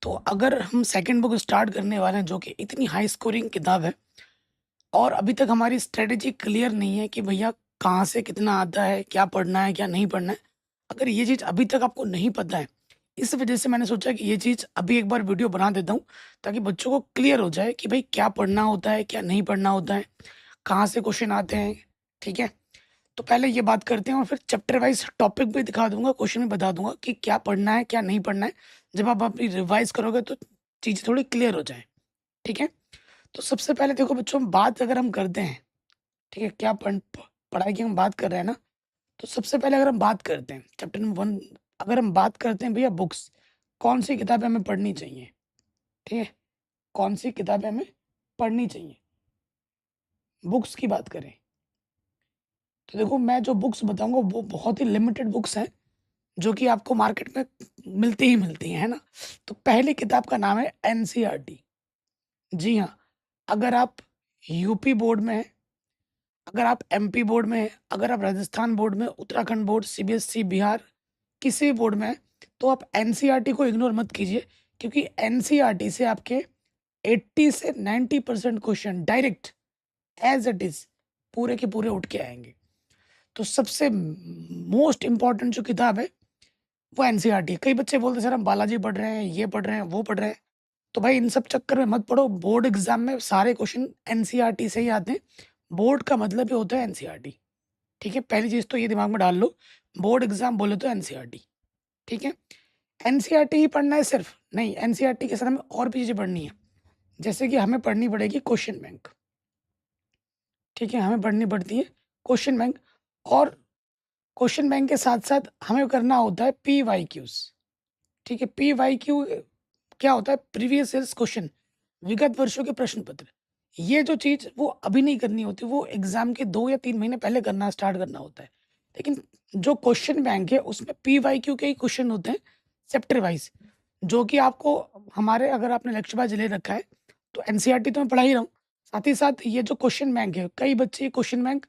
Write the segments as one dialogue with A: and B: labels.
A: तो अगर हम सेकंड बुक स्टार्ट करने वाले हैं जो कि इतनी हाई स्कोरिंग किताब है और अभी तक हमारी स्ट्रेटेजी क्लियर नहीं है कि भैया कहाँ से कितना आता है, क्या पढ़ना है, क्या नहीं पढ़ना है। अगर ये चीज़ अभी तक आपको नहीं पता है, इस वजह से मैंने सोचा कि ये चीज़ अभी एक बार वीडियो बना देता हूँ ताकि बच्चों को क्लियर हो जाए कि भाई क्या पढ़ना होता है, क्या नहीं पढ़ना होता है, कहाँ से क्वेश्चन आते हैं, ठीक है? तो पहले ये बात करते हैं और फिर चैप्टर वाइज़ टॉपिक भी दिखा दूँगा, क्वेश्चन भी बता दूँगा कि क्या पढ़ना है, क्या नहीं पढ़ना है। जब आप अपनी रिवाइज़ करोगे तो चीज़ें थोड़ी क्लियर हो जाएँ, ठीक है? तो सबसे पहले देखो बच्चों बात अगर हम करते हैं, ठीक है? क्या पढ़ाई की हम बात कर रहे हैं ना, तो सबसे पहले अगर हम बात करते हैं चैप्टर नंबर 1 अगर हम बात करते हैं भैया बुक्स, कौन-सी किताबें हमें पढ़नी चाहिए, ठीक है? कौन-सी किताबें हमें पढ़नी चाहिए? बुक्स की बात करें, तो देखो मैं जो बुक्स बताऊँगा वो बहुत ही लिमिटेड बुक्स हैं, जो कि आपको मार्केट में मिलती हैं, है ना? तो पहली किताब का नाम है एनसीईआरटी। जी हाँ, अगर आप यूपी बोर्ड में हैं, अगर आप एमपी बोर्ड में हैं, अगर आप राजस्थान बोर्ड में, उत्तराखंड बोर्ड, सीबीएसई, बिहार, किसी भी बोर्ड में हैं, तो आप एनसीईआरटी को इग्नोर मत कीजिए क्योंकि एनसीईआरटी से आपके 80 से 90% question direct as it is पूरे के पूरे उठ के आएँगे। तो सबसे मोस्ट इम्पोर्टेंट जो किताब है, वो एनसीईआरटी है। कई बच्चे बोलते हैं सर हम बालाजी पढ़ रहे हैं, ये पढ़ रहे हैं, वो पढ़ रहे हैं। तो भाई इन सब चक्कर में मत पड़ो, बोर्ड एग्ज़ाम में सारे क्वेश्चन एनसीईआरटी से ही आते हैं। बोर्ड का मतलब ही होता है एनसीईआरटी, ठीक है? पहली चीज़ तो ये दिमाग में डाल लो, बोर्ड एग्ज़ाम बोले तो एनसीईआरटी, ठीक है? एनसीईआरटी ही पढ़ना है सिर्फ़? नहीं, एनसीईआरटी के साथ हमें और भी चीज़ें पढ़नी है। जैसे कि हमें पढ़नी पड़ेगी क्वेश्चन बैंक, ठीक है? हमें पढ़नी पड़ती है क्वेश्चन बैंक और क्वेश्चन बैंक के साथ-साथ हमें करना होता है पीवाईक्यूज़, ठीक है? पीवाईक्यू क्या होता है? प्रीवियस ईयर्स क्वेश्चन, विगत वर्षों के प्रश्न पत्र। ये जो चीज़ वो अभी नहीं करनी होती, वो एग्ज़ाम के 2 या 3 महीने पहले करना स्टार्ट करना होता है। लेकिन जो क्वेश्चन बैंक है उसमें पीवाईक्यू के ही क्वेश्चन होते हैं चैप्टर वाइज़, जो कि आपको हमारे अगर आपने लक्ष्य वाइज़ ले रखा है, तो एनसीईआरटी तो मैं पढ़ा ही रहा हूँ। साथ ही साथ ये जो क्वेश्चन बैंक है, कई बच्चे ये क्वेश्चन बैंक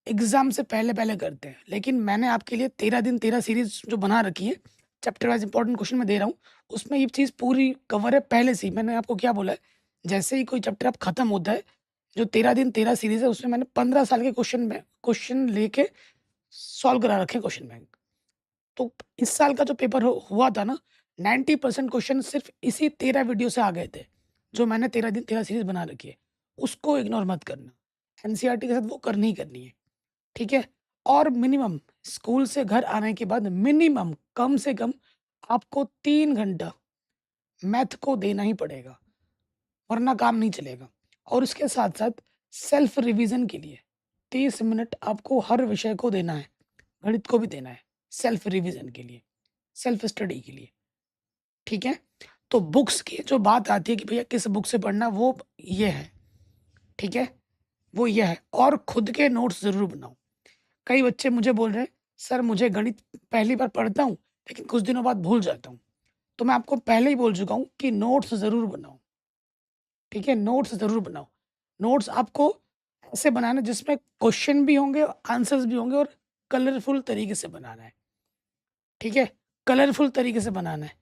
A: एग्ज़ाम से पहले-पहले करते हैं। लेकिन मैंने आपके लिए 13 दिन 13 सीरीज़ जो बना रखी है, चैप्टर वाइज़ इंपॉर्टेंट क्वेश्चन मैं दे रहा हूँ, उसमें ये चीज़ पूरी कवर है पहले से ही। मैंने आपको क्या बोला है, जैसे ही कोई चैप्टर अब खत्म होता है, जो 13 दिन 13 सीरीज़ है, उसमें मैंने 15 साल के क्वेश्चन लेके सॉल्व करा रखे हैं क्वेश्चन बैंक। तो इस साल का जो पेपर हुआ था ना, 90% क्वेश्चन सिर्फ़ इसी 13 वीडियो से आ गए थे, जो मैंने 13 दिन 13 सीरीज़ बना रखी है। उसको इग्नोर मत करना। एनसीईआरटी के साथ वो करनी ही करनी है। ठीक है? और मिनिमम स्कूल से घर आने के बाद मिनिमम कम से कम आपको 3 घंटा मैथ को देना ही पड़ेगा, वरना काम नहीं चलेगा। और उसके साथ-साथ सेल्फ रिवीज़न के लिए 30 मिनट आपको हर विषय को देना है, गणित को भी देना है, सेल्फ रिवीज़न के लिए, सेल्फ स्टडी के लिए, ठीक है? तो बुक्स की जो बात आती है कि भैया किस बुक से पढ़ना वो ये है, ठीक है? वो ये है और खुद के नोट्स ज़रूर बनाओ। कई बच्चे मुझे बोल रहे हैं, "सर मुझे गणित पहली बार पढ़ता हूँ, लेकिन कुछ दिनों बाद भूल जाता हूँ।" तो मैं आपको पहले ही बोल चुका हूँ कि नोट्स ज़रूर बनाओ, ठीक है? नोट्स ज़रूर बनाओ। नोट्स आपको ऐसे बनाना है जिसमें क्वेश्चन भी होंगे, आंसर्स भी होंगे और कलरफुल तरीके से बनाना है, ठीक है? कलरफुल तरीके से बनाना है।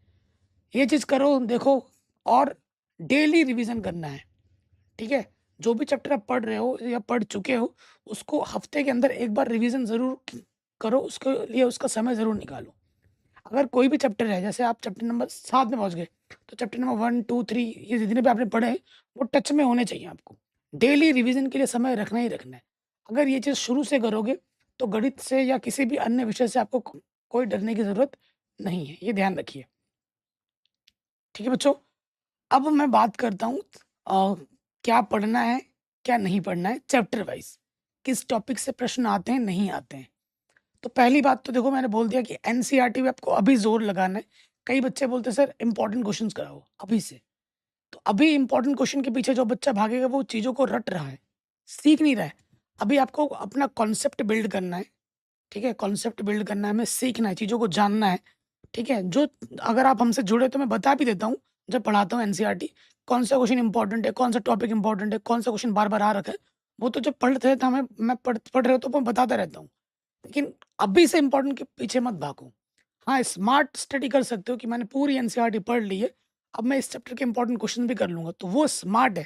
A: ये चीज़ करो देखो और डेली रिवीज़न करना है, ठीक है? जो भी चैप्टर आप पढ़ रहे हो या पढ़ चुके हो, उसको हफ्ते के अंदर एक बार रिवीज़न ज़रूर करो, उसके लिए उसका समय ज़रूर निकालो। अगर कोई भी चैप्टर है, जैसे आप चैप्टर नंबर 7 में पहुँच गए, तो चैप्टर नंबर 1, 2, 3 ये जितने भी आपने पढ़े हैं, वो टच में होने चाहिए आपको। डेली रिवीज़न के लिए समय रखना ही रखना है। अगर ये चीज़ शुरू से करोगे, तो गणित से या किसी भी अन्य विषय से आपको कोई डरने की ज़रूरत नहीं है, ये ध्यान रखिए। ठीक है बच्चों? अब मैं बात करता हूँ क्या पढ़ना है, क्या नहीं पढ़ना है चैप्टर वाइज़। किस टॉपिक से प्रश्न आते हैं, नहीं आते हैं। तो पहली बात तो देखो मैंने बोल दिया कि एनसीईआरटी में आपको अभी ज़ोर लगाना है। कई बच्चे बोलते हैं सर इम्पोर्टेंट क्वेश्चन्स कराओ अभी से। तो अभी इम्पोर्टेंट क्वेश्चन के पीछे जो बच्चा भागेगा वो चीज़ों को रट रहा है, सीख नहीं रहा है। अभी आपको अपना कॉन्सेप्ट बिल्ड करना है, ठीक है? कॉन्सेप्ट बिल्ड करना है, हमें सीखना है, चीज़ों को जानना है, ठीक है? जो अगर आप हमसे जुड़े तो मैं बता भी देता हूँ, जब पढ़ाता हूँ एनसीईआरटी, कौन-सा क्वेश्चन इम्पोर्टेंट है, कौन-सा टॉपिक इम्पोर्टेंट है, कौन-सा क्वेश्चन बार-बार आ रखा है। वो तो जब पढ़ रहे थे हमें मैं पढ़ रहे हो तो मैं बताता रहता हूँ। लेकिन अभी से इम्पोर्टेंट के पीछे मत भागो। हाँ, स्मार्ट स्टडी कर सकते हो कि मैंने पूरी एनसीईआरटी पढ़ ली है, अब मैं इस चैप्टर के इंपॉर्टेंट क्वेश्चन भी कर लूँगा, तो वो स्मार्ट है।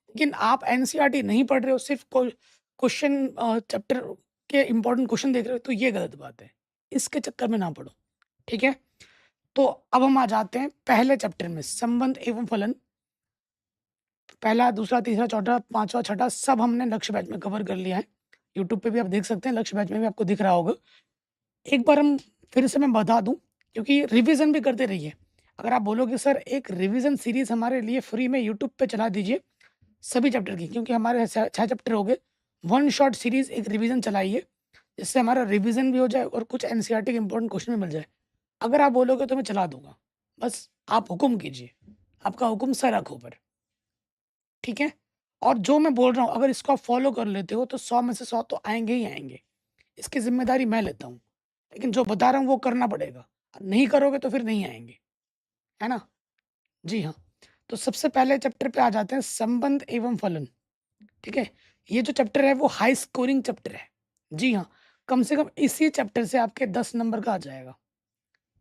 A: लेकिन आप एनसीईआरटी नहीं पढ़ रहे हो, सिर्फ़ क्वेश्चन चैप्टर के इंपॉर्टेंट क्वेश्चन देख रहे हो, तो ये गलत बात है। इसके चक्कर में ना पड़ो, ठीक है? तो अब हम आ जाते हैं पहले चैप्टर में, संबंध एवं फलन। पहला, दूसरा, तीसरा, चौथा, पाँचवाँ, छठा सब हमने लक्ष्य बैच में कवर कर लिया है। यूट्यूब पे भी आप देख सकते हैं, लक्ष्य बैच में भी आपको दिख रहा होगा। एक बार हम फिर से मैं बता दूँ, क्योंकि रिवीजन भी करते रहिए। अगर आप बोलोगे सर एक रिवीजन सीरीज़ हमारे लिए फ्री में यूट्यूब पे चला दीजिए सभी चैप्टर की, क्योंकि हमारे 6 चैप्टर हो गए। वन शॉट सीरीज़ एक रिवीजन चलाइए, जिससे हमारा रिवीजन भी हो जाए और कुछ एनसीईआरटी के इंपॉर्टेंट क्वेश्चन भी मिल जाए। अगर आप बोलोगे तो मैं चला दूँगा, बस आप हुक्म कीजिए, आपका हुक्म सर आँखों पर, ठीक है? और जो मैं बोल रहा हूँ अगर इसको आप फॉलो कर लेते हो तो 100 में से 100 तो आएँगे ही आएँगे। इसकी ज़िम्मेदारी मैं लेता हूँ। लेकिन जो बता रहा हूँ वो करना पड़ेगा। नहीं करोगे तो फिर नहीं आएँगे, है ना? जी हाँ। तो सबसे पहले चैप्टर पे आ जाते हैं, संबंध एवं फलन, ठीक है? ये जो चैप्टर है वो हाई स्कोरिंग चैप्टर है। जी हाँ, कम से कम इसी चैप्टर से आपके 10 नंबर का आ जाएगा।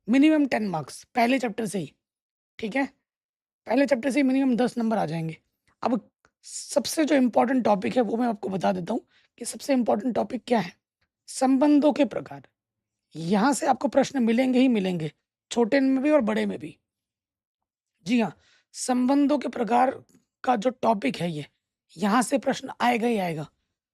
A: मिनिमम 10 मार्क्स पहले चैप्टर से ही, ठीक है? पहले चैप्टर से ही मिनिमम 10 नंबर आ जाएँगे। अब सबसे जो इम्पोर्टेंट टॉपिक है वो मैं आपको बता देता हूँ कि सबसे इम्पोर्टेंट टॉपिक क्या है? संबंधों के प्रकार। यहाँ से आपको प्रश्न मिलेंगे ही मिलेंगे, छोटे में भी और बड़े में भी। जी हाँ, संबंधों के प्रकार का जो टॉपिक है ये, यहाँ से प्रश्न आएगा ही आएगा।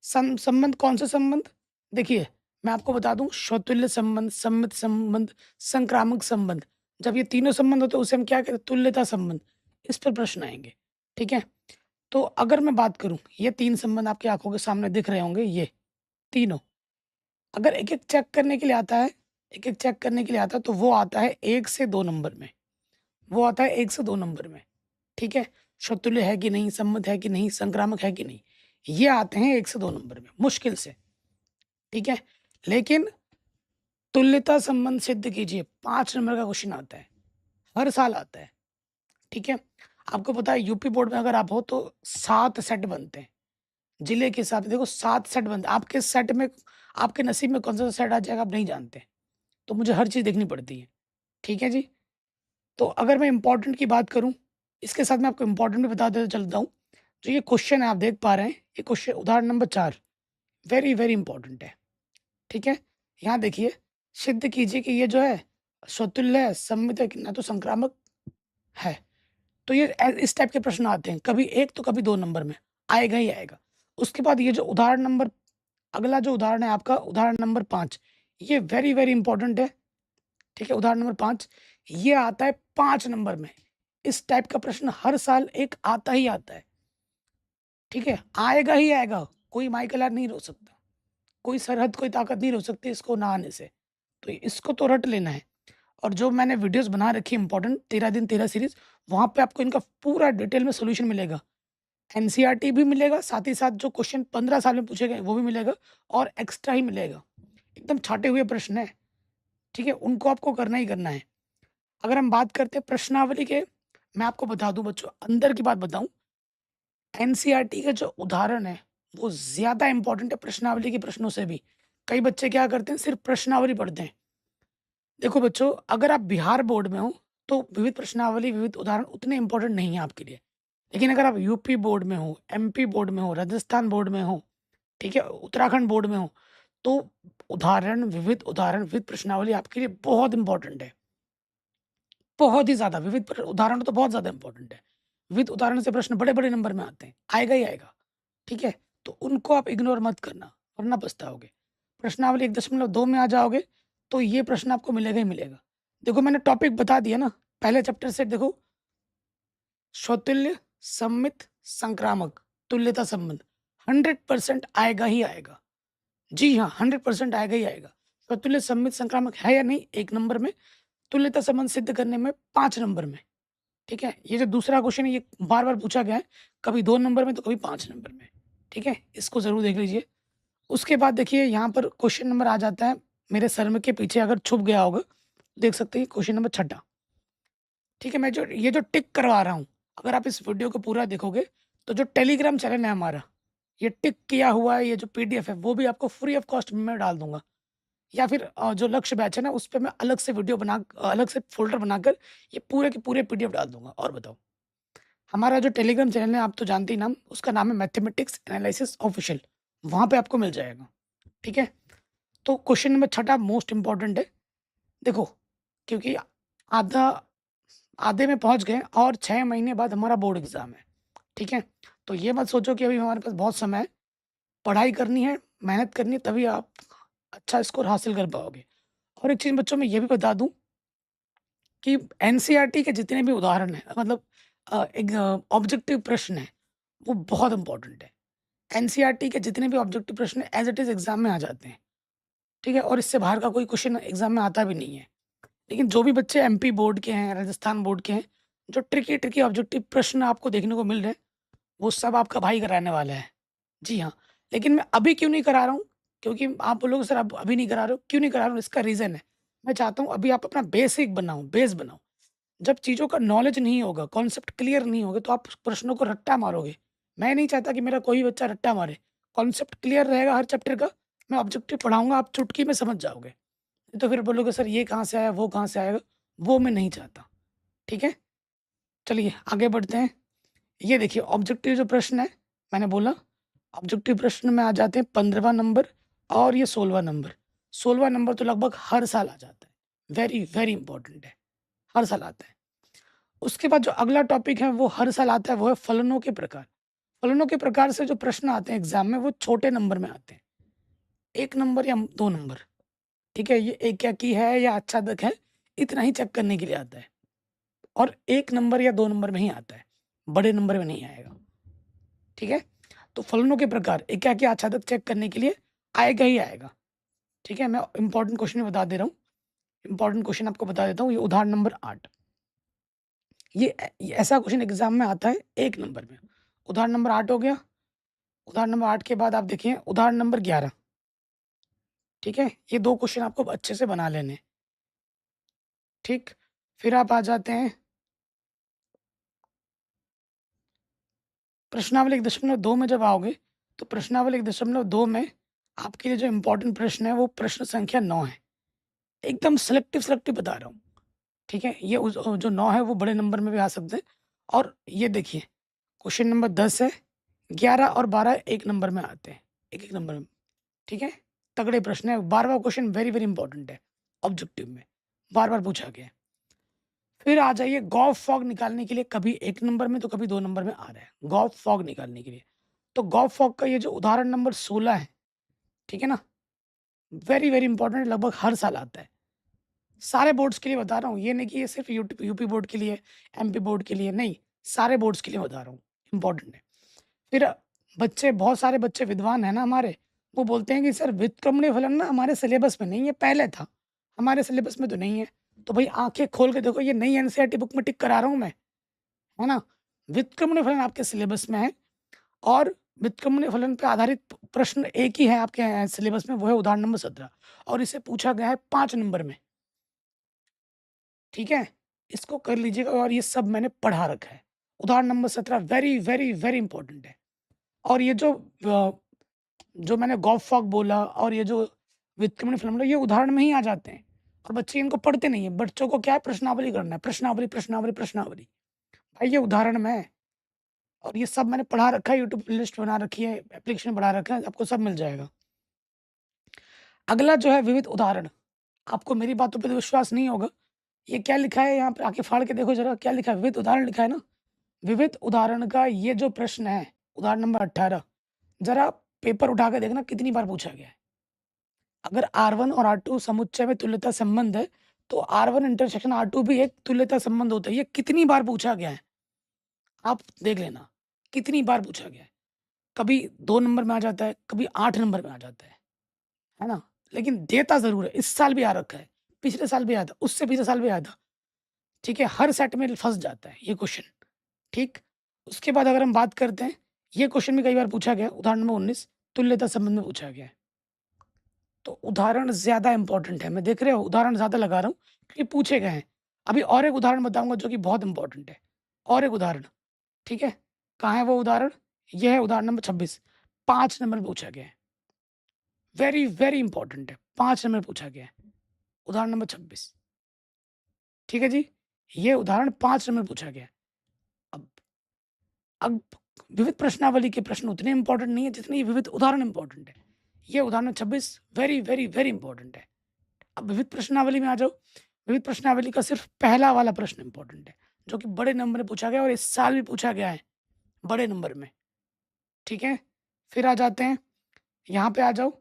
A: संबंध कौन से संबंध? देखिए, मैं आपको बता दूँ, स्वतुल्य संबंध, सम्मित संबंध, संक्रामक संबंध। जब ये तीनों संबंध होते हैं उसे हम क्या कहते हैं? तुल्यता संबंध। इस पर प्रश्न आएँगे, ठीक है? तो अगर मैं बात करूँ, ये 3 संबंध आपकी आँखों के सामने दिख रहे होंगे ये, तीनों। अगर एक-एक चेक करने के लिए आता है, एक-एक चेक करने के लिए आता है तो वो आता है 1 से 2 नंबर में। वो आता है 1 से 2 नंबर में, ठीक है? शतुल्य है कि नहीं, सम्मत है कि नहीं, संक्रामक है कि नहीं, ये आते हैं 1 से 2 नंबर में, मुश्किल से, ठीक है? लेकिन तुल्यता संबंध सिद्ध कीजिए, 5 नंबर का क्वेश्चन आता है, हर साल आता है, ठीक है? आपको पता है यूपी बोर्ड में अगर आप हो तो 7 सेट बनते हैं, जिले के हिसाब से देखो 7 सेट बनते हैं, आपके सेट में, आपके नसीब में कौन-सा सेट आ जाएगा आप नहीं जानते, तो मुझे हर चीज़ देखनी पड़ती है, ठीक है जी? तो अगर मैं इम्पोर्टेंट की बात करूँ, इसके साथ मैं आपको इम्पोर्टेंट भी बता देता चलता हूँ। जो ये क्वेश्चन है आप देख पा रहे हैं, ये क्वेश्चन उदाहरण नंबर 4 वेरी, वेरी इम्पोर्टेंट है, ठीक है? यहाँ देखिए, सिद्ध कीजिए कि ये जो है स्वतुल्य है, सम्मित है कि ना तो संक्रामक है। तो ये इस टाइप के प्रश्न आते हैं, कभी 1 तो कभी 2 नंबर में, आएगा ही आएगा। उसके बाद ये जो उदाहरण नंबर, अगला जो उदाहरण है आपका उदाहरण नंबर 5, ये वेरी, वेरी इम्पोर्टेंट है, ठीक है? उदाहरण नंबर 5 ये आता है 5 नंबर में। इस टाइप का प्रश्न हर साल एक आता ही आता है, ठीक है? आएगा ही आएगा, कोई माइकल आर नहीं रोक सकता, कोई सरहद, कोई ताकत नहीं रोक सकती इसको ना आने से। तो इसको तो रट लेना है। और जो मैंने वीडियोज़ बना रखी है इम्पोर्टेंट 13 दिन 13 सीरीज़, वहाँ पे आपको इनका पूरा डिटेल में सॉल्यूशन मिलेगा। एनसीईआरटी भी मिलेगा, साथ ही साथ जो क्वेश्चन 15 साल में पूछे गए वो भी मिलेगा और एक्स्ट्रा ही मिलेगा। एकदम छाँटे हुए प्रश्न हैं, ठीक है? उनको आपको करना ही करना है। अगर हम बात करते हैं प्रश्नावली के, मैं आपको बता दूँ बच्चों, अंदर की बात बताऊँ, एनसीईआरटी के जो उदाहरण हैं, वो ज़्यादा इम्पोर्टेंट है प्रश्नावली के प्रश्नों से भी। कई बच्चे क्या करते हैं, सिर्फ़ प्रश्नावली पढ़ते हैं। देखो बच्चों, अगर आप बिहार बोर्ड में हो, तो विविध प्रश्नावली, विविध उदाहरण उतने इम्पोर्टेंट नहीं है आपके लिए। लेकिन अगर आप यूपी बोर्ड में हो, एमपी बोर्ड में हो, राजस्थान बोर्ड में हो, ठीक है, उत्तराखंड बोर्ड में हो, तो उदाहरण, विविध प्रश्नावली आपके लिए बहुत इम्पोर्टेंट है। बहुत ही ज़्यादा, विविध उदाहरण तो बहुत ज़्यादा इम्पोर्टेंट है। विविध उदाहरण से प्रश्न बड़े-बड़े नंबर में आते हैं, आएगा ही आएगा, ठीक है? तो उनको आप इग्नोर मत करना, वरना पछताओगे। प्रश्नावली 1.2 में आ जाओगे, तो ये प्रश्न आपको मिलेगा ही मिलेगा। देखो मैंने टॉपिक बता दिया ना, पहले चैप्टर से देखो, स्वतुल्य, सम्मित, संक्रामक, तुल्यता संबंध, 100% आएगा ही आएगा। जी हाँ, 100% आएगा ही आएगा। स्वतुल्य, सम्मित, संक्रामक है या नहीं 1 नंबर में, तुल्यता संबंध सिद्ध करने में 5 नंबर में। ठीक है? ये जो दूसरा क्वेश्चन है ये बार-बार पूछा गया है, कभी 2 नंबर में तो कभी 5 नंबर में, ठीक है? इसको ज़रूर देख लीजिए। उसके बाद देखिए यहाँ पर क्वेश्चन नंबर आ जाता है, मेरे सर में के पीछे अगर छुप गया होगा, देख सकते हैं क्वेश्चन नंबर 6, ठीक है? मैं जो ये जो टिक करवा रहा हूँ, अगर आप इस वीडियो को पूरा देखोगे, तो जो टेलीग्राम चैनल है हमारा, ये टिक किया हुआ है, ये जो पीडीएफ है, वो भी आपको फ्री ऑफ कॉस्ट में मैं डाल दूँगा। या फिर जो लक्ष्य बैच है ना, उस पे मैं अलग से अलग से फ़ोल्डर बनाकर ये पूरे के पूरे पीडीएफ डाल दूँगा। और बताओ, हमारा जो टेलीग्राम चैनल है, आप तो जानते ही नाम, उसका नाम है मैथमेटिक्स एनालिसिस ऑफिशियल, वहाँ पे आपको मिल जाएगा, ठीक है? तो क्वेश्चन नंबर छठा मोस्ट इम्पोर्टेंट है। देखो, क्योंकि आधा आधे में पहुँच गए और 6 महीने बाद हमारा बोर्ड एग्ज़ाम है, ठीक है? तो ये मत सोचो कि अभी हमारे पास बहुत समय है, पढ़ाई करनी है, मेहनत करनी है, तभी आप अच्छा स्कोर हासिल कर पाओगे। और एक चीज़ बच्चों मैं ये भी बता दूँ कि एनसीईआरटी के जितने भी उदाहरण हैं, मतलब एक ऑब्जेक्टिव प्रश्न है, वो बहुत इम्पोर्टेंट है। एनसीईआरटी के जितने भी ऑब्जेक्टिव प्रश्न एज़ इट इज़ एग्ज़ाम में आ जाते हैं, ठीक है? और इससे बाहर का कोई क्वेश्चन एग्ज़ाम में आता भी नहीं है। लेकिन जो भी बच्चे एमपी बोर्ड के हैं, राजस्थान बोर्ड के हैं, जो ट्रिकी ऑब्जेक्टिव प्रश्न आपको देखने को मिल रहे हैं, वो सब आपका भाई कराने वाला है। जी हाँ, लेकिन मैं अभी क्यों नहीं करा रहा हूँ? क्योंकि आप बोलोगे सर आप अभी नहीं करा रहे हो, क्यों नहीं करा रहा हूँ? इसका रीज़न है, मैं चाहता हूँ अभी आप अपना बेसिक बनाओ, बेस बनाओ। जब चीज़ों का नॉलेज नहीं होगा, कॉन्सेप्ट क्लियर नहीं होगा, तो आप प्रश्नों को रट्टा मारोगे। मैं नहीं चाहता कि मेरा कोई बच्चा रट्टा मारे। कॉन्सेप्ट क्लियर रहेगा हर चैप्टर का, मैं ऑब्जेक्टिव पढ़ाऊँगा, आप चुटकी में समझ जाओगे। तो फिर बोलोगे सर ये कहाँ से आया, वो कहाँ से आएगा? वो मैं नहीं चाहता, ठीक है? चलिए आगे बढ़ते हैं। ये देखिए ऑब्जेक्टिव जो प्रश्न है, मैंने बोला ऑब्जेक्टिव प्रश्न में आ जाते हैं 15वां नंबर और ये 16वां नंबर। 16वां नंबर तो लगभग हर साल आ जाता है। वेरी, वेरी इंपॉर्टेंट है, हर साल आता है। उसके बाद जो अगला टॉपिक है वो हर साल आता है, वो है फलनों के प्रकार। फलनों के प्रकार से जो प्रश्न आते हैं एग्ज़ाम में, वो छोटे नंबर में आते हैं। 1 नंबर या 2 नंबर, ठीक है? ये एकाकी है या आच्छादक है, इतना ही चेक करने के लिए आता है और 1 नंबर या 2 नंबर में ही आता है, बड़े नंबर में नहीं आएगा, ठीक है? तो फलनों के प्रकार एकाकी आच्छादक चेक करने के लिए आएगा ही आएगा, ठीक है? मैं इम्पोर्टेंट क्वेश्चन बता दे रहा हूँ, इम्पोर्टेंट क्वेश्चन आपको बता देता हूँ, ये उदाहरण नंबर 8। ये ऐसा क्वेश्चन एग्ज़ाम में आता है 1 नंबर में। उदाहरण नंबर 8 हो गया। उदाहरण नंबर 8 के बाद आप देखिए उदाहरण नंबर 11, ठीक है? ये 2 क्वेश्चन आपको अच्छे से बना लेने हैं, ठीक? फिर आप आ जाते हैं प्रश्नावली 1.2 में जब आओगे, तो प्रश्नावली 1.2 में आपके लिए जो इम्पोर्टेंट प्रश्न है, वो प्रश्न संख्या 9 है। एकदम सेलेक्टिव बता रहा हूँ, ठीक है? ये जो 9 है, वो बड़े नंबर में भी आ सकते हैं और ये देखिए क्वेश्चन नंबर 10 है, 11 और 12 1 नंबर में आते हैं, एक-एक नंबर में, ठीक है? तगड़े प्रश्न है, 12वां क्वेश्चन वेरी, वेरी इंपॉर्टेंट है, ऑब्जेक्टिव में, बार-बार पूछा गया है। फिर आ जाइए गॉस फॉग निकालने के लिए, कभी 1 नंबर में तो कभी 2 नंबर में आ रहा है, गॉस फॉग निकालने के लिए। तो गॉस फॉग का ये जो उदाहरण नंबर 16 है, ठीक है ना? वेरी, वेरी इंपॉर्टेंट, लगभग हर साल आता है। सारे बोर्ड्स के लिए बता रहा हूँ, ये नहीं कि ये सिर्फ़ यूपी बोर्ड के लिए, एमपी बोर्ड के लिए, नहीं, सारे बोर्ड्स के लिए बता रहा हूँ, इम्पोर्टेंट है। फिर बहुत सारे बच्चे विद्वान हैं ना हमारे, वो बोलते हैं कि सर व्युत्क्रमणीय फलन ना हमारे सिलेबस में नहीं है, पहले था, हमारे सिलेबस में तो नहीं है। तो भाई आँखें खोल के देखो, ये नई एनसीईआरटी बुक में टिक करा रहा हूँ मैं, है ना? व्युत्क्रमणीय फलन आपके सिलेबस में है और व्युत्क्रमणीय फलन पे आधारित प्रश्न एक ही है आपके सिलेबस में, वो है उदाहरण नंबर 17 और इसे पूछा गया है 5 नंबर में, ठीक है? इसको कर लीजिएगा और ये सब मैंने पढ़ा रखा है। उदाहरण number 17 very, very, very important है और ये जो मैंने गॉस फॉग बोला और ये जो व्युत्क्रमणीय फलन बोला, ये उदाहरण में ही आ जाते हैं और बच्चे इनको पढ़ते नहीं हैं। बच्चों को क्या है, प्रश्नावली करना है, प्रश्नावली, प्रश्नावली, प्रश्नावली। भाई ये उदाहरण में है और ये सब मैंने पढ़ा रखा है, यूट्यूब प्लेलिस्ट बना रखी है, एप्लीकेशन बना रखा है, आपको सब मिल जाएगा। अगला जो है विविध उदाहरण, आपको मेरी बातों पे तो विश्वास नहीं होगा। ये क्या लिखा है, यहाँ पे आके फाड़ के देखो ज़रा, क्या लिखा है? विविध उदाहरण लिखा है ना? विविध उदाहरण का ये जो प्रश्न है, उदाहरण नंबर 18, ज़रा पेपर उठा के देखना कितनी बार पूछा गया है। अगर R1 और R2 समुच्चय में तुल्यता संबंध है, तो R1 इंटरसेक्शन R2 भी एक तुल्यता संबंध होता है। ये कितनी बार पूछा गया है, आप देख लेना, कितनी बार पूछा गया है। कभी 2 नंबर में आ जाता है, कभी 8 नंबर में आ जाता है ना? लेकिन देता ज़रूर है, इस साल भी आ रखा है, पिछले साल भी आया था, उससे पिछले साल भी आया था, ठीक है? हर सेट में फँस जाता है ये क्वेश्चन, ठीक? उसके बाद अगर हम बात करते हैं, ये क्वेश्चन भी कई बार पूछा गया है, उदाहरण नंबर 19 तुल्यता संबंध में पूछा गया है। तो उदाहरण ज़्यादा इम्पोर्टेंट है, मैं देख रहे हो उदाहरण ज़्यादा लगा रहा हूँ क्योंकि पूछे गए हैं। अभी और एक उदाहरण बताऊँगा जो कि बहुत इम्पोर्टेंट है, और एक उदाहरण, ठीक है? कहाँ है वो उदाहरण? ये है उदाहरण नंबर 26, 5 नंबर में पूछा गया है। वेरी वेरी इंपॉर्टेंट है, 5 नंबर पूछा गया है। उदाहरण नंबर 26, ठीक है जी? ये उदाहरण 5 नंबर पूछा गया है। अब अब विविध प्रश्नावली के प्रश्न उतने इंपॉर्टेंट नहीं है जितने ये विविध उदाहरण इंपॉर्टेंट है। ये उदाहरण 26 वेरी वेरी वेरी इंपॉर्टेंट है। अब विविध प्रश्नावली में आ जाओ। विविध प्रश्नावली का सिर्फ पहला वाला प्रश्न इंपॉर्टेंट है, जो कि बड़े नंबर में पूछा गया और इस साल भी पूछा गया है बड़े नंबर में, ठीक है? फिर आ जाते हैं, यहाँ पे आ जाओ।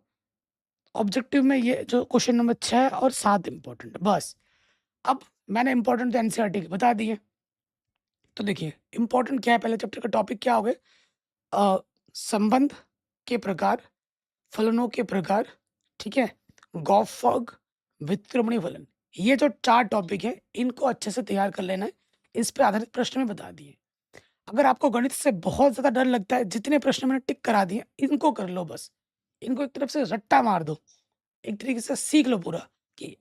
A: ऑब्जेक्टिव में ये जो क्वेश्चन नंबर 6 और 7 इंपॉर्टेंट है, बस। अब मैंने इंपॉर्टेंट तो एनसीईआरटी के बता दिए। तो देखिए इंपॉर्टेंट क्या है, पहले चैप्टर का टॉपिक क्या हो गए? संबंध के प्रकार, फलनों के प्रकार, ठीक है? गॉस फॉग, व्युत्क्रमणीय फलन, ये जो 4 टॉपिक है इनको अच्छे से तैयार कर लेना है। इस पे आधारित प्रश्न में बता दिए। अगर आपको गणित से बहुत ज़्यादा डर लगता है, जितने प्रश्न मैंने टिक करा दिए इनको कर लो बस। इनको एक तरफ से रट्टा मार दो, एक तरीके से सीख लो पूरा कि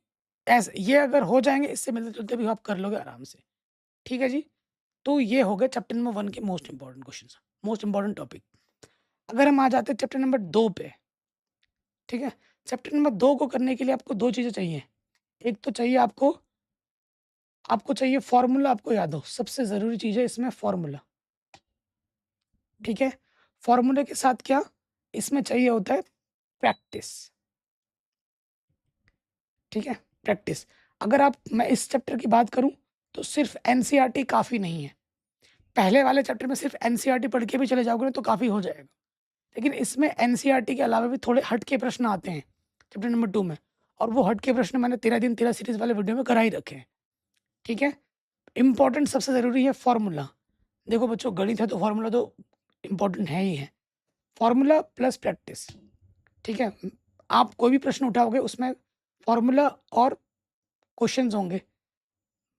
A: ऐसे ये अगर हो जाएँगे, इससे मिलते-जुलते भी आप कर लोगे आराम से। ठीक है जी? तो ये हो गए चैप्टर नंबर 1 के most important questions, most important topic. अगर हम आ जाते हैं चैप्टर नंबर 2 पे, ठीक है? चैप्टर नंबर 2 को करने के लिए आपको 2 चीज़ें चाहिए। एक तो चाहिए आपको आपको चाहिए फ़ॉर्मूला, आपको याद हो, सबसे ज़रूरी चीज़ है इसमें फ़ॉर्मूला, ठीक है? फ़ॉर्मूले के साथ क्या? इसमें चाहिए होता है प्रैक्टिस, ठीक है? प्रैक्टिस। अगर मैं इस चैप्टर की बात करूँ, तो सिर्फ़ एनसीईआरटी काफ़ी नहीं है। पहले वाले चैप्टर में सिर्फ़ एनसीईआरटी पढ़ के भी चले जाओगे ना तो काफ़ी हो जाएगा। लेकिन इसमें एनसीईआरटी के अलावा भी थोड़े हट के प्रश्न आते हैं चैप्टर नंबर 2 में, और वो हट के प्रश्न मैंने 13 दिन 13 सीरीज़ वाले वीडियो में करा ही रखे हैं, ठीक है? इम्पोर्टेंट सबसे ज़रूरी है फ़ॉर्मूला। देखो बच्चों, गणित है तो फ़ॉर्मूला तो इम्पोर्टेंट है ही है। फ़ॉर्मूला प्लस प्रैक्टिस, ठीक है? आप कोई भी प्रश्न उठाओगे उसमें फ़ॉर्मूला और क्वेश्चंस होंगे।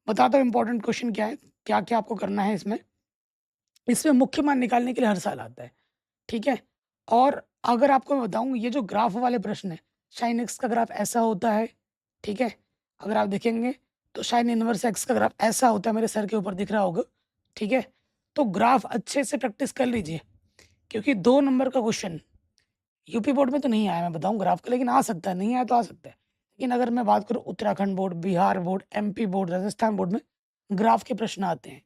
A: बताता हूँ इम्पोर्टेंट क्वेश्चन क्या है, क्या-क्या आपको करना है इसमें। इसमें मुख्य मान निकालने के लिए हर साल आता है, ठीक है? और अगर आपको मैं बताऊँ, ये जो ग्राफ वाले प्रश्न हैं, साइन एक्स का ग्राफ ऐसा होता है, ठीक है? अगर आप देखेंगे तो साइन इनवर्स एक्स का ग्राफ ऐसा होता है, मेरे सर के ऊपर दिख रहा होगा, ठीक है? तो ग्राफ अच्छे से प्रैक्टिस कर लीजिए, क्योंकि 2 नंबर का क्वेश्चन यूपी बोर्ड में तो नहीं आया मैं बताऊँ ग्राफ का, लेकिन आ सकता है, नहीं आया तो आ सकता है। लेकिन अगर मैं बात करूँ Uttarakhand board, Bihar board, MP board, Rajasthan board में ग्राफ के प्रश्न आते हैं,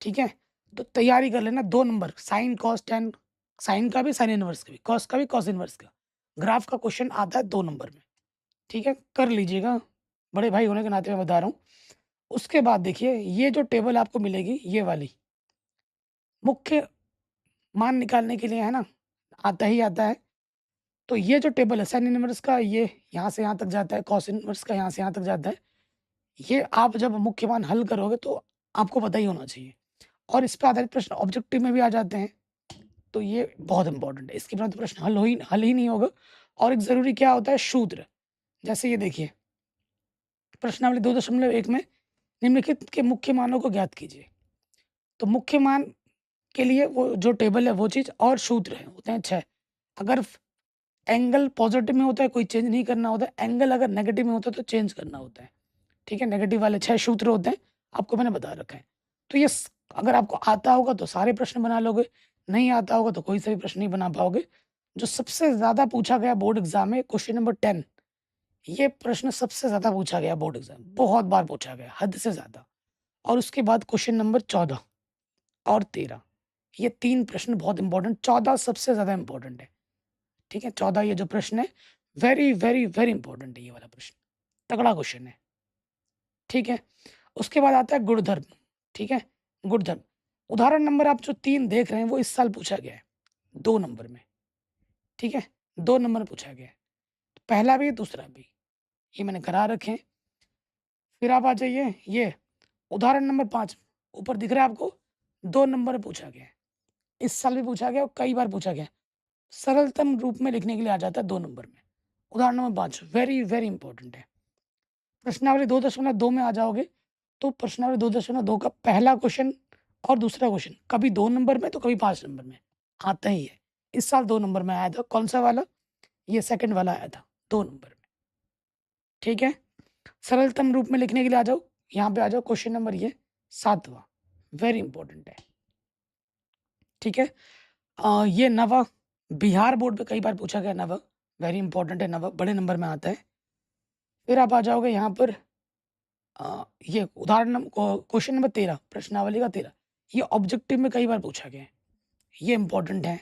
A: ठीक है? तो तैयारी कर लेना, 2 number sine, cos, tan, sine का भी, साइन इनवर्स का भी, कॉस का भी, कॉस इनवर्स का। ग्राफ का क्वेश्चन आता है 2 नंबर में, ठीक है? कर लीजिएगा, बड़े भाई होने के नाते मैं बता रहा हूँ। उसके बाद देखिए, ये जो टेबल आपको मिलेगी, ये वाली, मुख्य मान निकालने के लिए है ना, आता ही आता है। तो ये जो टेबल है साइन इनवर्स का, ये यहाँ से यहाँ तक जाता है, कॉस इनवर्स का यहाँ से यहाँ तक जाता है। ये आप जब मुख्य मान हल करोगे तो आपको पता ही होना चाहिए, और इस पे आधारित प्रश्न ऑब्जेक्टिव में भी आ जाते हैं। तो ये बहुत इंपॉर्टेंट है, इसके बिना तो प्रश्न हल ही नहीं होगा। और एक ज़रूरी क्या होता है, सूत्र। जैसे ये देखिए, प्रश्नावली 2.1 में निम्नलिखित के मुख्य मानों को ज्ञात कीजिए। तो मुख्य मान के लिए वो जो टेबल है वो चीज़, और सूत्र है, होते हैं 6। अगर एंगल पॉजिटिव में होता है कोई चेंज नहीं करना होता है, एंगल अगर नेगेटिव में होता है तो चेंज करना होता है, ठीक है? नेगेटिव वाले 6 सूत्र होते हैं, आपको मैंने बता रखा है। तो ये अगर आपको आता होगा तो सारे प्रश्न बना लोगे, नहीं आता होगा तो कोई सा भी प्रश्न नहीं बना पाओगे। जो सबसे ज़्यादा पूछा गया बोर्ड एग्जाम में, क्वेश्चन नंबर 10, ये प्रश्न सबसे ज़्यादा पूछा गया बोर्ड एग्जाम, बहुत बार पूछा गया, हद से ज़्यादा। और उसके बाद क्वेश्चन नंबर 14 और 13, ये 3 प्रश्न बहुत इंपॉर्टेंट, 14 सबसे ज़्यादा इंपॉर्टेंट है, ठीक है? 14 ये जो प्रश्न है, वेरी वेरी वेरी इंपॉर्टेंट है ये वाला प्रश्न, तगड़ा क्वेश्चन है, ठीक है? उसके बाद आता है गुणधर्म, ठीक है? गुणधर्म, उदाहरण नंबर आप जो 3 देख रहे हैं वो इस साल पूछा गया है, 2 नंबर में, ठीक है? 2 नंबर में पूछा गया है, पहला भी दूसरा भी, ये मैंने करा रखे हैं। फिर आप आ जाइए, ये उदाहरण नंबर 5 ऊपर दिख रहा है आपको, 2 नंबर में पूछा गया है, इस साल भी पूछा गया और कई बार पूछा गया है। सरलतम रूप में लिखने के लिए आ जाता है 2 नंबर में। उदाहरण नंबर 5 वेरी वेरी इंपॉर्टेंट है। प्रश्नावली 2.2 में आ जाओगे, तो प्रश्नावली 2.2 का पहला क्वेश्चन और दूसरा क्वेश्चन कभी 2 नंबर में तो कभी 5 नंबर में आता ही है। इस साल 2 नंबर में आया था, कौन-सा वाला? ये सेकंड वाला आया था 2 नंबर में, ठीक है? सरलतम रूप में लिखने के लिए आ जाओ, यहाँ पे आ जाओ, क्वेश्चन नंबर ये 7वां, वेरी इंपॉर्टेंट है, ठीक है? ये नवा, बिहार बोर्ड पे कई बार पूछा गया नवा, वेरी इंपॉर्टेंट है, बड़े नंबर में आता है। फिर आप आ जाओगे यहाँ पर ये उदाहरण क्वेश्चन नंबर 13, प्रश्नावली का 13, ये ऑब्जेक्टिव में कई बार पूछा गया है, ये इंपॉर्टेंट है।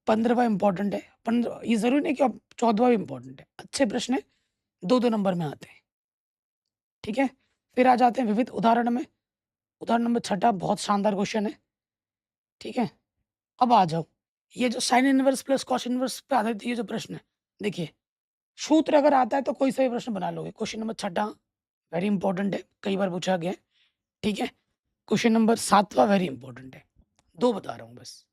A: 15वां इंपॉर्टेंट है, 15 ये जरूरी नहीं कि 14वां भी इंपॉर्टेंट है, अच्छे प्रश्न है, 2-2 नंबर में आते हैं। ठीक है, फिर आ जाते हैं विविध उदाहरण में। उदाहरण नंबर 6 बहुत शानदार क्वेश्चन है। ठीक है, अब आ जाओ, ये जो sine inverse plus cos inverse पे आधारित ये जो प्रश्न है, देखिए सूत्र अगर आता है तो कोई सा भी प्रश्न बना लोगे। क्वेश्चन नंबर 6 वेरी इंपॉर्टेंट है, कई बार पूछा गया है। ठीक है, क्वेश्चन नंबर 7वां वेरी इंपॉर्टेंट है, 2 बता रहा हूँ बस।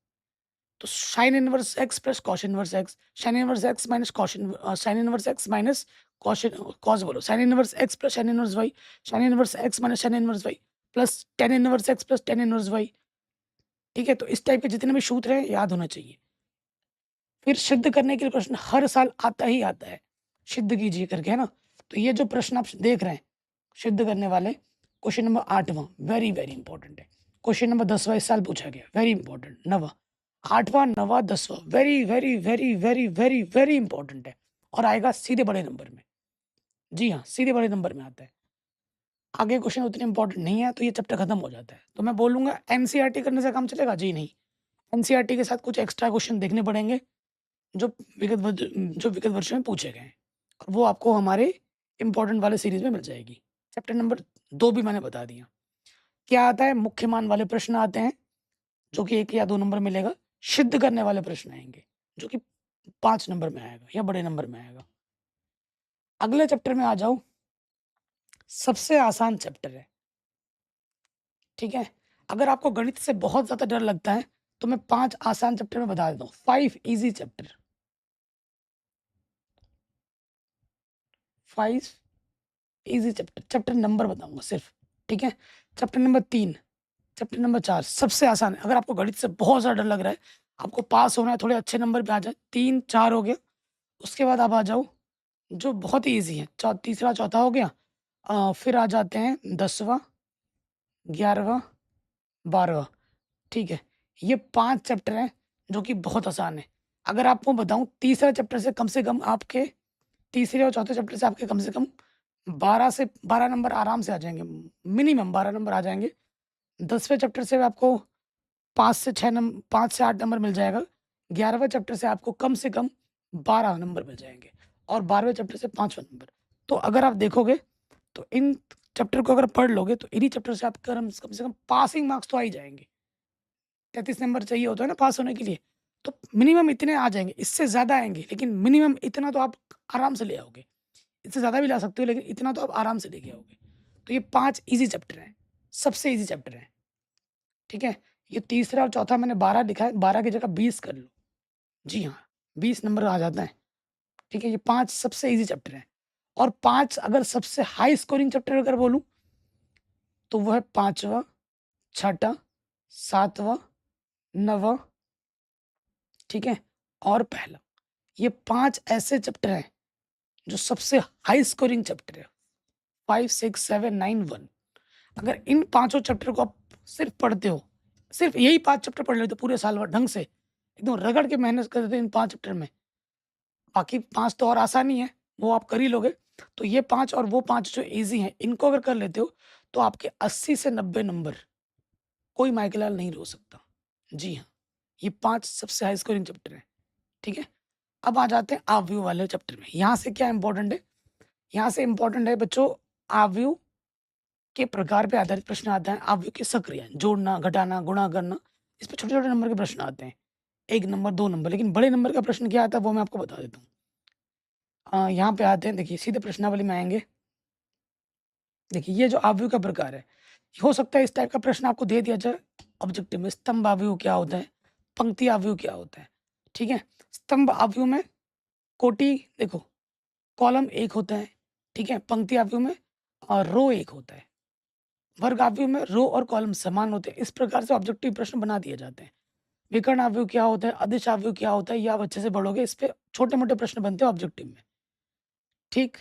A: तो sine inverse x plus cos inverse x, sine inverse x minus cos, sine inverse x minus cos बोलो, sine inverse x plus sine inverse y, sine inverse x minus sine inverse y plus tan inverse x plus tan inverse y. ठीक है, तो इस type के जितने भी सूत्र हैं याद होना चाहिए। फिर सिद्ध करने के लिए प्रश्न हर साल आता ही आता है, सिद्ध कीजिए करके, है ना। तो ये जो प्रश्न आप देख रहे हैं सिद्ध करने वाले, क्वेश्चन नंबर 8वां वेरी वेरी इंपॉर्टेंट है। क्वेश्चन नंबर 10वां इस साल पूछा गया, वेरी इंपॉर्टेंट। 9वां, 8वां, 9वां, 10वां very very very very very very important है, और आएगा सीधे बड़े नंबर में। जी हाँ, सीधे बड़े नंबर में आता है। आगे क्वेश्चन उतने इंपॉर्टेंट नहीं है तो ये चैप्टर खत्म हो जाता है। तो मैं बोलूंगा एनसीईआरटी करने से काम चलेगा? जी नहीं, एनसीईआरटी के साथ कुछ एक्स्ट्रा क्वेश्चन देखने पड़ेंगे जो विगत वर्षों में पूछे गए हैं, और वो आपको हमारे इंपॉर्टेंट वाले सीरीज में मिल जाएगी। चैप्टर नंबर 2 भी मैंने बता दिया। क्या आता है? मुख्य मान वाले प्रश्न आते हैं जो कि 1 या 2 नंबर मिलेगा। सिद्ध करने वाले प्रश्न आएंगे जो कि 5 नंबर में आएगा या बड़े नंबर में आएगा। अगले चैप्टर में आ जाओ, सबसे आसान चैप्टर है। ठीक है, अगर आपको गणित से बहुत ज्यादा डर लगता है तो मैं 5 आसान चैप्टर में बता देता हूँ, 5 easy chapter, 5 easy chapter. Chapter number बताऊंगा सिर्फ। ठीक है, चैप्टर नंबर 3, चैप्टर नंबर 4 सबसे आसान है। अगर आपको गणित से बहुत ज़्यादा डर लग रहा है, आपको पास होना है, थोड़े अच्छे नंबर पे आ जाए, 3, 4 हो गया। उसके बाद आप आ जाओ जो बहुत ही ईजी है, तीसरा चौथा हो गया। फिर आ जाते हैं 10वां, 11वां, 12वां। ठीक है, ये 5 चैप्टर हैं जो कि बहुत आसान है। अगर आपको बताऊं, तीसरा चैप्टर से कम आपके, तीसरे और चौथे चैप्टर से आपके कम से कम 12 नंबर आराम से आ जाएंगे, मिनिमम 12 नंबर आ जाएंगे। 10वें चैप्टर से आपको 5 से 8 नंबर मिल जाएगा। 11वें चैप्टर से आपको कम से कम 12 नंबर मिल जाएंगे, और 12वें चैप्टर से 5वां नंबर। तो अगर आप देखोगे तो इन चैप्टर को अगर पढ़ लोगे तो इन्हीं चैप्टर से आप कम से कम पासिंग मार्क्स तो आ ही जाएंगे। 33 नंबर चाहिए होता है ना पास होने के लिए, तो मिनिमम इतने आ जाएंगे। इससे ज़्यादा आएंगे लेकिन मिनिमम इतना तो आप आराम से ले आओगे। इससे ज़्यादा भी ला सकते हो लेकिन इतना तो आप आराम से लेके आओगे। तो ये 5 इजी चैप्टर हैं, सबसे इजी चैप्टर हैं। ठीक है, ये तीसरा और चौथा मैंने 12 लिखा है, 12 की जगह 20 कर लो। जी हाँ, 20 नंबर आ जाता है। ठीक है, ये 5 सबसे इजी चैप्टर हैं। और 5 अगर सबसे हाई स्कोरिंग चैप्टर अगर बोलूँ तो वो है 5वां, 6वां, 7वां, 9वां। ठीक है, और पहला। ये 5 ऐसे चैप्टर हैं जो सबसे हाई स्कोरिंग चैप्टर है। 5, 6, 7, 9, 1। अगर इन 5 चैप्टर को आप सिर्फ पढ़ते हो, सिर्फ यही 5 चैप्टर पढ़ लेते हो पूरे साल भर ढंग से, एकदम रगड़ के मेहनत करते हो इन 5 चैप्टर में, बाकी 5 तो और आसानी है, वो आप कर ही लोगे। तो ये 5 और वो 5 जो ईज़ी हैं, इनको अगर कर लेते हो तो आपके 80 से 90 नंबर कोई माइकलाल नहीं रो सकता। जी हाँ, ये 5 सबसे हाई स्कोरिंग चैप्टर हैं। ठीक है, अब आ जाते हैं आव्यूह वाले चैप्टर में। यहाँ से क्या इंपॉर्टेंट है? यहाँ से इंपॉर्टेंट है बच्चों, आव्यूह के प्रकार पे आधारित प्रश्न आता है। आव्यूह की सक्रिया, जोड़ना, घटाना, गुणा करना, इस पे छोटे-छोटे नंबर के प्रश्न आते हैं। 1 नंबर, 2 नंबर, लेकिन बड़े नंबर का प्रश्न क्या आता है वो मैं आपको बता देता हूँ। यहाँ पे आते हैं, देखिए सीधे प्रश्नावली में आएँगे। देखिए ये जो आव्यूह का प्रकार है, हो सकता है इस टाइप का प्रश्न आपको दे दिया जाए ऑब्जेक्टिव में। स्तंभ आव्यूह क्या होता है? पंक्ति आव्यूह क्या होता है? ठीक है, स्तंभ आव्यूह में कोटि देखो, कॉलम 1 होता है, ठीक है? पंक्ति आव्यूह में रो 1 होता है। वर्ग आव्यूह में रो और कॉलम समान होते हैं। इस प्रकार से ऑब्जेक्टिव प्रश्न बना दिए जाते हैं। विकर्ण आव्यूह क्या होता है? अदिश आव्यूह क्या होता है? ये आप अच्छे से पढ़ोगे, इस पे छोटे-मोटे प्रश्न बनते हैं ऑब्जेक्टिव में। ठीक?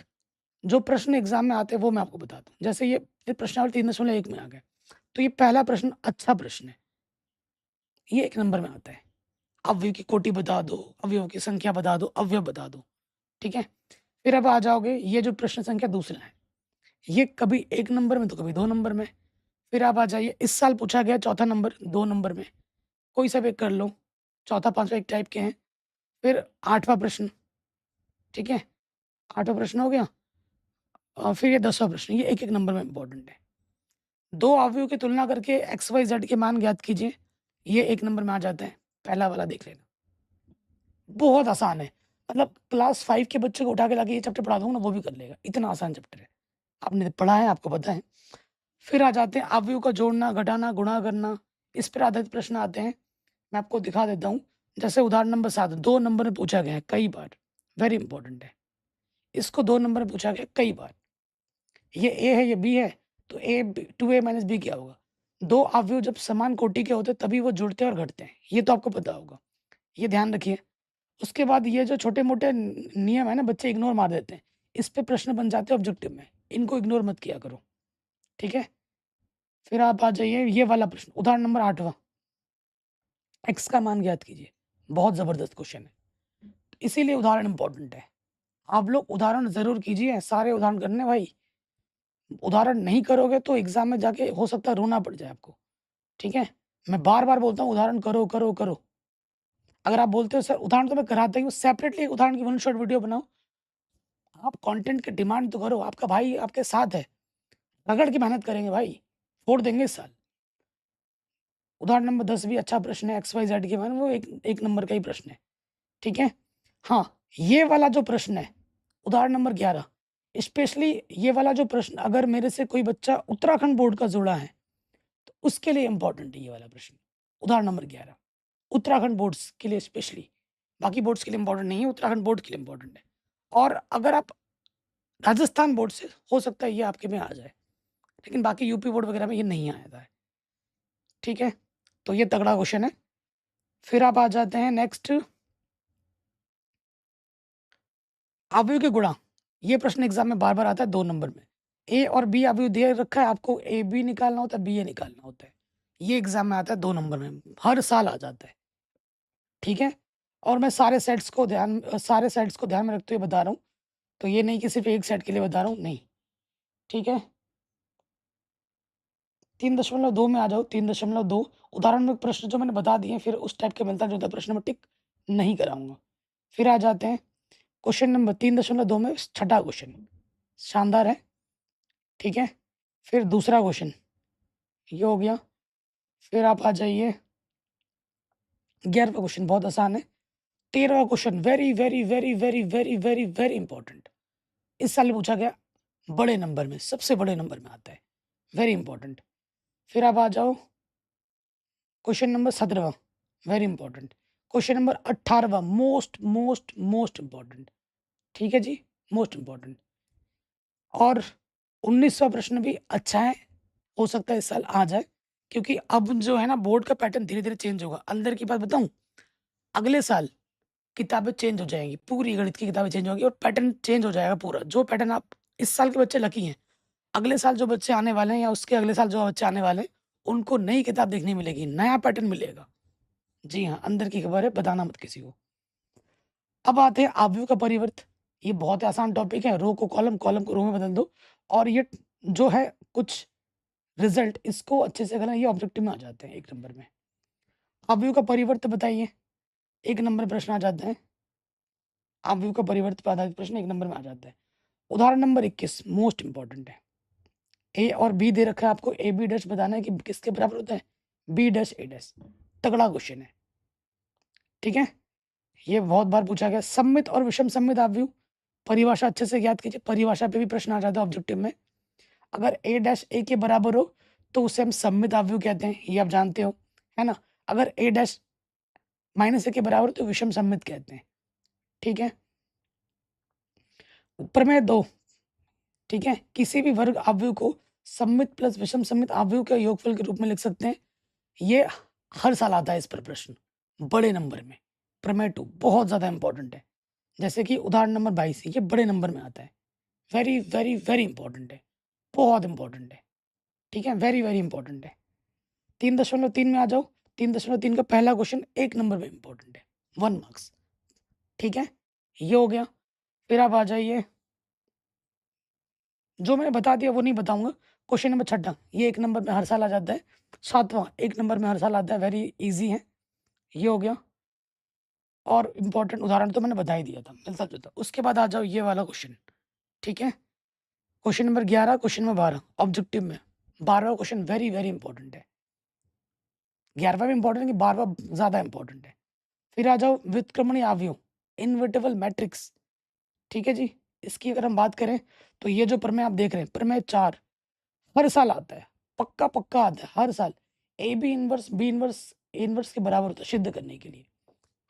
A: जो प्रश्न एग्जाम में आते हैं वो मैं आपको बताता हूँ। जैसे ये प्रश्नावली 3.1 में आ गया। तो ये पहला प्रश्न अच्छा प्रश्न है। ये 1 नंबर में आता है। अवयव की कोटि बता दो, अवयवों की संख्या बता दो, अवयव बता दो। ठीक है? फिर अब आ जाओगे, ये जो प्रश्न संख्या दूसरा है, ये कभी 1 नंबर में तो कभी 2 नंबर में। फिर आप आ जाइए, इस साल पूछा गया चौथा नंबर 2 नंबर में, कोई सा भी एक कर लो, चौथा, पाँचवाँ एक टाइप के हैं। फिर 8वां प्रश्न, ठीक है? 8वां प्रश्न हो गया। फिर ये 10वां प्रश्न, ये 1-1 नंबर में इम्पोर्टेंट है। 2 अवयवों की तुलना करके एक्स, वाई, ज़ेड के मान ज्ञात कीजिए, ये 1 नंबर में आ जाते हैं। पहला वाला देख लेना, बहुत आसान है। मतलब क्लास 5 के बच्चे को उठा के लाके ये चैप्टर पढ़ा दूँगा ना, वो भी कर लेगा, इतना आसान चैप्टर है। आपने पढ़ा है, आपको पता है। फिर आ जाते हैं अवयवों का जोड़ना, घटाना, गुणा करना, इस पर आधारित प्रश्न आते हैं। मैं आपको दिखा देता हूँ। जैसे उदाहरण नंबर 7 2 नंबर में पूछा गया है कई बार, वेरी इंपॉर्टेंट है। इसको 2 नंबर में पूछा गया कई बार। ये ए है, ये बी है, तो A B 2a minus B क्या होगा? 2 अवयव जब समान कोटि के होते हैं तभी वो जुड़ते हैं और घटते हैं। ये तो आपको पता होगा, ये ध्यान रखिए। उसके बाद ये जो छोटे-मोटे नियम है ना, बच्चे इग्नोर मार देते हैं। इस पे प्रश्न बन जाते हैं ऑब्जेक्टिव में, इनको इग्नोर मत किया करो, ठीक है? फिर आप आ जाइए ये वाला प्रश्न, उदाहरण नंबर 8वां, x का मान ज्ञात कीजिए। बहुत ज़बरदस्त क्वेश्चन है, इसीलिए उदाहरण इम्पोर्टेंट है। आप लोग उदाहरण ज़रूर कीजिए, सारे उदाहरण करने भाई। उदाहरण नहीं करोगे तो एग्ज़ाम में जाके हो सकता है रोना पड़ जाए आपको, ठीक है? मैं बार-बार बोलता हूँ उदाहरण करो, करो, करो। अगर आप बोलते हो सर उदाहरण तो मैं कराता ही हूँ, सेपरेटली एक उदाहरण की वन शॉट वीडियो बनाओ। आप कंटेंट की डिमांड तो करो, आपका भाई आपके साथ है, रगड़ के मेहनत करेंगे भाई, फोड़ देंगे इस साल। उदाहरण नंबर 10 भी अच्छा प्रश्न है, एक्स, वाई, ज़ेड के बारे में, वो एक नंबर का ही प्रश्न है, ठीक है? हाँ, ये वाला जो प्रश्न है, उदाहरण नंबर 11, स्पेशली ये वाला जो प्रश्न अगर मेरे से कोई बच्चा उत्तराखंड बोर्ड का जुड़ा है, तो उसके लिए इम्पोर्टेंट है ये वाला प्रश्न। उदाहरण नंबर 11, उत्तराखंड बोर्ड्स के लिए स्पेशली, बाकी बोर्ड्स के लिए इम्पोर्टेंट नहीं है, उत्तराखंड बोर्ड के लिए इम्पोर्टेंट है। और अगर आप राजस्थान बोर्ड से, हो सकता है ये आपके में आ जाए, लेकिन बाकी यूपी बोर्ड वगैरह में ये नहीं आया था, ठीक है? तो ये तगड़ा क्वेश्चन है। फिर आप आ जाते हैं नेक्स्ट, अवयव के गुणा। ये प्रश्न एग्जाम में बार-बार आता है 2 नंबर में। ए और बी अवयव दे रखा है, आपको ए बी निकालना होता है, बी ए निकालना होता है। ये एग्जाम में आता है 2 नंबर में, हर साल आ जाता है, ठीक है? और मैं सारे सेट्स को ध्यान में रखते हुए बता रहा हूँ, तो ये नहीं कि सिर्फ़ एक सेट के लिए बता रहा हूँ, नहीं, ठीक है? 3.2 में आ जाओ, 3.2 उदाहरण में प्रश्न जो मैंने बता दिए, फिर उस टाइप के मिलता-जुलता प्रश्न मैं टिक नहीं कराऊँगा। फिर आ जाते हैं क्वेश्चन नंबर 3.2 में छठा क्वेश्चन, शानदार है, ठीक है? फिर दूसरा क्वेश्चन, ये हो गया। फिर आप आ जाइए 11वां क्वेश्चन, बहुत आसान है। 13वां question very, very, very, very, very, very, very important. इस साल पूछा गया बड़े नंबर में, सबसे बड़े नंबर में आता है, वेरी इंपॉर्टेंट। फिर आप आ जाओ क्वेश्चन नंबर 17वां, वेरी इंपॉर्टेंट। क्वेश्चन नंबर 18वां, मोस्ट, मोस्ट, मोस्ट इंपॉर्टेंट, ठीक है जी? Most important. और 19वां प्रश्न भी अच्छा है, हो सकता है इस साल आ जाए, क्योंकि अब जो है ना बोर्ड का पैटर्न धीरे-धीरे चेंज होगा। अंदर की बात बताऊँ? अगले साल किताबें चेंज हो जाएँगी, पूरी गणित की किताबें चेंज होंगी और पैटर्न चेंज हो जाएगा पूरा। जो पैटर्न आप इस साल के बच्चे लकी हैं, अगले साल जो बच्चे आने वाले हैं या उसके अगले साल जो बच्चे आने वाले हैं, उनको नई किताब देखने मिलेगी, नया पैटर्न मिलेगा। जी हाँ, अंदर की खबर है, बताना मत किसी को। अब आते हैं अवयव का परिवर्त। ये बहुत ही आसान टॉपिक है, रो को कॉलम, कॉलम को रो में बदल दो और ये जो है कुछ रिज़ल्ट इसको अच्छे से करना, ये ऑब्जेक्टिव में आ जाते हैं 1 नंबर में। अवयव का परिवर्त बताइए, 1 नंबर प्रश्न आ जाता है। अवयव का परिवर्त पे आधारित प्रश्न 1 नंबर में आ जाता है। उदाहरण नंबर 21 मोस्ट इम्पोर्टेंट है। ए और बी दे रखा है आपको, ए बी डैश बताना है कि किसके बराबर होता है, बी डैश ए डैश। तगड़ा क्वेश्चन है, ठीक है? ये बहुत बार पूछा गया। सममित और विषम सममित अवयव, परिभाषा अच्छे से ज्ञात कीजिए। परिभाषा पे भी प्रश्न आ जाता है ऑब्जेक्टिव में। अगर ए डैश ए के बराबर हो तो उसे हम सममित अवयव कहते हैं, ये आप जानते हो, है ना? अगर ए डैश माइनस ए के बराबर हो तो विषम सममित कहते हैं, ठीक है? प्रमेय 2, ठीक है? किसी भी वर्ग अवयव को सममित प्लस विषम सममित अवयव के योगफल के रूप में लिख सकते हैं। ये हर साल आता है इस पर प्रश्न, बड़े नंबर में। प्रमेय 2 बहुत ज़्यादा इम्पोर्टेंट है। जैसे कि उदाहरण नंबर 22, ये बड़े नंबर में आता है। वेरी, वेरी, वेरी इंपॉर्टेंट है, बहुत इंपॉर्टेंट है, ठीक है? वेरी, वेरी इंपॉर्टेंट है। 3.3 में आ जाओ। 3.3 का पहला क्वेश्चन 1 नंबर में इंपॉर्टेंट है, 1 मार्क्स, ठीक है? ये हो गया। फिर आप आ जाइए, जो मैंने बता दिया वो नहीं बताऊँगा। क्वेश्चन नंबर 6 ये 1 नंबर में हर साल आ जाता है। 7वां 1 नंबर में हर साल आता है, वेरी ईज़ी है। ये हो गया और इम्पोर्टेंट उदाहरण तो मैंने बता ही दिया था, मिलता-जुलता। उसके बाद आ जाओ ये वाला क्वेश्चन, ठीक है? Question number 11, question number 12 objective में। 12वां क्वेश्चन वेरी, वेरी इंपॉर्टेंट है। 11वां भी इंपॉर्टेंट है कि 12वां ज़्यादा इंपॉर्टेंट है। फिर आ जाओ व्युत्क्रमणीय अवयव, इनवर्टिबल मैट्रिक्स, ठीक है जी? इसकी अगर हम बात करें तो ये जो प्रमेय आप देख रहे हैं, प्रमेय 4 हर साल आता है, पक्का-पक्का आता है, हर साल। A B inverse, B inverse, A inverse के बराबर होता है सिद्ध करने के लिए,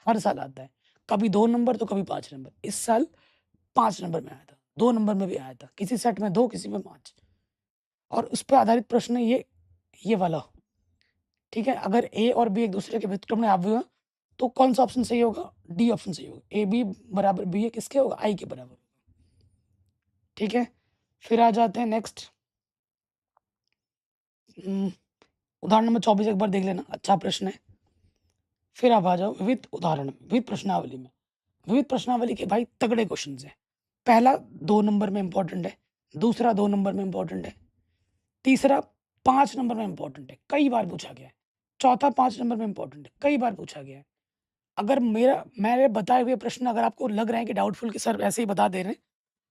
A: हर साल आता है। कभी 2 नंबर तो कभी 5 नंबर। इस साल 5 नंबर में आया था, 2 नंबर में भी आया था, किसी सेट में 2 किसी में 5 और उस पे आधारित प्रश्न है ये वाला, ठीक है? अगर ए और बी एक दूसरे के व्युत्क्रमणीय अवयव हैं, तो कौन-सा ऑप्शन सही होगा? डी ऑप्शन सही होगा। ए बी बराबर बी ए किसके होगा? आई के बराबर, ठीक है? फिर आ जाते हैं नेक्स्ट उम, उदाहरण नंबर 24 एक बार देख लेना, अच्छा प्रश्न है। फिर आप आ जाओ विविध उदाहरण, विविध प्रश्नावली में। विविध प्रश्नावली के भाई तगड़े क्वेश्चंस हैं। पहला 2 नंबर में इम्पोर्टेंट है, दूसरा 2 नंबर में इम्पोर्टेंट है, तीसरा 5 नंबर में इम्पोर्टेंट है, कई बार पूछा गया है। चौथा 5 नंबर में इम्पोर्टेंट है, कई बार पूछा गया है। अगर मेरे बताए हुए प्रश्न अगर आपको लग रहे हैं कि डाउटफुल कि सर ऐसे ही बता दे रहे हैं,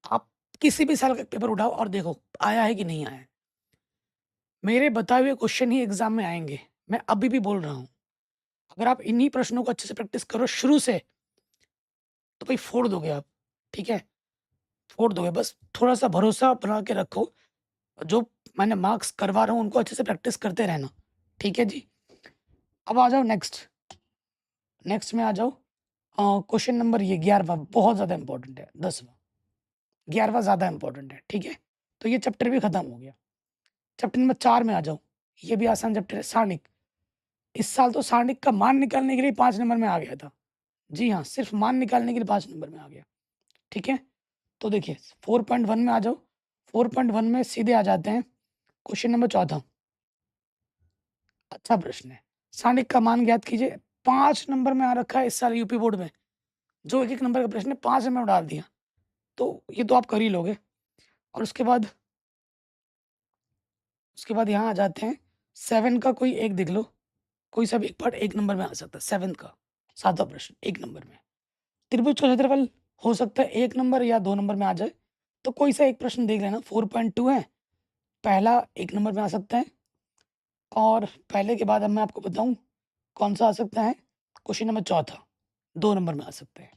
A: आप किसी भी साल का पेपर उठाओ और देखो आया है कि नहीं आया है। मेरे बताए हुए क्वेश्चन ही एग्ज़ाम में आएँगे, मैं अभी भी बोल रहा हूँ। अगर आप इन्हीं प्रश्नों को अच्छे से प्रैक्टिस करो शुरू से, तो भाई फोड़ दोगे आप, ठीक है? फोड़ दोगे, बस थोड़ा-सा भरोसा बना के रखो। जो मैंने मार्क्स करवा रहा हूँ, उनको अच्छे से प्रैक्टिस करते रहना, ठीक है जी? अब आ जाओ नेक्स्ट, नेक्स्ट में आ जाओ क्वेश्चन नंबर ये 11वां बहुत ज़्यादा इम्पोर्टेंट है, 10वां। 11वां ज़्यादा इम्पोर्टेंट है, ठीक है? तो ये चैप्टर भी खत्म हो गया। चैप्टर नंबर 4 में आ जाओ, ये भी आसान चैप्टर है, सारणिक। इस साल तो सारणिक का मान निकालने के लिए 5 नंबर में आ गया था। जी हाँ, सिर्फ़ मान निकालने के लिए 5 नंबर में आ गया, ठीक है? तो देखिए 4.1 में आ जाओ, 4.1 में सीधे आ जाते हैं, क्वेश्चन नंबर 14 अच्छा प्रश्न है। सारणिक का मान ज्ञात कीजिए, 5 नंबर में आ रखा है इस साल यूपी बोर्ड में। जो 1-1 नंबर का प्रश्न है 5 नंबर में डाल दिया, तो ये तो आप कर ही लोगे और उसके बाद यहाँ आ जाते हैं 7 का कोई एक देख लो, कोई सा भी एक पार्ट 1 नंबर में आ सकता है 7 का, 7वां प्रश्न 1 नंबर में। त्रिभुज का क्षेत्रफल हो सकता है 1 नंबर या 2 नंबर में आ जाए, तो कोई सा एक प्रश्न देख लेना 4.2 है, पहला 1 नंबर में आ सकता है और पहले के बाद अब मैं आपको बताऊँ कौन-सा आ सकता है, क्वेश्चन नंबर चौथा 2 नंबर में आ सकता है।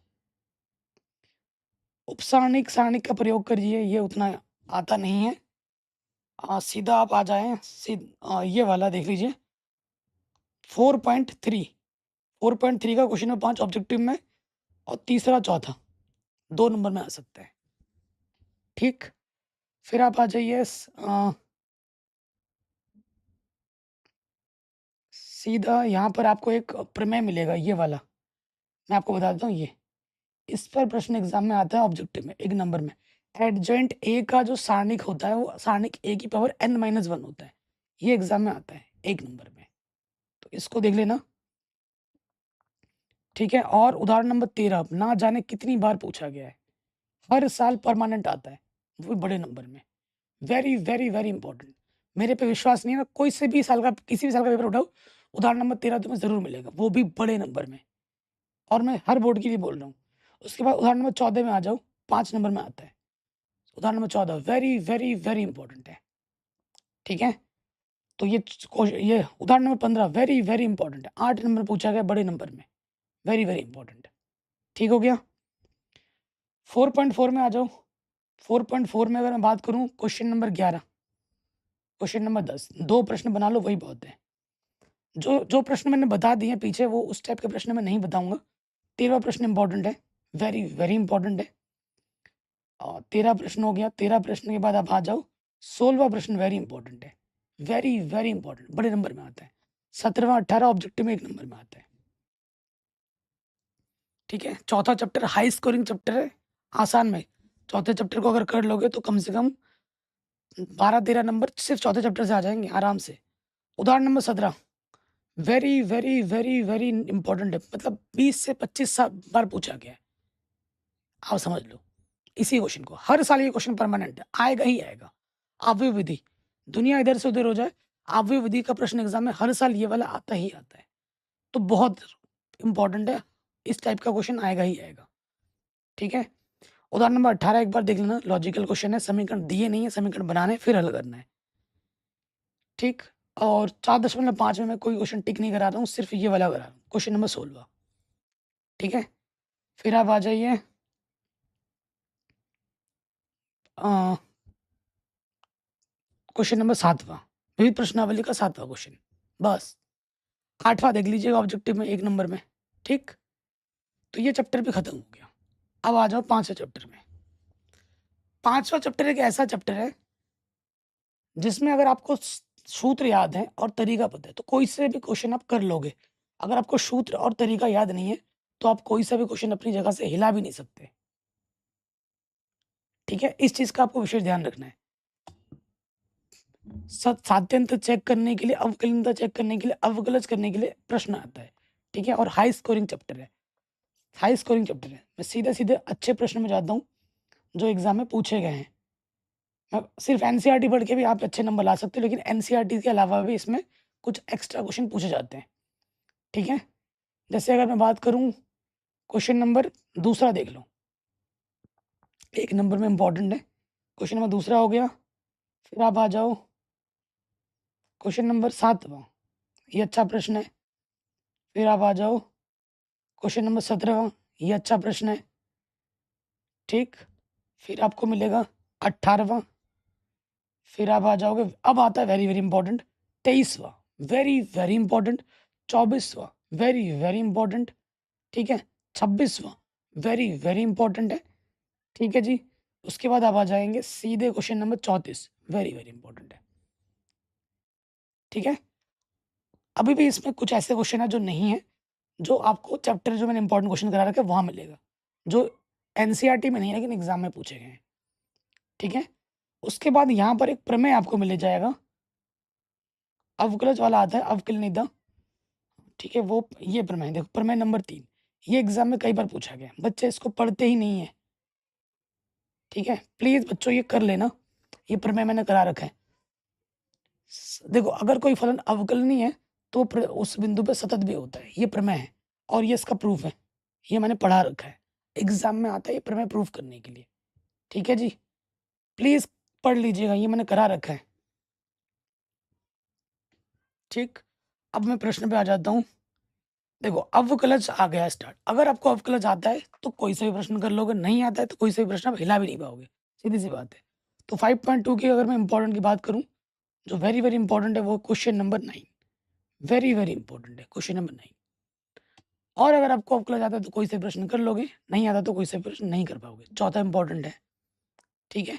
A: उपसारणिक, सारणिक का प्रयोग करिए, ये उतना आता नहीं है। सीधा आप आ जाएँ ये वाला देख लीजिए 4.3 4.3 का क्वेश्चन नंबर 5 ऑब्जेक्टिव में और तीसरा, चौथा 2 नंबर में आ सकता है, ठीक? फिर आप आ जाइए सीधा यहाँ पर आपको एक प्रमेय मिलेगा ये वाला, मैं आपको बता देता हूँ ये। इस पर प्रश्न एग्ज़ाम में आता है ऑब्जेक्टिव में 1 नंबर में। एडजॉइंट ए का जो सारणिक होता है वो सारणिक ए की पावर n-1 होता है। ये एग्ज़ाम में आता है 1 नंबर में। तो इसको देख लेना, ठीक है? और उदाहरण नंबर 13 ना जाने कितनी बार पूछा गया है। हर साल परमानेंट आता है, वो भी बड़े नंबर में। Very, very, very important. मेरे पे विश्वास नहीं है ना, कोई से भी साल का किसी भी साल का पेपर उठाओ, उदाहरण नंबर 13 तुम्हें ज़रूर मिलेगा, वो भी बड़े नंबर में और मैं हर बोर्ड के लिए बोल रहा हूँ। उसके बाद उदाहरण नंबर 14 में आ जाओ, 5 नंबर में आता है। उदाहरण number 14 very, very, very important है, ठीक है? तो ये उदाहरण नंबर 15 वेरी, वेरी इंपॉर्टेंट है। 8 नंबर पूछा गया बड़े नंबर में, वेरी, वेरी इंपॉर्टेंट है। ठीक हो गया? 4.4 में आ जाओ, 4.4 में अगर मैं बात करूँ क्वेश्चन नंबर 11, क्वेश्चन नंबर 10 2 प्रश्न बना लो वही बहुत है। जो जो प्रश्न मैंने बता दिए हैं पीछे वो उस टाइप के प्रश्न मैं नहीं बताऊँगा। 13वां प्रश्न इम्पोर्टेंट है, वेरी, वेरी इंपॉर्टेंट है। और 13 प्रश्न हो गया, 13 प्रश्न के बाद आप आ जाओ 16वां प्रश्न वेरी इंपॉर्टेंट है, वेरी, वेरी इंपॉर्टेंट बड़े नंबर में आता है। 17वां 18 ऑब्जेक्टिव में 1 नंबर में आता है। ठीक है? चौथा चैप्टर हाई स्कोरिंग चैप्टर है, आसान में। चौथे चैप्टर को अगर कर लोगे तो कम से कम 12-13 नंबर सिर्फ़ चौथे चैप्टर से आ जाएँगे आराम से। उदाहरण number 17 very, very, very, very important है, मतलब 20 से 25 बार पूछा गया है। आप समझ लो। इसी क्वेश्चन को। हर साल ये क्वेश्चन परमानेंट है, आएगा ही आएगा। अव्यय विधि, दुनिया इधर से उधर हो जाए, अव्यय विधि का प्रश्न एग्जाम में हर साल ये वाला आता ही आता है। तो बहुत इंपॉर्टेंट है, इस टाइप का क्वेश्चन आएगा ही आएगा। ठीक है, उदाहरण नंबर 18 एक बार देख लेना, लॉजिकल क्वेश्चन है, समीकरण दिए नहीं है, समीकरण बनाने फिर हल करना है। ठीक, और 4.5 में मैं कोई क्वेश्चन टिक नहीं करा रहा हूँ, सिर्फ ये वाला करा रहा हूँ, क्वेश्चन नंबर 16। ठीक है, फिर आप आ जाइए क्वेश्चन नंबर 7वां, विविध प्रश्नावली का 7वां क्वेश्चन। बस 8वां देख लीजिएगा ऑब्जेक्टिव में 1 नंबर में। ठीक, तो ये चैप्टर भी खत्म हो गया। अब आ जाओ 5वें चैप्टर में। 5वां चैप्टर एक ऐसा चैप्टर है जिसमें अगर आपको सूत्र याद है और तरीका पता है तो कोई से भी क्वेश्चन आप कर लोगे। अगर आपको सूत्र और तरीका याद नहीं है तो आप कोई सा भी क्वेश्चन अपनी जगह से हिला भी नहीं सकते। ठीक है, इस चीज का आपको विशेष ध्यान रखना है। साध्यंत चेक करने के लिए, अवकलनीयता चेक करने के लिए, अवकलज करने के लिए प्रश्न आता है। ठीक है, और हाई स्कोरिंग चैप्टर है, हाई स्कोरिंग चैप्टर है। मैं सीधे सीधे अच्छे प्रश्न में जाता हूँ जो एग्जाम में पूछे गए हैं। मैं सिर्फ एनसीईआरटी पढ़ के भी आप अच्छे नंबर ला सकते हो, लेकिन एनसीईआरटी के अलावा भी इसमें कुछ एक्स्ट्रा क्वेश्चन पूछे जाते हैं। ठीक है, जैसे अगर मैं बात करूं, क्वेश्चन नंबर दूसरा देख लो, 1 नंबर में इंपॉर्टेंट है। क्वेश्चन नंबर दूसरा हो गया, फिर आप आ जाओ क्वेश्चन नंबर 7वां, ये अच्छा प्रश्न है। फिर आप आ जाओ क्वेश्चन नंबर 17वां, ये अच्छा प्रश्न है। ठीक, फिर आपको मिलेगा 18वां। फिर आप आ जाओगे, अब आता है वेरी वेरी इंपॉर्टेंट 23वां, वेरी वेरी इंपॉर्टेंट 24वां, वेरी वेरी इंपॉर्टेंट। ठीक है, 26वां, वेरी वेरी इंपॉर्टेंट है। ठीक है जी, उसके बाद आप आ जाएंगे सीधे question number 34, very very important है। ठीक है, अभी भी इसमें कुछ ऐसे क्वेश्चन है जो नहीं है, जो आपको चैप्टर जो मैंने इंपॉर्टेंट क्वेश्चन करा रखा है वहां मिलेगा, जो एनसीईआरटी में नहीं है लेकिन एग्जाम में पूछे गए हैं। ठीक है, उसके बाद यहाँ पर एक प्रमेय आपको मिल जाएगा, अवकलज वाला आता है, अवकलनीयता। ठीक है, वो ये प्रमेय देखो, प्रमेय नंबर 3, ये एग्जाम में कई बार पूछा गया, बच्चे इसको पढ़ते ही नहीं है। ठीक है, प्लीज बच्चों ये कर लेना, ये प्रमेय मैंने करा रखा है। देखो, अगर कोई फलन अवकलनीय है तो उस बिंदु पे सतत भी होता है, ये प्रमेय है और ये इसका प्रूफ है, ये मैंने पढ़ा रखा है, एग्जाम में आता है ये प्रमेय प्रूफ करने के लिए। ठीक है जी, प्लीज पढ़ लीजिएगा, ये मैंने करा रखा है। ठीक, अब मैं प्रश्न पे आ जाता हूँ। देखो, अवकलज आ गया स्टार्ट। अगर आपको अवकलज आता है तो कोई सा भी प्रश्न कर लोगे, नहीं आता है तो कोई सा भी प्रश्न आप हिला भी नहीं पाओगे, सीधी सी बात है। तो 5.2 की अगर मैं इंपॉर्टेंट की बात करूं, जो वेरी वेरी इंपॉर्टेंट है वो question number 9, very very important है क्वेश्चन नंबर 9। और अगर आपको अवकलज आता है तो कोई से प्रश्न कर लोगे, नहीं आता तो कोई से प्रश्न नहीं कर पाओगे। चौथा इंपॉर्टेंट है। ठीक है,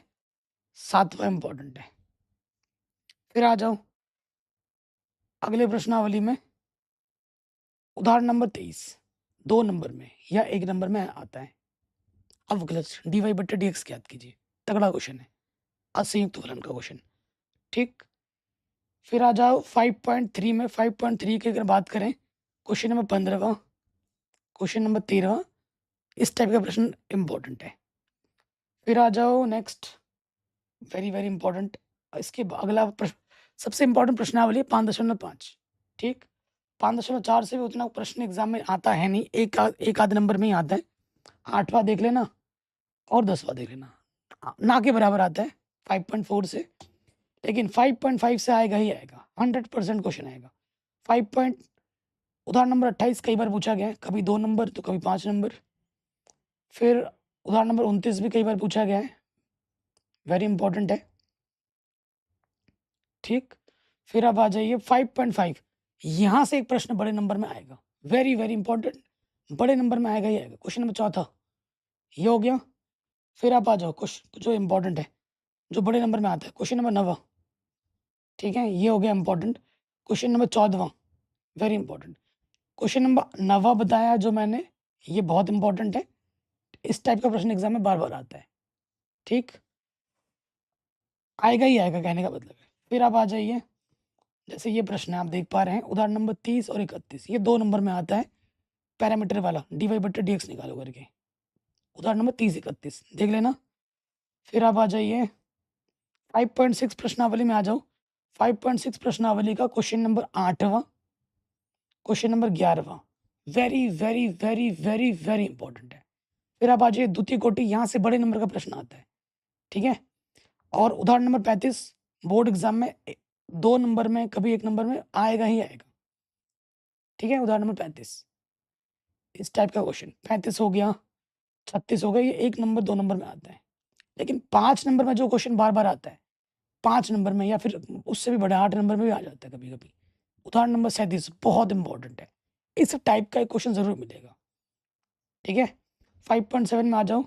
A: 7वां इंपॉर्टेंट है। फिर आ जाओ अगले प्रश्नावली में, उदाहरण नंबर 23, 2 नंबर में या 1 नंबर में आता है, अवकलज dy/dx ज्ञात कीजिए। तगड़ा क्वेश्चन है, असंयुक्त फलन का क्वेश्चन। ठीक, फिर आ जाओ 5.3 में, 5.3 की अगर बात करें, क्वेश्चन नंबर 15वां, क्वेश्चन नंबर 13वां, इस टाइप का प्रश्न इंपॉर्टेंट है। फिर आ जाओ नेक्स्ट, वेरी वेरी इंपॉर्टेंट, इसके अगला सबसे इंपॉर्टेंट प्रश्नावली 5.5। ठीक, 5.4 से भी उतना प्रश्न एग्जाम में आता है नहीं, एक आध नंबर में ही आता है। 8वां देख लेना और 10वां देख लेना, ना के बराबर आता है 5.4 से, लेकिन 5.5 से आएगा ही आएगा, 100% क्वेश्चन आएगा। 5. उदाहरण नंबर 28 कई बार पूछा गया है, कभी 2 नंबर तो कभी 5 नंबर। फिर उदाहरण नंबर 29 भी कई बार पूछा गया है, वेरी इंपॉर्टेंट है। ठीक, फिर अब आ जाइए 5.5, यहाँ से एक प्रश्न बड़े नंबर में आएगा, वेरी वेरी इंपॉर्टेंट, बड़े नंबर में आएगा ही आएगा, क्वेश्चन नंबर 4, ये हो गया। फिर आप आ जाओ क्वेश्चन जो इंपॉर्टेंट है, जो बड़े नंबर में आता है, क्वेश्चन नंबर 9। ठीक है, ये हो गया important. Question number 14, very important. Question number 9 बताया जो मैंने, ये बहुत इंपॉर्टेंट है, इस टाइप का प्रश्न एग्जाम में बार बार आता है। ठीक, आएगा ही आएगा कहने का मतलब है। फिर आप आ जाइए, जैसे ये प्रश्न है आप देख पा रहे हैं, उदाहरण नंबर 30 और 31, ये 2 नंबर में आता है, पैरामीटर वाला dy/dx निकालो करके। उदाहरण नंबर 30-31 देख लेना। फिर आप आ जाइए 5.6 प्रश्नावली में आ जाओ। 5.6 प्रश्नावली का क्वेश्चन नंबर 8वां, क्वेश्चन नंबर 11वां very very very very very important है। फिर आप आ जाइए द्वितीय कोटि, यहाँ से बड़े नंबर का प्रश्न आता है, ठीक है। और उदाहरण नंबर 35 बोर्ड एग्जाम में 2 नंबर में, कभी 1 नंबर में आएगा ही आएगा, ठीक है। उदाहरण नंबर 35 इस टाइप का क्वेश्चन 35 हो गया, 36 हो गया, ये 1 नंबर 2 नंबर में आता है। लेकिन 5 नंबर में जो क्वेश्चन बार बार आता है, 5 नंबर में या फिर उससे भी बड़े 8 नंबर में भी आ जाता है कभी कभी। उदाहरण नंबर 37 बहुत इंपॉर्टेंट है, इस टाइप का एक क्वेश्चन जरूर मिलेगा, ठीक है। 5.7 में आ जाओ।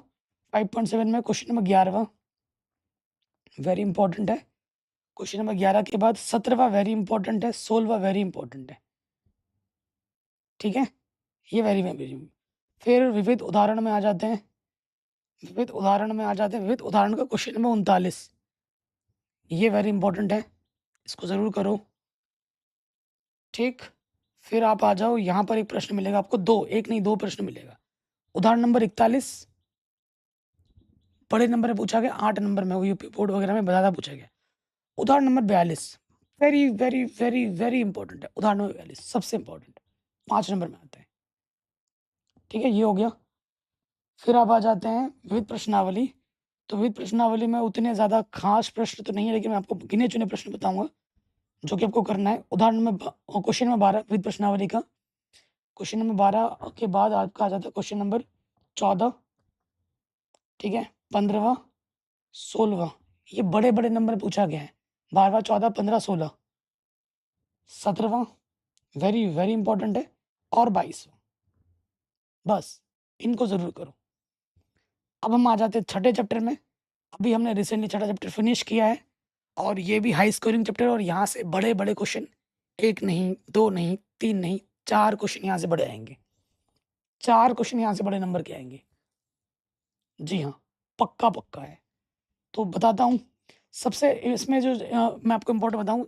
A: 5.7 में क्वेश्चन नंबर 11वां वेरी इंपॉर्टेंट है। क्वेश्चन नंबर 11 के बाद 17वां वेरी इंपॉर्टेंट है, 16वां वेरी इंपॉर्टेंट है, ठीक है। ये वेरी वेरी। फिर विविध उदाहरण में आ जाते हैं। विविध उदाहरण में आ जाते हैं, विविध उदाहरण का क्वेश्चन नंबर 39 ये वेरी इंपॉर्टेंट है, इसको ज़रूर करो, ठीक। फिर आप आ जाओ, यहाँ पर एक प्रश्न मिलेगा आपको, 2 एक नहीं 2 प्रश्न मिलेगा। उदाहरण नंबर 41 बड़े नंबर में पूछा गया, 8 नंबर में, वो यूपी बोर्ड वगैरह में ज़्यादा पूछा गया। उदाहरण number 42 very very very very important है। उदाहरण नंबर 42 सबसे इंपॉर्टेंट, 5 नंबर में आता है, ठीक है। ये हो गया। फिर आप आ जाते हैं विविध प्रश्नावली। तो विविध प्रश्नावली में उतने ज़्यादा खास प्रश्न तो नहीं है, लेकिन मैं आपको गिने चुने प्रश्न बताऊंगा जो कि आपको करना है। उदाहरण में क्वेश्चन नंबर 12 विविध प्रश्नावली का, क्वेश्चन नंबर 12 के बाद आपका आ जाता है क्वेश्चन नंबर 14, ठीक है। 15वां, 16वां, ये बड़े बड़े नंबर पूछा गया है, 12वां, 14, 15, 16, 17वां वेरी वेरी इंपॉर्टेंट है, और 22वां। बस इनको ज़रूर करो। अब हम आ जाते हैं छठे चैप्टर में। अभी हमने रिसेंटली छठा चैप्टर फिनिश किया है, और ये भी हाई स्कोरिंग चैप्टर, और यहाँ से बड़े बड़े क्वेश्चन, 1 नहीं 2 नहीं 3 नहीं 4 क्वेश्चन यहाँ से बड़े आएंगे, 4 क्वेश्चन यहाँ से बड़े नंबर के आएंगे, जी हाँ, पक्का पक्का है। तो बताता हूँ, सबसे इसमें जो मैं आपको इम्पोर्टेंट बताऊँ,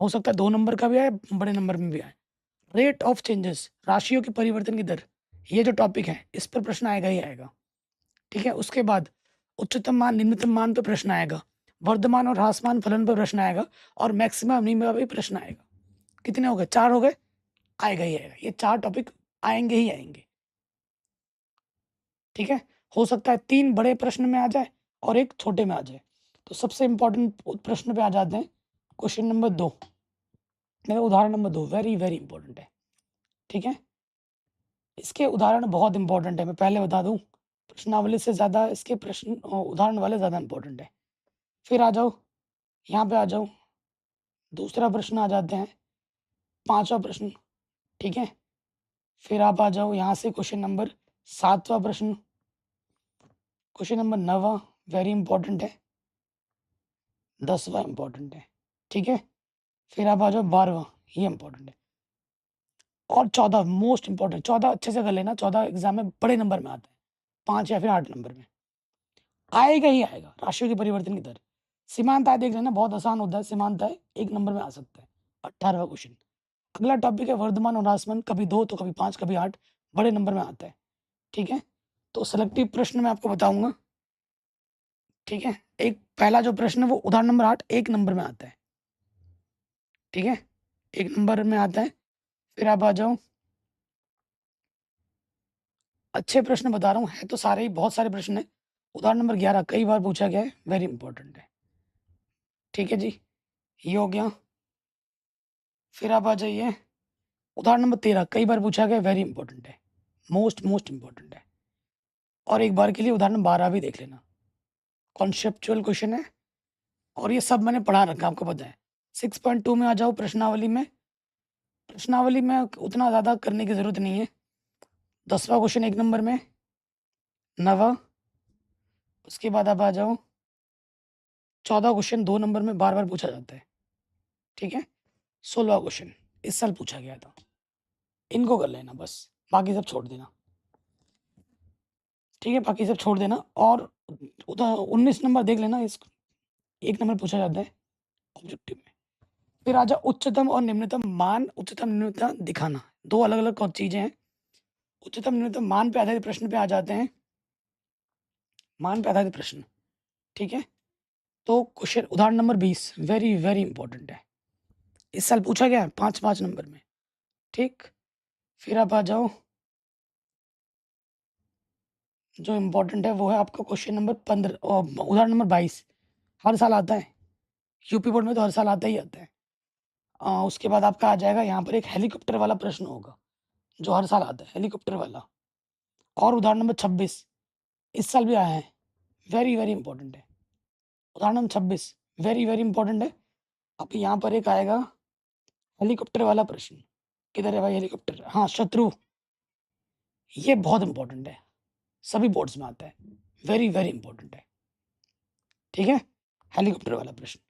A: हो सकता है 2 नंबर का भी आए, बड़े नंबर में भी आए। रेट ऑफ चेंजेस, राशियों के परिवर्तन की दर, ये जो टॉपिक है इस पर प्रश्न आएगा ही आएगा, ठीक है। उसके बाद उच्चतम मान निम्नतम मान पर प्रश्न आएगा, वर्धमान और ह्रासमान फलन पर प्रश्न आएगा, और मैक्सिमम मिनिमम भी प्रश्न आएगा। कितने हो गए? 4 हो गए, आएगा ही आएगा, ये 4 टॉपिक आएंगे ही आएंगे, ठीक है। हो सकता है 3 बड़े प्रश्न में आ जाए और 1 छोटे में आ जाए। तो सबसे इंपॉर्टेंट प्रश्न पे आ जाते हैं, क्वेश्चन नंबर 2, मेरा उदाहरण नंबर 2 वेरी वेरी इंपॉर्टेंट है, ठीक है। इसके उदाहरण बहुत इंपॉर्टेंट है, मैं पहले बता दूं, प्रश्नावली से ज़्यादा इसके प्रश्न उदाहरण वाले ज़्यादा इंपॉर्टेंट है। फिर आ जाओ, यहाँ पे आ जाओ, दूसरा प्रश्न आ जाते हैं, 5वां प्रश्न, ठीक है। फिर आप आ जाओ यहाँ से क्वेश्चन नंबर 7वां प्रश्न, क्वेश्चन नंबर 9वां वेरी इंपॉर्टेंट है, 10वां इंपॉर्टेंट है, ठीक है। फिर आप आ जाओ 12वां, ये इंपॉर्टेंट है, और 14 मोस्ट इंपॉर्टेंट। 14 अच्छे से कर लेना, 14 एग्जाम में बड़े नंबर में आता है, 5 या फिर 8 नंबर में आएगा ही आएगा, राशियों के परिवर्तन की दर। सीमांत आय देख लेना, बहुत आसान होता है, सीमांत आय 1 नंबर में आ सकता है, 18वां क्वेश्चन। अगला टॉपिक है वर्धमान और ह्रासमान, कभी 2 तो कभी 5 कभी 8, बड़े नंबर में आता है, ठीक है। तो सेलेक्टिव प्रश्न मैं आपको बताऊंगा, ठीक है। एक पहला जो प्रश्न है वो उदाहरण नंबर 8 1 नंबर में आता है, ठीक है, 1 नंबर में आता है। फिर आप आ जाओ, अच्छे प्रश्न बता रहा हूँ, है तो सारे ही, बहुत सारे प्रश्न है। उदाहरण नंबर 11 कई बार पूछा गया है, वेरी इंपॉर्टेंट है, ठीक है जी, ये हो गया। फिर आप आ जाइए, उदाहरण नंबर 13 कई बार पूछा गया, वेरी इंपॉर्टेंट है, मोस्ट मोस्ट इंपॉर्टेंट है। और एक बार के लिए उदाहरण 12 भी देख लेना, कॉन्सेप्चुअल क्वेश्चन है, और ये सब मैंने पढ़ा रखा है, आपको पता है। 6.2 में आ जाओ, प्रश्नावली में। प्रश्नावली में उतना ज़्यादा करने की ज़रूरत नहीं है। 10वां क्वेश्चन 1 नंबर में, 9वां, उसके बाद आप आ जाओ 14 क्वेश्चन 2 नंबर में बार बार पूछा जाता है, ठीक है। 16वां क्वेश्चन इस साल पूछा गया था, इनको कर लेना बस, बाकी सब छोड़ देना, ठीक है, बाकी सब छोड़ देना। और उधर 19 नंबर देख लेना, इस 1 नंबर पूछा जाता है ऑब्जेक्टिव में। फिर आ जाओ उच्चतम और निम्नतम मान, उच्चतम निम्नतम दिखाना, 2 अलग अलग चीज़ें हैं, उच्चतम न्यूनतम मान पे आधारित प्रश्न पे आ जाते हैं। मान पे आधारित प्रश्न, ठीक है। तो क्वेश्चन उदाहरण नंबर 20 वेरी वेरी इंपॉर्टेंट है, इस साल पूछा गया है 5 नंबर में, ठीक। फिर आप आ जाओ, जो इम्पोर्टेंट है वो है आपका क्वेश्चन नंबर 15 उदाहरण नंबर 22, हर साल आता है, यूपी बोर्ड में तो हर साल आता ही आता है। उसके बाद आपका आ जाएगा यहाँ पर एक हेलीकॉप्टर वाला प्रश्न होगा, जो हर साल आता है हेलीकॉप्टर वाला। और उदाहरण नंबर 26 इस साल भी आया है, वेरी वेरी इंपॉर्टेंट है। उदाहरण नंबर 26 वेरी वेरी इंपॉर्टेंट है। अब यहाँ पर एक आएगा हेलीकॉप्टर वाला प्रश्न, किधर है भाई हेलीकॉप्टर, हाँ शत्रु, ये बहुत इंपॉर्टेंट है, सभी बोर्ड्स में आता है, वेरी वेरी इंपॉर्टेंट है, ठीक है। हेलीकॉप्टर वाला प्रश्न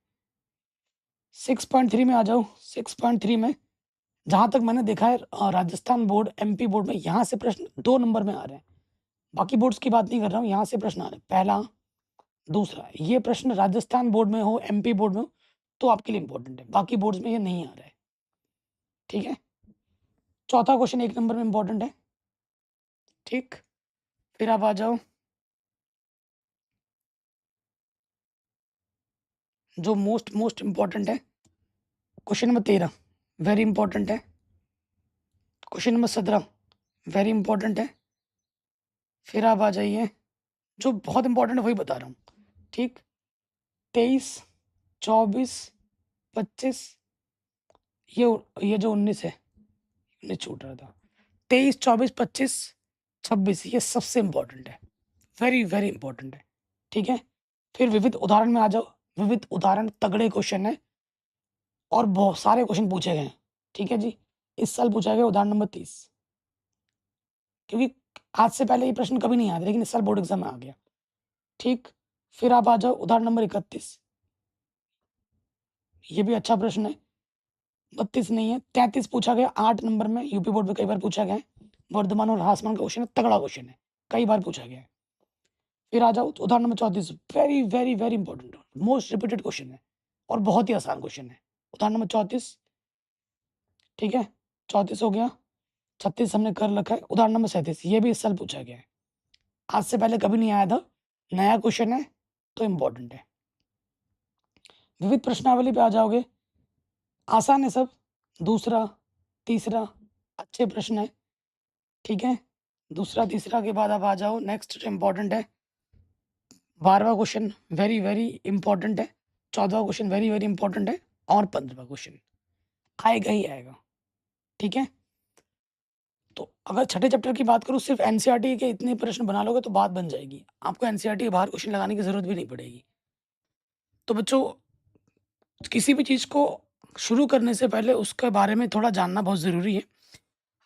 A: 6.3 में आ जाओ। 6.3 में जहाँ तक मैंने देखा है राजस्थान बोर्ड, एमपी बोर्ड में यहाँ से प्रश्न 2 नंबर में आ रहे हैं, बाकी बोर्ड्स की बात नहीं कर रहा हूँ, यहाँ से प्रश्न आ रहे हैं, पहला दूसरा। ये प्रश्न राजस्थान बोर्ड में हो, एमपी बोर्ड में हो तो आपके लिए इंपॉर्टेंट है, बाकी बोर्ड्स में ये नहीं आ रहा है, ठीक है। चौथा क्वेश्चन 1 नंबर में इंपॉर्टेंट है, ठीक। फिर आप आ जाओ, जो मोस्ट इंपॉर्टेंट है, क्वेश्चन नंबर 13 वेरी इंपॉर्टेंट है। क्वेश्चन नंबर 17 वेरी इंपॉर्टेंट है। फिर आप आ जाइए, जो बहुत इंपॉर्टेंट है वही बता रहा हूँ, ठीक। 23, 24, 25, ये जो 19 है, 19 छूट रहा था, 23, 24, 25, 26 ये सबसे इंपॉर्टेंट है, वेरी वेरी इंपॉर्टेंट है, ठीक है। फिर विविध उदाहरण में आ जाओ, विविध उदाहरण तगड़े क्वेश्चन है और बहुत सारे क्वेश्चन पूछे गए हैं, ठीक है जी। इस साल पूछा गया उदाहरण नंबर 30, क्योंकि आज से पहले ये प्रश्न कभी नहीं आया, लेकिन इस साल बोर्ड एग्जाम में आ गया, ठीक। फिर आप आ जाओ उदाहरण नंबर 31, ये भी अच्छा प्रश्न है। 32 नहीं है, 33 पूछा गया 8 नंबर में, यूपी बोर्ड में कई बार पूछा गया है, वर्धमान और हासमान का क्वेश्चन है, तगड़ा क्वेश्चन है, कई बार पूछा गया है। फिर आ जाओ उदाहरण number 34 very very very important, most repeated question है और बहुत ही आसान क्वेश्चन है, उदाहरण नंबर 34, ठीक है। 34 हो गया, 36 हमने कर रखा है। उदाहरण नंबर 37 ये भी इस साल पूछा गया है, आज से पहले कभी नहीं आया था, नया क्वेश्चन है तो इम्पोर्टेंट है। विविध प्रश्नावली पे आ जाओगे, आसान है सब, दूसरा तीसरा अच्छे प्रश्न है, ठीक है। दूसरा तीसरा के बाद आप आ जाओ, नेक्स्ट जो इम्पोर्टेंट है 12वां क्वेश्चन वेरी वेरी इंपॉर्टेंट है, 14वां क्वेश्चन वेरी वेरी इंपॉर्टेंट है और 15वां क्वेश्चन आएगा ही आएगा, ठीक है। तो अगर छठे चैप्टर की बात करूँ, सिर्फ एनसीईआरटी के इतने प्रश्न बना लोगे तो बात बन जाएगी, आपको एनसीईआरटी के बाहर क्वेश्चन लगाने की जरूरत भी नहीं पड़ेगी। तो बच्चों, किसी भी चीज़ को शुरू करने से पहले उसके बारे में थोड़ा जानना बहुत ज़रूरी है।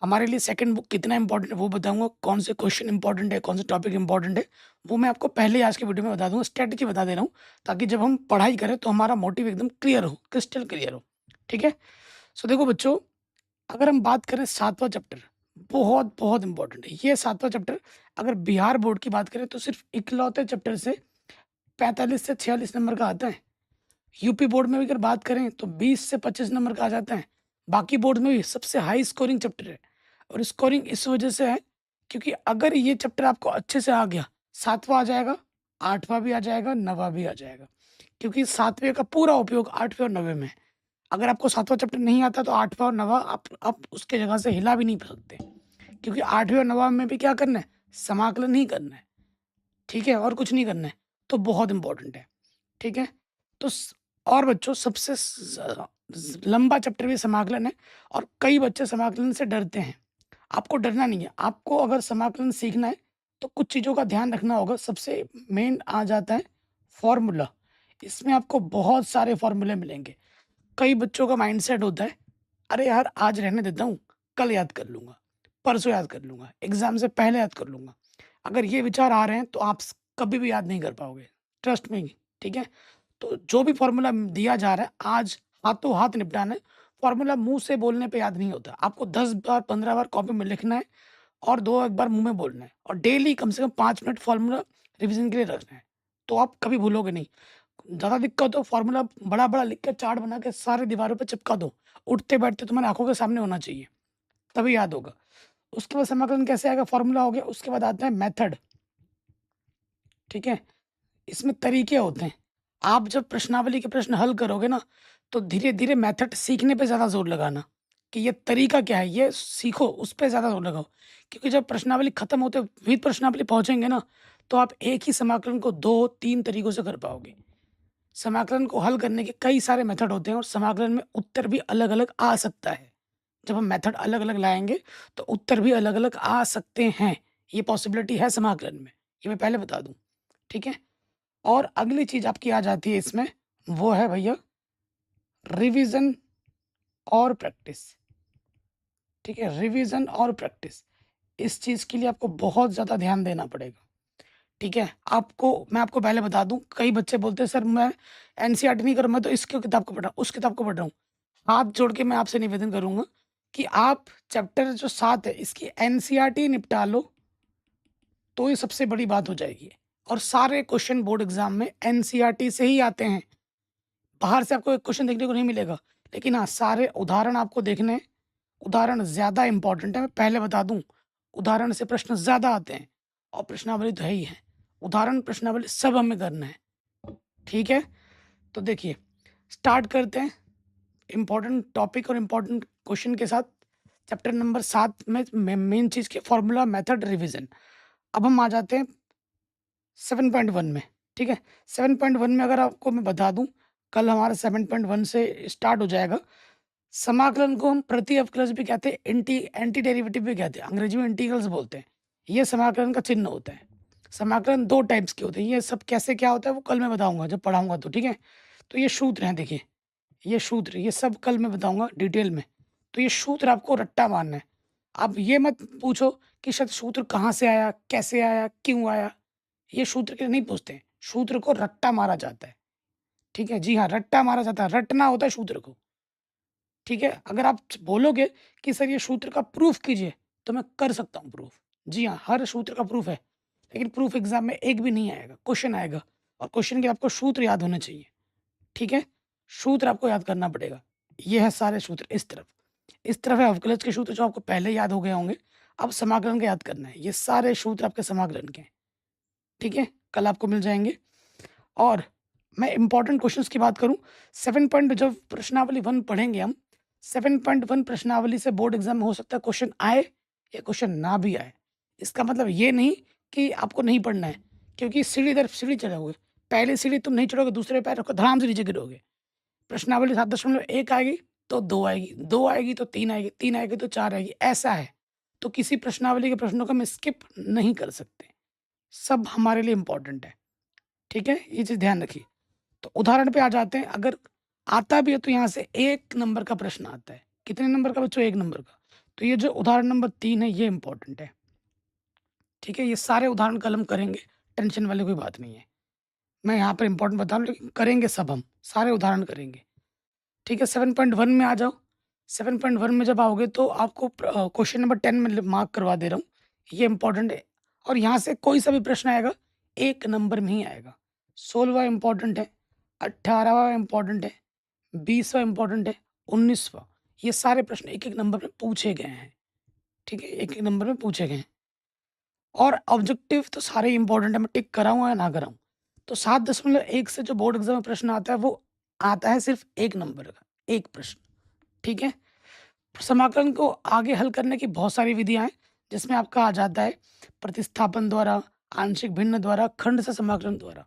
A: हमारे लिए सेकंड बुक कितना इंपॉर्टेंट है वो बताऊंगा, कौन से क्वेश्चन इंपॉर्टेंट है, कौन से टॉपिक इंपॉर्टेंट है, वो मैं आपको पहले ही आज के वीडियो में बता दूंगा, स्ट्रेटजी बता दे रहा हूँ, ताकि जब हम पढ़ाई करें तो हमारा मोटिव एकदम क्लियर हो, क्रिस्टल क्लियर हो, ठीक है। सो देखो बच्चों, अगर हम बात करें 7वां चैप्टर, बहुत बहुत इंपॉर्टेंट है ये 7वां चैप्टर। अगर बिहार बोर्ड की बात करें तो सिर्फ इकलौते चैप्टर से 45 से 46 नंबर का आता है। यूपी बोर्ड में भी अगर बात करें तो 20 से 25 नंबर का आ जाता है। बाकी बोर्ड में भी सबसे हाई स्कोरिंग चैप्टर है, और स्कोरिंग इस वजह से है क्योंकि अगर ये चैप्टर आपको अच्छे से आ गया, 7वां आ जाएगा, 8वां भी आ जाएगा, 9वां भी आ जाएगा, क्योंकि 7वें का पूरा उपयोग 8वें और 9वें में है। अगर आपको 7वां चैप्टर नहीं आता तो 8वां और 9वां आप उसके जगह से हिला भी नहीं सकते, क्योंकि 8वें और 9वां में भी क्या करना है, समाकलन ही करना है, ठीक है, और कुछ नहीं करना है। तो बहुत इंपॉर्टेंट है, ठीक है। तो और बच्चों, सबसे लंबा चैप्टर भी समाकलन है, और कई बच्चे समाकलन से डरते हैं। आपको डरना नहीं है, आपको अगर समाकलन सीखना है तो कुछ चीज़ों का ध्यान रखना होगा। सबसे मेन आ जाता है फॉर्मूला, इसमें आपको बहुत सारे फॉर्मूले मिलेंगे। कई बच्चों का माइंडसेट होता है, अरे यार आज रहने देता हूँ, कल याद कर लूँगा, परसों याद कर लूँगा, एग्ज़ाम से पहले याद कर लूँगा। अगर ये विचार आ रहे हैं तो आप कभी भी याद नहीं कर पाओगे, ट्रस्ट मी, ठीक है। तो जो भी फॉर्मूला दिया जा रहा है आज हाथों हाथ निपटाना है। फॉर्मूला मुंह से बोलने पे याद नहीं होता, आपको 10 बार 15 बार कॉपी में लिखना है और 2 एक बार मुंह में बोलना है, और डेली कम से कम 5 मिनट फॉर्मूला रिवीजन के लिए रखना है, तो आप कभी भूलोगे नहीं। ज़्यादा दिक्कत हो, फॉर्मूला बड़ा बड़ा लिख के चार्ट बना के सारे दीवारों पर चिपका दो, उठते बैठते तुम्हारे आंखों के सामने होना चाहिए, तभी याद होगा। उसके बाद समाकलन कैसे आएगा, फॉर्मूला हो गया। उसके बाद आता है मेथड, ठीक है। इसमें तरीके होते हैं। आप जब प्रश्नावली के प्रश्न हल करोगे ना, तो धीरे-धीरे मेथड सीखने पे ज़्यादा ज़ोर लगाना, कि ये तरीका क्या है, ये सीखो, उस पे ज़्यादा ज़ोर लगाओ। क्योंकि जब प्रश्नावली खत्म होते विविध प्रश्नावली पहुँचेंगे ना, तो आप एक ही समाकलन को 2-3 तरीकों से कर पाओगे। समाकलन को हल करने के कई सारे मेथड होते हैं और समाकलन में उत्तर भी अलग-अलग आ सकता है। जब हम मेथड अलग-अलग लाएँगे, तो उत्तर भी अलग-अलग आ सकते हैं। ये पॉसिबिलिटी है समाकलन में, ये मैं पहले बता दूँ, ठीक है? और अगली चीज़ आपकी आ जाती है इसमें, वो है भैया रिवीज़न और प्रैक्टिस, ठीक है? रिवीज़न और प्रैक्टिस, इस चीज़ के लिए आपको बहुत ज़्यादा ध्यान देना पड़ेगा, ठीक है? मैं आपको पहले बता दूँ, कई बच्चे बोलते हैं सर मैं एनसीईआरटी नहीं कर रहा, मैं तो इसकी किताब को पढ़ रहा हूँ, उस किताब को पढ़ रहा हूँ। हाथ जोड़ के मैं आपसे निवेदन करूँगा कि आप चैप्टर जो 7 है, इसकी एनसीईआरटी निपटा लो, तो ये सबसे बड़ी बात हो जाएगी। और सारे क्वेश्चन बोर्ड एग्ज़ाम में एनसीईआरटी से ही आते हैं। बाहर से आपको एक क्वेश्चन देखने को नहीं मिलेगा। लेकिन हाँ, सारे उदाहरण आपको देखने हैं। उदाहरण ज़्यादा इम्पोर्टेंट है, मैं पहले बता दूँ, उदाहरण से प्रश्न ज़्यादा आते हैं और प्रश्नावली तो है ही है। उदाहरण, प्रश्नावली सब हमें करना है, ठीक है? तो देखिए, स्टार्ट करते हैं इम्पोर्टेंट टॉपिक और इम्पोर्टेंट क्वेश्चन के साथ। चैप्टर नंबर 7 में मेन चीज़ की फॉर्मूला, मेथड, रिवीजन। अब हम आ जाते हैं 7.1 में, ठीक है? 7.1 में अगर आपको मैं बता दूँ, कल हमारा 7.1 से स्टार्ट हो जाएगा। समाकलन को हम प्रति अवकलज भी कहते हैं, एंटी डेरिवेटिव भी कहते हैं, अंग्रेजी में इंटीग्रल्स बोलते हैं। ये समाकलन का चिन्ह होता है। समाकलन 2 टाइप्स के होते हैं। ये सब कैसे क्या होता है वो कल मैं बताऊँगा जब पढ़ाऊँगा तो, ठीक है? तो ये सूत्र हैं देखिए, ये सूत्र, ये सब कल मैं बताऊँगा डिटेल में। तो ये सूत्र आपको रट्टा मारना है। आप ये मत पूछो कि सर सूत्र कहाँ से आया, कैसे आया, क्यों आया? ये सूत्र के लिए नहीं पूछते हैं। सूत्र को रट्टा मारा जाता है, ठीक है? जी हाँ, रट्टा मारा जाता है, रटना होता है सूत्र को, ठीक है? अगर आप बोलोगे कि सर ये सूत्र का प्रूफ कीजिए, तो मैं कर सकता हूँ प्रूफ। जी हाँ, हर सूत्र का प्रूफ है, लेकिन प्रूफ एग्ज़ाम में एक भी नहीं आएगा, क्वेश्चन आएगा और क्वेश्चन के आपको सूत्र याद होने चाहिए, ठीक है? सूत्र आपको याद करना पड़ेगा। ये है सारे सूत्र इस तरफ। इस तरफ है अवकलज के सूत्र जो आपको पहले याद हो गए होंगे, अब समाकलन का याद करना है। ये सारे सूत्र आपके समाकलन के हैं, ठीक है? कल आपको मिल जाएँगे। और मैं इम्पोर्टेंट क्वेश्चंस की बात करूँ, 7 पॉइंट जब प्रश्नावली 1 पढ़ेंगे हम, 7.1 प्रश्नावली से बोर्ड एग्ज़ाम में हो सकता है क्वेश्चन आए या क्वेश्चन ना भी आए। इसका मतलब ये नहीं कि आपको नहीं पढ़ना है, क्योंकि सीढ़ी दर सीढ़ी चढ़ोगे। पहली सीढ़ी तुम नहीं चढ़ोगे, दूसरे पैर रखो, धड़ाम से नीचे गिरोगे। प्रश्नावली 7.1 आएगी तो 2 आएगी, 2 आएगी तो 3 आएगी, 3 आएगी तो 4 आएगी, ऐसा है। तो किसी प्रश्नावली के प्रश्नों को हम स्किप नहीं कर सकते। सब हमारे लिए इम्पोर्टेंट है, ठीक है? ये चीज़ ध्यान रखिए। तो उदाहरण पे आ जाते हैं। अगर आता भी है तो यहाँ से 1 नंबर का प्रश्न आता है। कितने नंबर का बच्चों? 1 नंबर का। तो ये जो उदाहरण नंबर 3 है ये इम्पोर्टेंट है, ठीक है? ये सारे उदाहरण कल हम करेंगे, टेंशन वाली कोई बात नहीं है। मैं यहाँ पर इम्पोर्टेंट बता रहा हूँ, लेकिन करेंगे सब हम, सारे उदाहरण करेंगे, ठीक है? 7.1 में आ जाओ। 7.1 में जब आओगे तो आपको क्वेश्चन नंबर 10 में मार्क करवा दे रहा हूँ। ये इम्पोर्टेंट है और यहाँ से कोई सा भी प्रश्न आएगा, 1 नंबर में ही आएगा। 16वाँ इम्पोर्टेंट है, 18वाँ इम्पोर्टेंट है, 20वाँ इम्पोर्टेंट है, 19वाँ। ये सारे प्रश्न 1-1 नंबर में पूछे गए हैं, ठीक है? 1-1 नंबर में पूछे गए हैं। और ऑब्जेक्टिव तो सारे ही इम्पोर्टेंट है, मैं टिक कराऊँ या ना कराऊँ। तो 7.1 से जो बोर्ड एग्ज़ाम में प्रश्न आता है, वो आता है सिर्फ़ 1 नंबर का, 1 प्रश्न, ठीक है? समाकलन को आगे हल करने की बहुत सारी विधियाँ हैं, जिसमें आपका आ जाता है प्रतिस्थापन द्वारा, आंशिक भिन्न द्वारा, खंड से समाकलन द्वारा,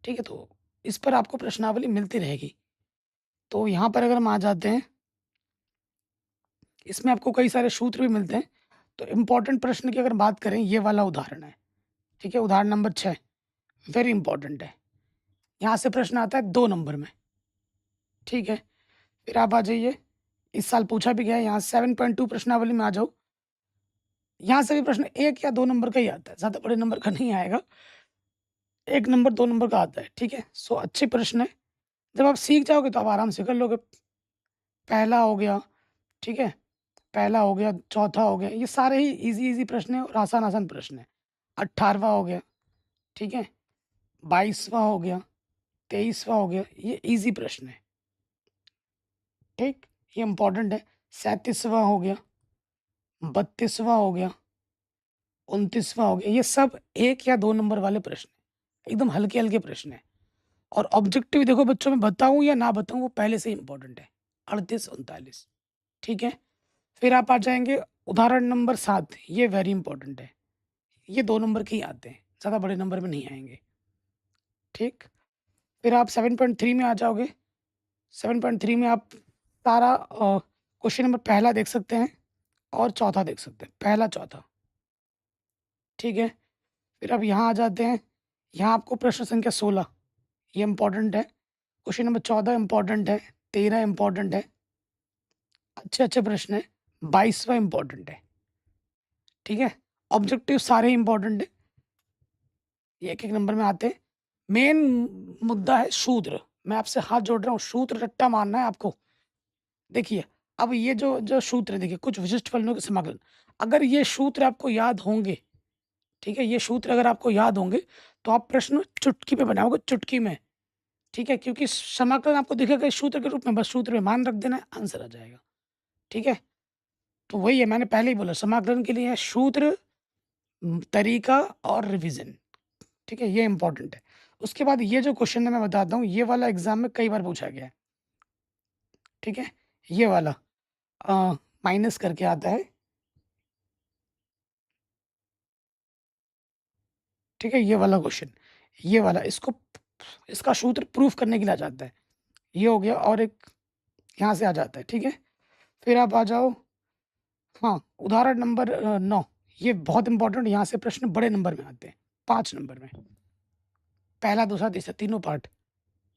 A: ठीक है? तो इस पर आपको प्रश्नावली मिलती रहेगी। तो यहाँ पर अगर हम आ जाते हैं, इसमें आपको कई सारे सूत्र भी मिलते हैं। तो इम्पोर्टेंट प्रश्न की अगर बात करें, ये वाला उदाहरण है, ठीक है? उदाहरण नंबर 6 वेरी इंपॉर्टेंट है। यहाँ से प्रश्न आता है 2 नंबर में, ठीक है? फिर आप आ जाइए, इस साल पूछा भी गया है, यहाँ 7.2 प्रश्नावली में आ जाओ। यहाँ से भी प्रश्न 1 या 2 नंबर का ही आता है, ज़्यादा बड़े नंबर का नहीं आएगा। 1 नंबर, 2 नंबर का आता है, ठीक है? सो अच्छे प्रश्न हैं। जब आप सीख जाओगे तो आप आराम से कर लोगे। पहला हो गया, ठीक है? पहला हो गया, चौथा हो गया, ये सारे ही ईज़ी-ईज़ी प्रश्न हैं और आसान-आसान प्रश्न हैं। 18वाँ हो गया, ठीक है? 22वाँ हो गया, 23वाँ हो गया, ये ईज़ी प्रश्न है, ठीक? ये इम्पोर्टेंट है। 37वाँ हो गया, 32वां हो गया, 29वां हो गया, ये सब 1 या 2 नंबर वाले प्रश्न हैं, एकदम हल्के-हल्के प्रश्न हैं। और ऑब्जेक्टिव देखो बच्चों, मैं बताऊँ या ना बताऊँ वो पहले से ही इम्पोर्टेंट है, 38-39, ठीक है? फिर आप आ जाएँगे उदाहरण नंबर 7, ये वेरी इम्पोर्टेंट है। ये 2 नंबर के ही आते हैं, ज़्यादा बड़े नंबर में नहीं आएँगे, ठीक? फिर आप 7.3 में आ जाओगे, 7.3 में आप सारा क्वेश्चन नंबर पहला देख सकते हैं और चौथा देख सकते हैं, पहला, चौथा, ठीक है? फिर अब यहाँ आ जाते हैं, यहाँ आपको प्रश्न संख्या 16 ये इम्पोर्टेंट है, क्वेश्चन नंबर 14 इम्पोर्टेंट है, 13 इम्पोर्टेंट है, अच्छे-अच्छे प्रश्न हैं, 22वां इम्पोर्टेंट है, ठीक है? ऑब्जेक्टिव सारे इम्पोर्टेंट हैं, ये एक-एक नंबर में आते हैं। मेन मुद्दा है शूद्र, मैं आपसे हाथ जोड़ रहा हूँ, शूद्र रट्टा मारना है आपको। देखिए, अब ये जो जो सूत्र देखिए, कुछ विशिष्ट फलनों के समाकलन, अगर ये सूत्र आपको याद होंगे, ठीक है? ये सूत्र अगर आपको याद होंगे, तो आप प्रश्न चुटकी पे बनाओगे, चुटकी में, ठीक है? क्योंकि समाकलन आपको दिखेगा इस सूत्र के रूप में, बस सूत्र में मान रख देना है, आंसर आ जाएगा, ठीक है? तो वही है, मैंने पहले ही बोला समाकलन के लिए है सूत्र, तरीका और रिवीजन, ठीक है? ये इम्पोर्टेंट है। उसके बाद ये जो क्वेश्चन है मैं बताता हूँ, ये वाला एग्ज़ाम में कई बार पूछा गया है, ठीक है? ये वाला माइनस करके आता है, ठीक है? ये वाला क्वेश्चन, ये वाला, इसका सूत्र प्रूफ करने के लिए आ जाता है। ये हो गया और एक यहाँ से आ जाता है, ठीक है? फिर आप आ जाओ, हाँ, उदाहरण नंबर 9, ये बहुत इम्पोर्टेंट, यहाँ से प्रश्न बड़े नंबर में आते हैं, 5 नंबर में। पहला, दूसरा, तीसरा, तीनों पार्ट,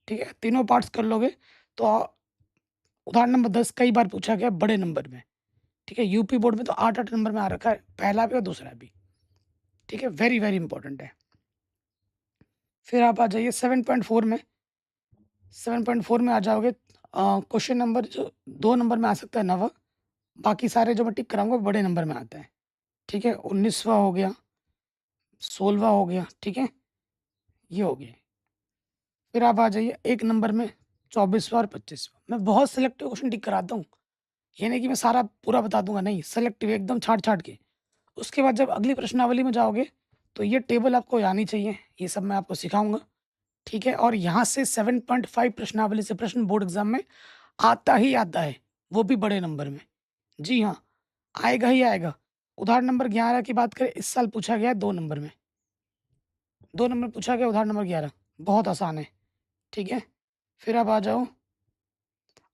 A: ठीक है? तीनों पार्ट्स कर लोगे तो उदाहरण नंबर 10 कई बार पूछा गया बड़े नंबर में, ठीक है? यूपी बोर्ड में तो 8-8 नंबर में आ रखा है, पहला भी और दूसरा भी, ठीक है? वेरी, वेरी इम्पोर्टेंट है। फिर आप आ जाइए 7.4 में, 7.4 में आ जाओगे, क्वेश्चन नंबर जो 2 नंबर में आ सकता है, 9वां, बाकी सारे जो मैं टिक कराऊँगा बड़े नंबर में आता है, ठीक है? 19वां हो गया, 16वां हो गया, ठीक है? ये हो गए। फिर आप आ जाइए 1 नंबर में, 24वां और 25वां, मैं बहुत सिलेक्टिव क्वेश्चन टिक कराता हूँ, ये नहीं कि मैं सारा पूरा बता दूँगा, नहीं, सिलेक्टिव एकदम छाँट-छाँट के। उसके बाद जब अगली प्रश्नावली में जाओगे, तो ये टेबल आपको आनी चाहिए, ये सब मैं आपको सिखाऊँगा, ठीक है? और यहाँ से 7.5 प्रश्नावली से प्रश्न बोर्ड एग्ज़ाम में आता ही आता है, वो भी बड़े नंबर में। जी हाँ, आएगा ही आएगा। उदाहरण नंबर 11 की बात करें, इस साल पूछा गया है 2 नंबर में। 2 नंबर पूछा गया उदाहरण नंबर 11, बहुत आसान है, ठीक है? फिर आप आ जाओ,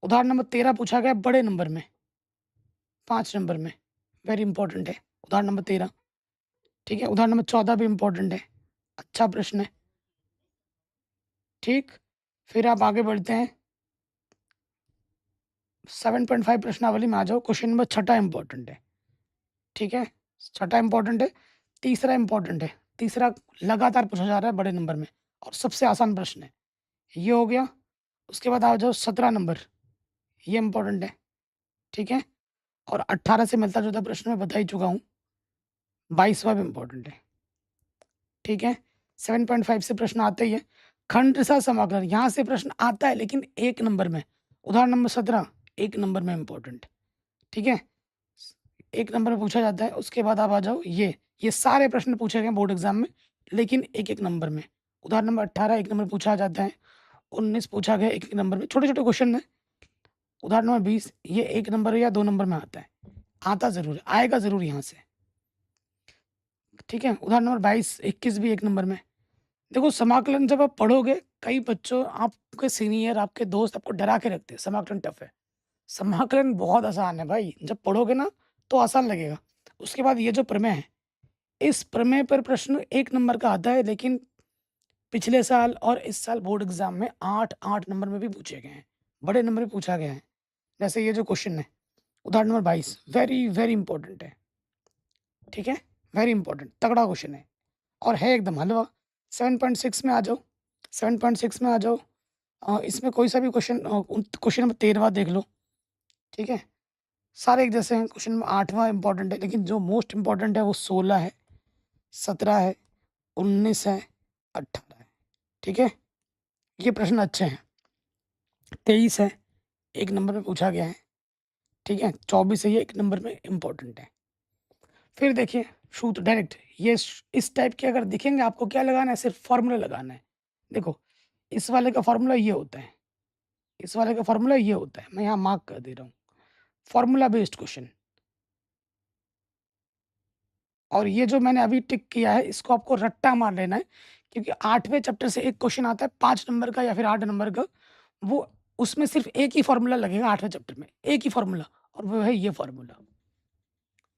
A: उदाहरण नंबर 13 पूछा गया बड़े नंबर में, 5 नंबर में, वेरी इंपॉर्टेंट है, उदाहरण नंबर 13, ठीक है? उदाहरण नंबर 14 भी इम्पोर्टेंट है, अच्छा प्रश्न है, ठीक? फिर आप आगे बढ़ते हैं, 7.5 प्रश्नावली में आ जाओ, क्वेश्चन नंबर छठा इम्पोर्टेंट है, ठीक है? छठा इम्पोर्टेंट है, तीसरा इम्पोर्टेंट है, तीसरा लगातार पूछा जा रहा है बड़े नंबर में और सबसे आसान प्रश्न है, ये हो गया। उसके बाद आ जाओ 17 नंबर, ये इम्पोर्टेंट है, ठीक है? और 18 से मिलता-जुलता प्रश्न मैं बता ही चुका हूँ, 22वां भी इम्पोर्टेंट है, ठीक है? 7.5 से प्रश्न आते ही है, खंड-सा समाकलन, यहाँ से प्रश्न आता है लेकिन 1 नंबर में, उदाहरण नंबर 17, 1 नंबर में इम्पोर्टेंट, ठीक है? 1 नंबर में पूछा जाता है, उसके बाद आप आ जाओ ये सारे प्रश्न पूछे गए हैं बोर्ड एग्ज़ाम में, लेकिन 1-1 नंबर में। उदाहरण नंबर 18 1 नंबर पूछा जाता है, 19 पूछा गया 1-1 नंबर में, छोटे-छोटे क्वेश्चन हैं। उदाहरण नंबर 20 ये 1 नंबर या 2 नंबर में आता है, आता ज़रूर है, आएगा ज़रूर यहाँ से, ठीक है? उदाहरण नंबर 22, 21 भी 1 नंबर में। देखो समाकलन जब आप पढ़ोगे, कई बच्चों, आपके सीनियर, आपके दोस्त आपको डरा के रखते हैं, समाकलन टफ है। समाकलन बहुत आसान है भाई, जब पढ़ोगे ना तो आसान लगेगा। उसके बाद ये जो प्रमेय है, इस प्रमेय पर प्रश्न 1 नंबर का आता है, लेकिन पिछले साल और इस साल बोर्ड एग्ज़ाम में 8-8 नंबर में भी पूछे गए हैं, बड़े नंबर में पूछा गया है। जैसे ये जो क्वेश्चन है, उदाहरण नंबर 22, वेरी, वेरी इंपॉर्टेंट है, ठीक है? वेरी इंपॉर्टेंट, तगड़ा क्वेश्चन है और है एकदम हलवा। 7.6 में आ जाओ, 7.6 में आ जाओ, इसमें कोई सा भी क्वेश्चन, क्वेश्चन नंबर 13वां देख लो, ठीक है? सारे एक जैसे हैं, क्वेश्चन नंबर 8वां इम्पोर्टेंट है, लेकिन जो मोस्ट इम्पोर्टेंट है वो 16 है, 17 है, 19 है, 18 है, ठीक है? ये प्रश्न अच्छे हैं। 23 है, 1 नंबर में पूछा गया है, ठीक है? 24 है, ये 1 नंबर में इम्पोर्टेंट है, फिर देखिए सूत्र डायरेक्ट ये इस टाइप के अगर दिखेंगे आपको क्या लगाना है, सिर्फ फॉर्मूला लगाना है। देखो इस वाले का फॉर्मूला ये होता है, इस वाले का फॉर्मूला ये होता है, मैं यहाँ मार्क कर दे रहा हूँ, फॉर्मूला बेस्ड क्वेश्चन। और ये जो मैंने अभी टिक किया है इसको आपको रट्टा मार लेना है, क्योंकि 8वें चैप्टर से एक क्वेश्चन आता है 5 नंबर का या फिर 8 नंबर का, वो उसमें सिर्फ एक ही फॉर्मूला लगेगा 8वें चैप्टर में, एक ही फॉर्मूला, और वो है ये फॉर्मूला।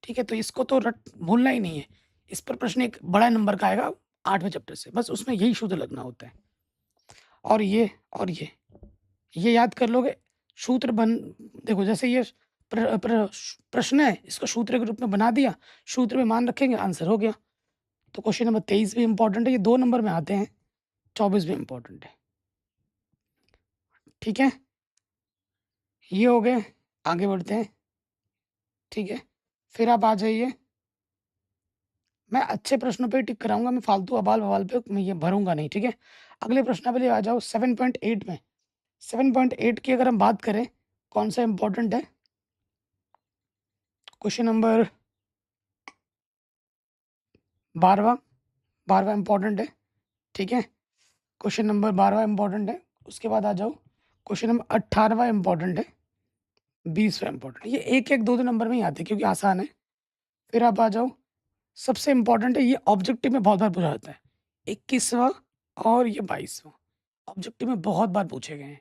A: ठीक है, तो इसको तो रट भूलना ही नहीं है। इस पर प्रश्न एक बड़ा नंबर का आएगा 8वें चैप्टर से, बस उसमें यही सूत्र लगना होता है। और ये याद कर लोगे, सूत्र बन देखो जैसे ये प्रश्न है, इसको सूत्र के रूप में बना दिया, सूत्र में मान रखेंगे, आंसर हो गया। तो क्वेश्चन नंबर 23 भी इंपॉर्टेंट है, ये 2 नंबर में आते हैं, 24 भी इंपॉर्टेंट है। ठीक है, ये हो गए, आगे बढ़ते हैं। ठीक है, फिर आप आ जाइए, मैं अच्छे प्रश्नों पे टिक कराऊंगा, मैं फालतू अबाल बवाल पे मैं ये भरूंगा नहीं। ठीक है, अगले प्रश्नावली आ जाओ 7.8 में। 7.8 की अगर हम बात करें, कौन सा इंपॉर्टेंट है, क्वेश्चन नंबर 12वां इंपॉर्टेंट है। ठीक है, क्वेश्चन नंबर 12वां इंपॉर्टेंट है। उसके बाद आ जाओ क्वेश्चन नंबर 18वां इंपॉर्टेंट है, 20वां इंपॉर्टेंट। ये एक एक दो दो नंबर में ही आते हैं क्योंकि आसान है। फिर आप आ जाओ, सबसे इंपॉर्टेंट है, ये ऑब्जेक्टिव में बहुत बार पूछा जाता है, 21वां और ये 22वां ऑब्जेक्टिव में बहुत बार पूछे गए हैं।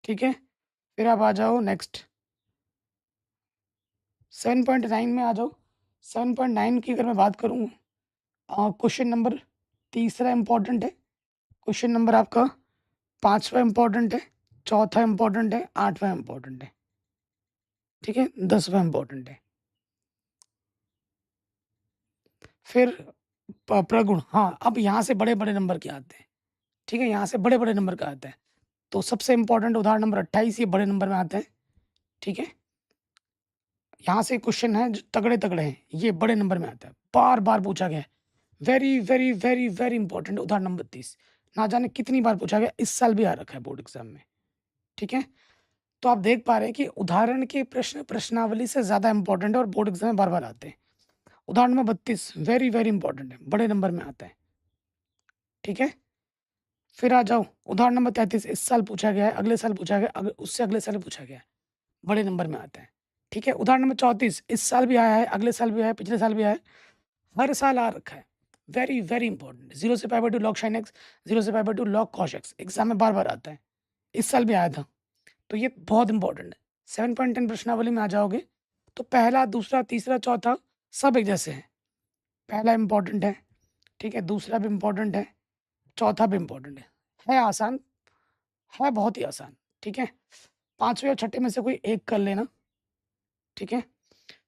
A: ठीक है, फिर आप आ जाओ नेक्स्ट 7.9 में आ जाओ। 7.9 की अगर मैं बात करूँ, क्वेश्चन नंबर तीसरा इंपॉर्टेंट है, क्वेश्चन नंबर आपका 5वां इंपॉर्टेंट है, चौथा इंपॉर्टेंट है, 8वां इंपॉर्टेंट है। ठीक है, 10वां इंपॉर्टेंट है। फिर प्रगुण, हाँ अब यहाँ से बड़े बड़े नंबर के आते हैं। ठीक है, यहाँ से बड़े बड़े नंबर का आते हैं, तो सबसे इंपॉर्टेंट उदाहरण नंबर 28, ये बड़े नंबर में आते हैं। ठीक है, यहाँ से क्वेश्चन है जो तगड़े तगड़े हैं, ये बड़े नंबर में आता है, बार बार पूछा गया है, very very very very important. उदाहरण नंबर 30 ना जाने कितनी बार पूछा गया, इस साल भी आ रखा है बोर्ड एग्जाम में। ठीक है, तो आप देख पा रहे हैं कि उदाहरण के प्रश्न प्रश्नावली से ज़्यादा इंपॉर्टेंट है और बोर्ड एग्जाम में बार बार आते हैं। उदाहरण नंबर 32 वेरी वेरी इंपॉर्टेंट है, बड़े नंबर में आता है। ठीक है, फिर आ जाओ उदाहरण नंबर 33, इस साल पूछा गया है, अगले साल पूछा गया, उससे अगले साल पूछा गया है, बड़े नंबर में आता है। ठीक है, उदाहरण नंबर 34, इस साल भी आया है, अगले साल भी आया है, पिछले साल भी आया है, हर साल आ रखा है, वेरी वेरी इंपॉर्टेंट। 0 से पाई/2 log sin x, 0 से पाई/2 log cos x, एग्जाम में बार बार आता है, इस साल भी आया था, तो ये बहुत इंपॉर्टेंट है। 7.10 प्रश्नावली में आ जाओगे तो पहला, दूसरा, तीसरा, चौथा सब एक जैसे हैं। पहला इंपॉर्टेंट है, ठीक है, दूसरा भी इंपॉर्टेंट है, चौथा भी इंपॉर्टेंट है आसान, है बहुत ही आसान। ठीक है, 5वें और छठे में से कोई एक कर लेना। ठीक है,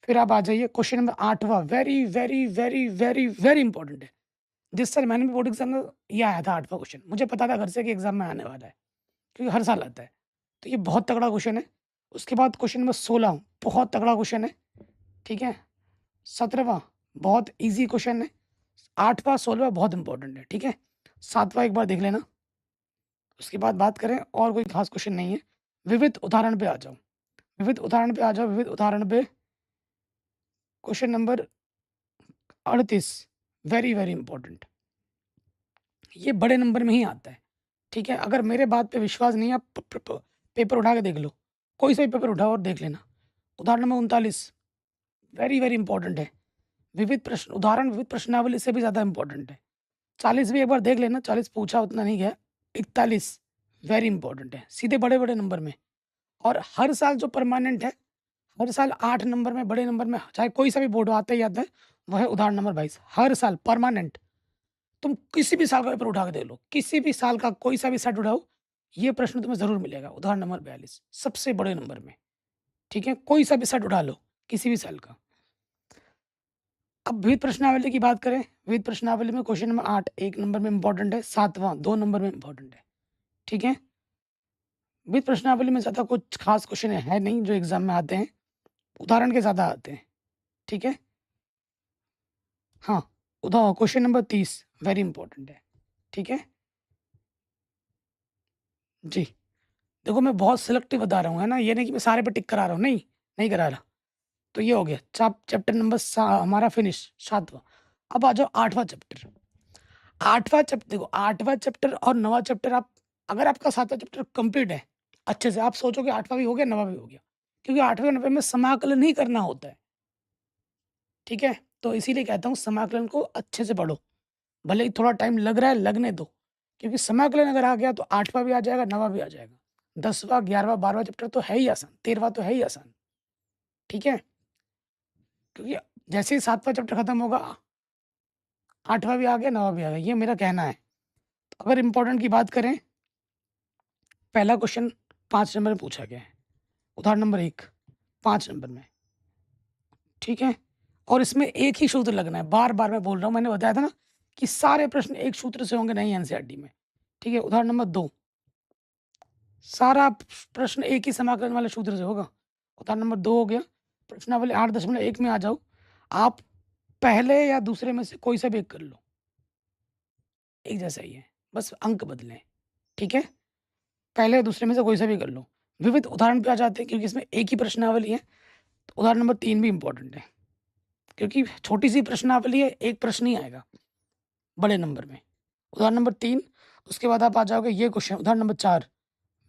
A: फिर आप आ जाइए क्वेश्चन नंबर 8वां, very very very very very important है। जिस साल मैंने भी बोर्ड एग्जाम में ये आया था 8वां क्वेश्चन, मुझे पता था घर से कि एग्जाम में आने वाला है, क्योंकि हर साल आता है, तो ये बहुत तगड़ा क्वेश्चन है। उसके बाद क्वेश्चन नंबर 16, बहुत तगड़ा क्वेश्चन है। ठीक है, 17वां बहुत ईजी क्वेश्चन है, 8वां 16वां बहुत इंपॉर्टेंट है। ठीक है, 7वां एक बार देख लेना। उसके बाद बात करें और कोई खास क्वेश्चन नहीं है। विविध उदाहरण पे आ जाओ, विविध उदाहरण पे आ जाओ, विविध उदाहरण पे question number 38, very very important, ये बड़े नंबर में ही आता है। ठीक है, अगर मेरे बात पे विश्वास नहीं है, आप पेपर उठा के देख लो, कोई सा भी पेपर उठाओ और देख लेना। उदाहरण नंबर 39, वेरी वेरी इंपॉर्टेंट है, विविध प्रश्न उदाहरण विविध प्रश्नावली से भी ज़्यादा इंपॉर्टेंट है। 40 भी एक बार देख लेना, 40 पूछा उतना नहीं गया। 41 वेरी इंपॉर्टेंट है, सीधे बड़े बड़े नंबर में। और हर साल जो परमानेंट है, हर साल 8 नंबर में, बड़े नंबर में, चाहे कोई सा भी बोर्ड आता ही आता है, वह है उदाहरण नंबर 22, हर साल परमानेंट। तुम किसी भी साल का पेपर उठा के देख लो, किसी भी साल का कोई सा भी सेट उठाओ, ये प्रश्न तुम्हें ज़रूर मिलेगा, उदाहरण नंबर 42 सबसे बड़े नंबर में। ठीक है, कोई सा भी सेट उठा लो, किसी भी साल का। अब विविध प्रश्नावली की बात करें, विविध प्रश्नावली में क्वेश्चन नंबर 8 1 नंबर में इंपॉर्टेंट है, 7वां 2 नंबर में इंपॉर्टेंट है। ठीक है, विविध प्रश्नावली में ज़्यादा कुछ खास क्वेश्चन है नहीं जो एग्जाम में आते हैं, उदाहरण के ज़्यादा आते हैं। ठीक है, हाँ, क्वेश्चन नंबर 30 वेरी इंपॉर्टेंट है। ठीक है जी, देखो मैं बहुत सिलेक्टिव बता रहा हूँ, है ना, ये नहीं कि मैं सारे पे टिक करा रहा हूँ, नहीं, नहीं करा रहा। तो ये हो गया चैप्टर नंबर हमारा फिनिश 7वां। अब आ जाओ 8वां चैप्टर। 8वां चैप्टर देखो, 8वां चैप्टर और 9वां चैप्टर आप अगर आपका 7वां चैप्टर कंप्लीट है अच्छे से, आप सोचोगे 8वां भी हो गया 9वां भी हो गया, क्योंकि 8वें और 9वें में समाकलन ही करना होता है। ठीक है? तो इसीलिए कहता हूँ समाकलन को अच्छे से पढ़ो। भले ही थोड़ा टाइम लग रहा है, लगने दो, क्योंकि समाकलन अगर आ गया तो 8वां भी आ जाएगा, 9वां भी आ जाएगा। 10वां, 11वां, 12वां चैप्टर तो है ही आसान, 13वां तो है ही आसान। ठीक है? क्योंकि जैसे ही 7वां चैप्टर खत्म होगा, 8वां भी आ गया, 9वां भी आ गया, ये मेरा कहना है। तो अगर इम्पोर्टेंट की बात करें, पहला क्वेश्चन 5 नंबर में पूछा गया है। उदाहरण नंबर 1 5 नंबर में। ठीक है? और इसमें एक ही सूत्र लगना है, बार-बार मैं बोल रहा हूँ, मैंने बताया था ना कि सारे प्रश्न एक सूत्र से होंगे नहीं एनसीईआरटी में। ठीक है? उदाहरण नंबर 2 सारा प्रश्न एक ही समाकलन वाले सूत्र से होगा। उदाहरण नंबर 2 हो गया, प्रश्नावली 8.1 में आ जाओ। आप पहले या दूसरे में से कोई सा भी एक कर लो। एक जैसा ही है, बस अंक बदलें। ठीक है? पहले या दूसरे में से कोई सा भी कर लो। विविध उदाहरण पे आ जाते हैं, क्योंकि इसमें एक ही प्रश्नावली है। तो उदाहरण नंबर 3 भी इम्पोर्टेंट है, क्योंकि छोटी-सी प्रश्नावली है, एक प्रश्न ही आएगा बड़े नंबर में। उदाहरण नंबर 3, उसके बाद आप आ जाओगे ये क्वेश्चन उदाहरण नंबर 4,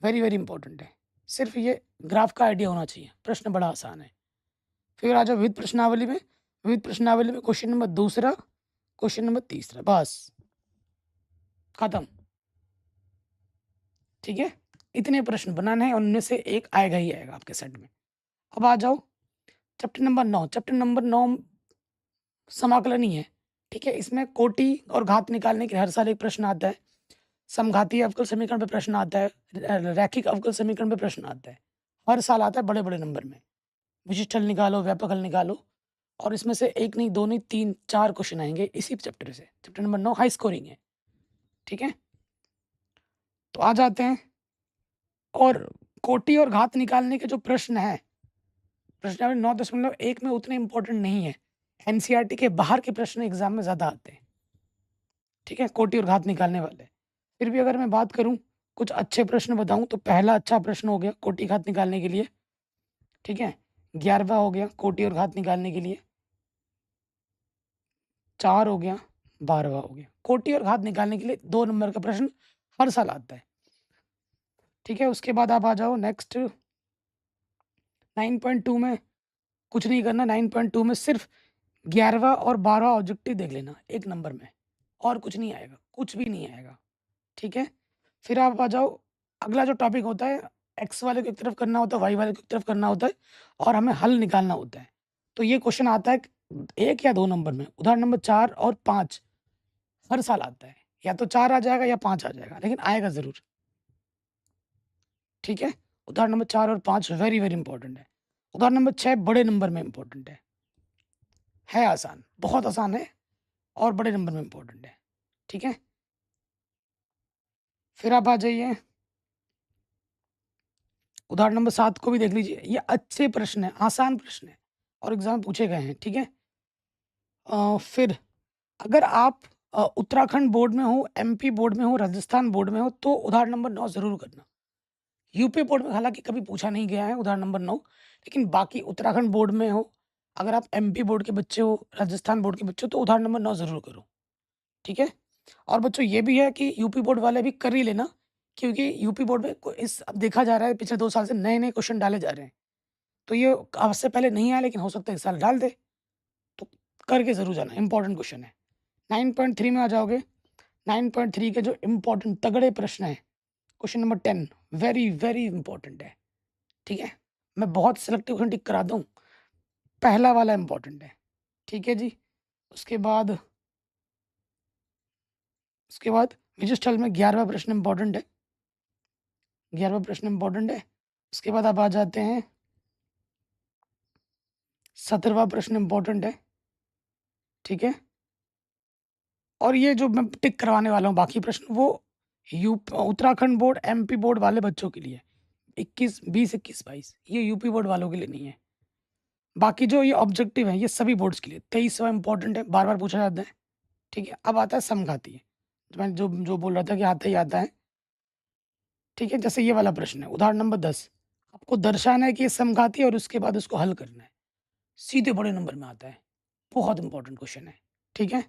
A: वेरी, वेरी इंपॉर्टेंट है। सिर्फ ये ग्राफ का आइडिया होना चाहिए, प्रश्न बड़ा आसान है। फिर आ जाओ विविध प्रश्नावली में। विविध प्रश्नावली में क्वेश्चन नंबर 2, क्वेश्चन नंबर 3, बस खत्म। ठीक है? इतने प्रश्न बनाने हैं, उनमें से एक आएगा ही आएगा आपके सेट में। अब आ जाओ चैप्टर नंबर 9। चैप्टर नंबर 9 समाकलन ही है। ठीक है? इसमें कोटि और घात निकालने के लिए हर साल एक प्रश्न आता है। समघातीय अवकल समीकरण पे प्रश्न आता है, रैखिक अवकल समीकरण पे प्रश्न आता है। हर साल आता है बड़े-बड़े नंबर में। विशिष्ट हल निकालो, व्यापक हल निकालो, और इसमें से 1 नहीं, 2 नहीं, 3, 4 क्वेश्चन आएँगे इसी चैप्टर से। चैप्टर नंबर 9 हाई स्कोरिंग है। ठीक है? तो आ जाते हैं, और कोटि और घात निकालने के जो प्रश्न हैं, प्रश्नावली 9.1 में उतने इम्पोर्टेंट नहीं है। एनसीईआरटी के बाहर के प्रश्न एग्ज़ाम में ज़्यादा आते हैं। ठीक है? कोटि और घात निकालने वाले। फिर भी अगर मैं बात करूँ, कुछ अच्छे प्रश्न बताऊँ, तो पहला अच्छा प्रश्न हो गया कोटि घात निकालने के लिए। ठीक है? 11वां हो गया कोटि और घात निकालने के लिए। 4 हो गया, 12वां हो गया। कोटि और घात निकालने के लिए 2 नंबर का प्रश्न हर साल आता है। ठीक है? उसके बाद आप आ जाओ नेक्स्ट 9.2 में कुछ नहीं करना। 9.2 में सिर्फ 11वां और 12वां ऑब्जेक्टिव देख लेना 1 नंबर में, और कुछ नहीं आएगा, कुछ भी नहीं आएगा। ठीक है? फिर आप आ जाओ, अगला जो टॉपिक होता है, एक्स वाले को एक तरफ करना होता है, वाई वाले को एक तरफ करना होता है, और हमें हल निकालना होता है। तो ये क्वेश्चन आता है 1 या 2 नंबर में। उदाहरण नंबर 4 और 5 हर साल आता है। या तो 4 आ जाएगा या 5 आ जाएगा, लेकिन आएगा ज़रूर। ठीक है? उदाहरण नंबर 4 और 5 वेरी, वेरी इंपॉर्टेंट है। उदाहरण नंबर 6 बड़े नंबर में इम्पोर्टेंट है आसान, बहुत आसान है, और बड़े नंबर में इम्पोर्टेंट है। ठीक है? फिर आप आ जाइए, उदाहरण नंबर 7 को भी देख लीजिए। ये अच्छे प्रश्न हैं, आसान प्रश्न हैं, और एग्ज़ाम में पूछे गए हैं। ठीक है? फिर अगर आप उत्तराखंड बोर्ड में हो, एमपी बोर्ड में हो, राजस्थान बोर्ड में हो, तो उदाहरण नंबर 9 ज़रूर करना। यूपी बोर्ड में हालाँकि कभी पूछा नहीं गया है उदाहरण नंबर 9, लेकिन बाकी उत्तराखंड बोर्ड में हो, अगर आप एमपी बोर्ड के बच्चे हो, राजस्थान बोर्ड के बच्चे हो, तो उदाहरण नंबर 9 ज़रूर करो। ठीक है? और बच्चों ये भी है कि यूपी बोर्ड वाले भी कर ही लेना, क्योंकि यूपी बोर्ड में अब देखा जा रहा है पिछले 2 साल से नए-नए क्वेश्चन डाले जा रहे हैं। तो ये आज से पहले नहीं आया, लेकिन हो सकता है इस साल डाल दे, तो करके ज़रूर जाना, इम्पोर्टेंट क्वेश्चन है। 9.3 में आ जाओगे। 9.3 के जो इम्पोर्टेंट तगड़े प्रश्न हैं, question number 10 very, very important है। ठीक है? मैं बहुत सिलेक्टिव क्वेश्चन टिक करा दूँ, पहला वाला इम्पोर्टेंट है। ठीक है जी? उसके बाद विशिष्ट हल में 11वां प्रश्न इम्पोर्टेंट है। 11वां प्रश्न इम्पोर्टेंट है। उसके बाद आप आ जाते हैं, 17वां प्रश्न इम्पोर्टेंट है। ठीक है? और ये जो मैं टिक करवाने वाला हूँ बाकी प्रश्न, वो उत्तराखंड बोर्ड, एमपी बोर्ड वाले बच्चों के लिए 21, 20, 21, 22, ये यूपी बोर्ड वालों के लिए नहीं है। बाकी जो ये ऑब्जेक्टिव है, ये सभी बोर्ड्स के लिए। 23वां इम्पोर्टेंट है, बार-बार पूछा जाता है। ठीक है? अब आता है समघातीय, मैं जो जो बोल रहा था कि आता ही आता है। ठीक है? जैसे ये वाला प्रश्न है, उदाहरण नंबर 10, आपको दर्शाना है कि ये समघातीय, और उसके बाद उसको हल करना है। सीधे बड़े नंबर में आता है। बहुत इंपॉर्टेंट क्वेश्चन है, ठीक है?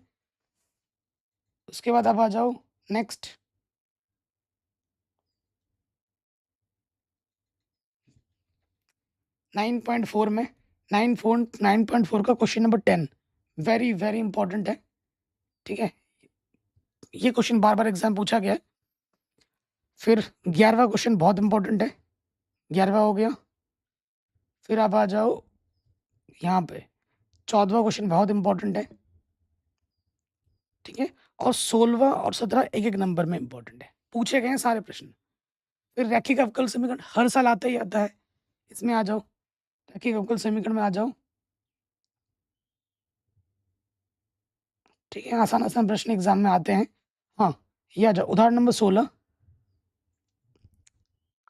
A: उसके बाद आप आ जाओ नेक्स्ट। 9.4 में 9.4 का question number 10 very very important है, ठीक है? ये क्वेश्चन बार-बार एग्ज़ाम पूछा गया है। फिर 11वां क्वेश्चन बहुत इंपॉर्टेंट है, 11वां हो गया। फिर आप आ जाओ यहाँ पे 14वां क्वेश्चन बहुत इंपॉर्टेंट है, ठीक है? और 16वां और 17 एक-एक नंबर में इंपॉर्टेंट है, पूछे गए हैं सारे प्रश्न। फिर रैखिक अवकल समीकरण हर साल आता ही आता है, इसमें आ जाओ, रैखिक अवकल समीकरण में आ जाओ, ठीक है? आसान-आसान प्रश्न एग्ज़ाम में आते हैं। हाँ, ये आ जाओ उदाहरण नंबर 16।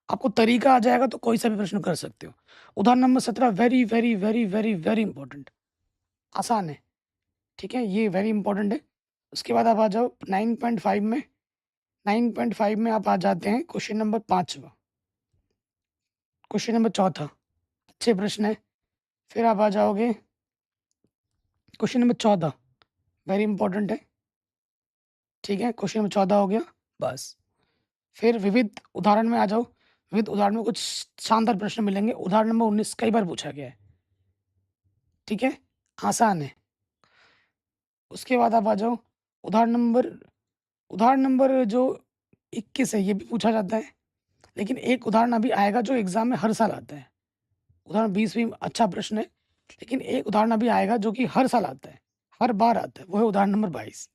A: आपको तरीका आ जाएगा तो कोई सा भी प्रश्न कर सकते हो। उदाहरण number 17 very, very, very, very, very important, आसान है, ठीक है? ये वेरी इंपॉर्टेंट है। उसके बाद आप आ जाओ 9.5 में, 9.5 में आप आ जाते हैं क्वेश्चन नंबर 5वां, क्वेश्चन नंबर 4था, अच्छे प्रश्न है। फिर आप आ जाओगे क्वेश्चन नंबर 14 वेरी इंपॉर्टेंट है, ठीक है? क्वेश्चन नंबर 14 हो गया, बस। फिर विविध उदाहरण में आ जाओ, विविध उदाहरण में कुछ शानदार प्रश्न मिलेंगे। उदाहरण नंबर 19 कई बार पूछा गया है, ठीक है? आसान है। उसके बाद आप आ जाओ उदाहरण नंबर उदाहरण नंबर जो 21 है, ये भी पूछा जाता है, लेकिन एक उदाहरण अभी आएगा जो एग्ज़ाम में हर साल आता है। उदाहरण 20 भी अच्छा प्रश्न है, लेकिन एक उदाहरण अभी आएगा जो कि हर साल आता है, हर बार आता है, वो है उदाहरण नंबर 22।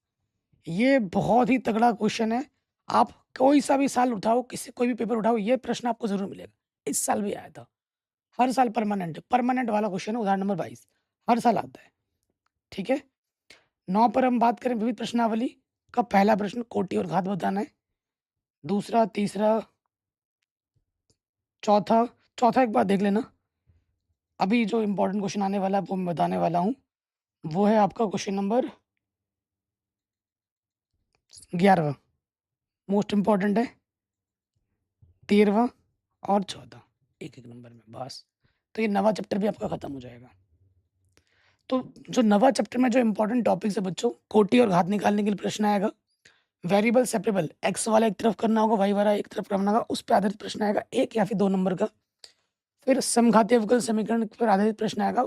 A: ये बहुत ही तगड़ा क्वेश्चन है। आप कोई सा भी साल उठाओ, किसी कोई भी पेपर उठाओ, ये प्रश्न आपको ज़रूर मिलेगा। इस साल भी आया था। हर साल परमानेंट है, परमानेंट वाला क्वेश्चन है उदाहरण नंबर 22, हर साल आता है, ठीक है? 9 पर हम बात करें विविध प्रश्नावली का पहला प्रश्न कोटि और घात बताना है। दूसरा, तीसरा, चौथा चौथा एक बार देख लेना। अभी जो इम्पोर्टेंट क्वेश्चन आने वाला है वो मैं बताने वाला हूँ। वो है आपका क्वेश्चन नंबर 11वां, मोस्ट इम्पोर्टेंट है। 13वां और 14 एक-एक नंबर में, बस। तो ये नवा चैप्टर भी आपका खत्म हो जाएगा। तो जो नवा चैप्टर में जो इम्पोर्टेंट टॉपिक्स है बच्चों, कोटि और घात निकालने के लिए प्रश्न आएगा। वेरिएबल सेपरेबल, एक्स वाला एक तरफ करना होगा, वाई वाला एक तरफ करना होगा, उस पे आधारित प्रश्न आएगा, 1 या फिर 2 नंबर का। फिर समघातीय अवकल समीकरण पर आधारित प्रश्न आएगा,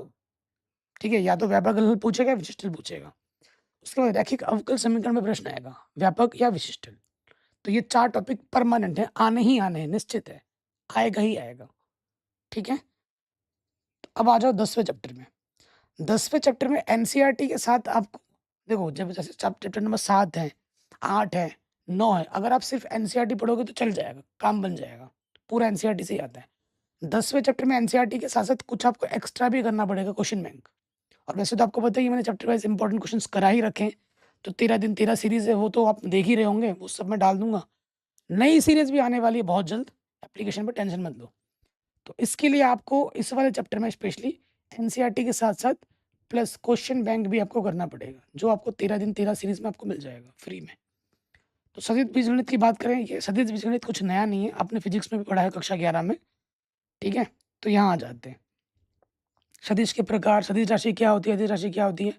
A: ठीक है? या तो व्यापक हल पूछेगा या विशिष्ट हल पूछेगा। उसके बाद रैखिक अवकल समीकरण में प्रश्न आएगा, व्यापक या विशिष्ट हल। तो ये 4 टॉपिक परमानेंट है, आने ही आने हैं, निश्चित है, आएगा ही आएगा, ठीक है? तो अब आ जाओ 10वें चैप्टर में। 10वें चैप्टर में एनसीईआरटी के साथ आपको देखो, जब जैसे चैप्टर नंबर 7 है, 8 है, 9 है, अगर आप सिर्फ एनसीईआरटी पढ़ोगे तो चल जाएगा, काम बन जाएगा, पूरा एनसीईआरटी से ही आता है। 10वें चैप्टर में एनसीईआरटी के साथ-साथ कुछ आपको एक्स्ट्रा भी करना पड़ेगा, क्वेश्चन बैंक। और वैसे तो आपको पता ही है, मैंने चैप्टर वाइज़ इंपॉर्टेंट क्वेश्चंस करा ही रखे हैं। तो 13 दिन 13 सीरीज़ है, वो तो आप देख ही रहे होंगे, वो सब मैं डाल दूँगा। नई सीरीज़ भी आने वाली है बहुत जल्द, एप्लीकेशन पे टेंशन मत लो। तो इसके लिए आपको इस वाले चैप्टर में स्पेशली एनसीईआरटी के साथ-साथ प्लस क्वेश्चन बैंक भी आपको करना पड़ेगा, जो आपको 13 दिन 13 सीरीज़ में आपको मिल जाएगा फ्री में। तो सदिश बीजगणित की बात करें, ये सदिश बीजगणित कुछ नया नहीं है, आपने फिजिक्स में भी पढ़ा है कक्षा 11 में, ठीक है? तो यहाँ आ जाते हैं। सदिश के प्रकार, सदिश राशि क्या होती है, अदिश राशि क्या होती है,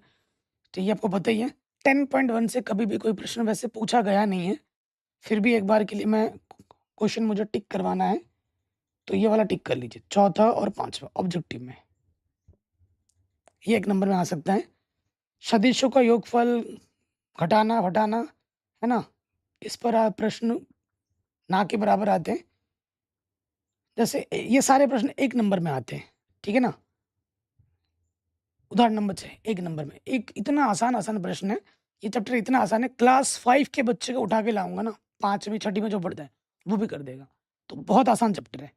A: तो ये आपको पता ही है। 10.1 से कभी भी कोई प्रश्न वैसे पूछा गया नहीं है, फिर भी एक बार के लिए मैं क्वेश्चन मुझे टिक करवाना है, तो ये वाला टिक कर लीजिए, चौथा और 5वां ऑब्जेक्टिव में। ये 1 नंबर में आ सकता है। सदिशों का योगफल घटाना-घटाना, है ना? इस पर प्रश्न ना के बराबर आते हैं। जैसे ये सारे प्रश्न 1 नंबर में आते हैं, ठीक है ना? उदाहरण नंबर 6 1 नंबर में। एक इतना आसान-आसान प्रश्न है, ये चैप्टर इतना आसान है, क्लास 5 के बच्चे को उठा के लाऊँगा ना, 5वीं 6ठी में जो पढ़ता है, वो भी कर देगा। तो बहुत आसान चैप्टर है।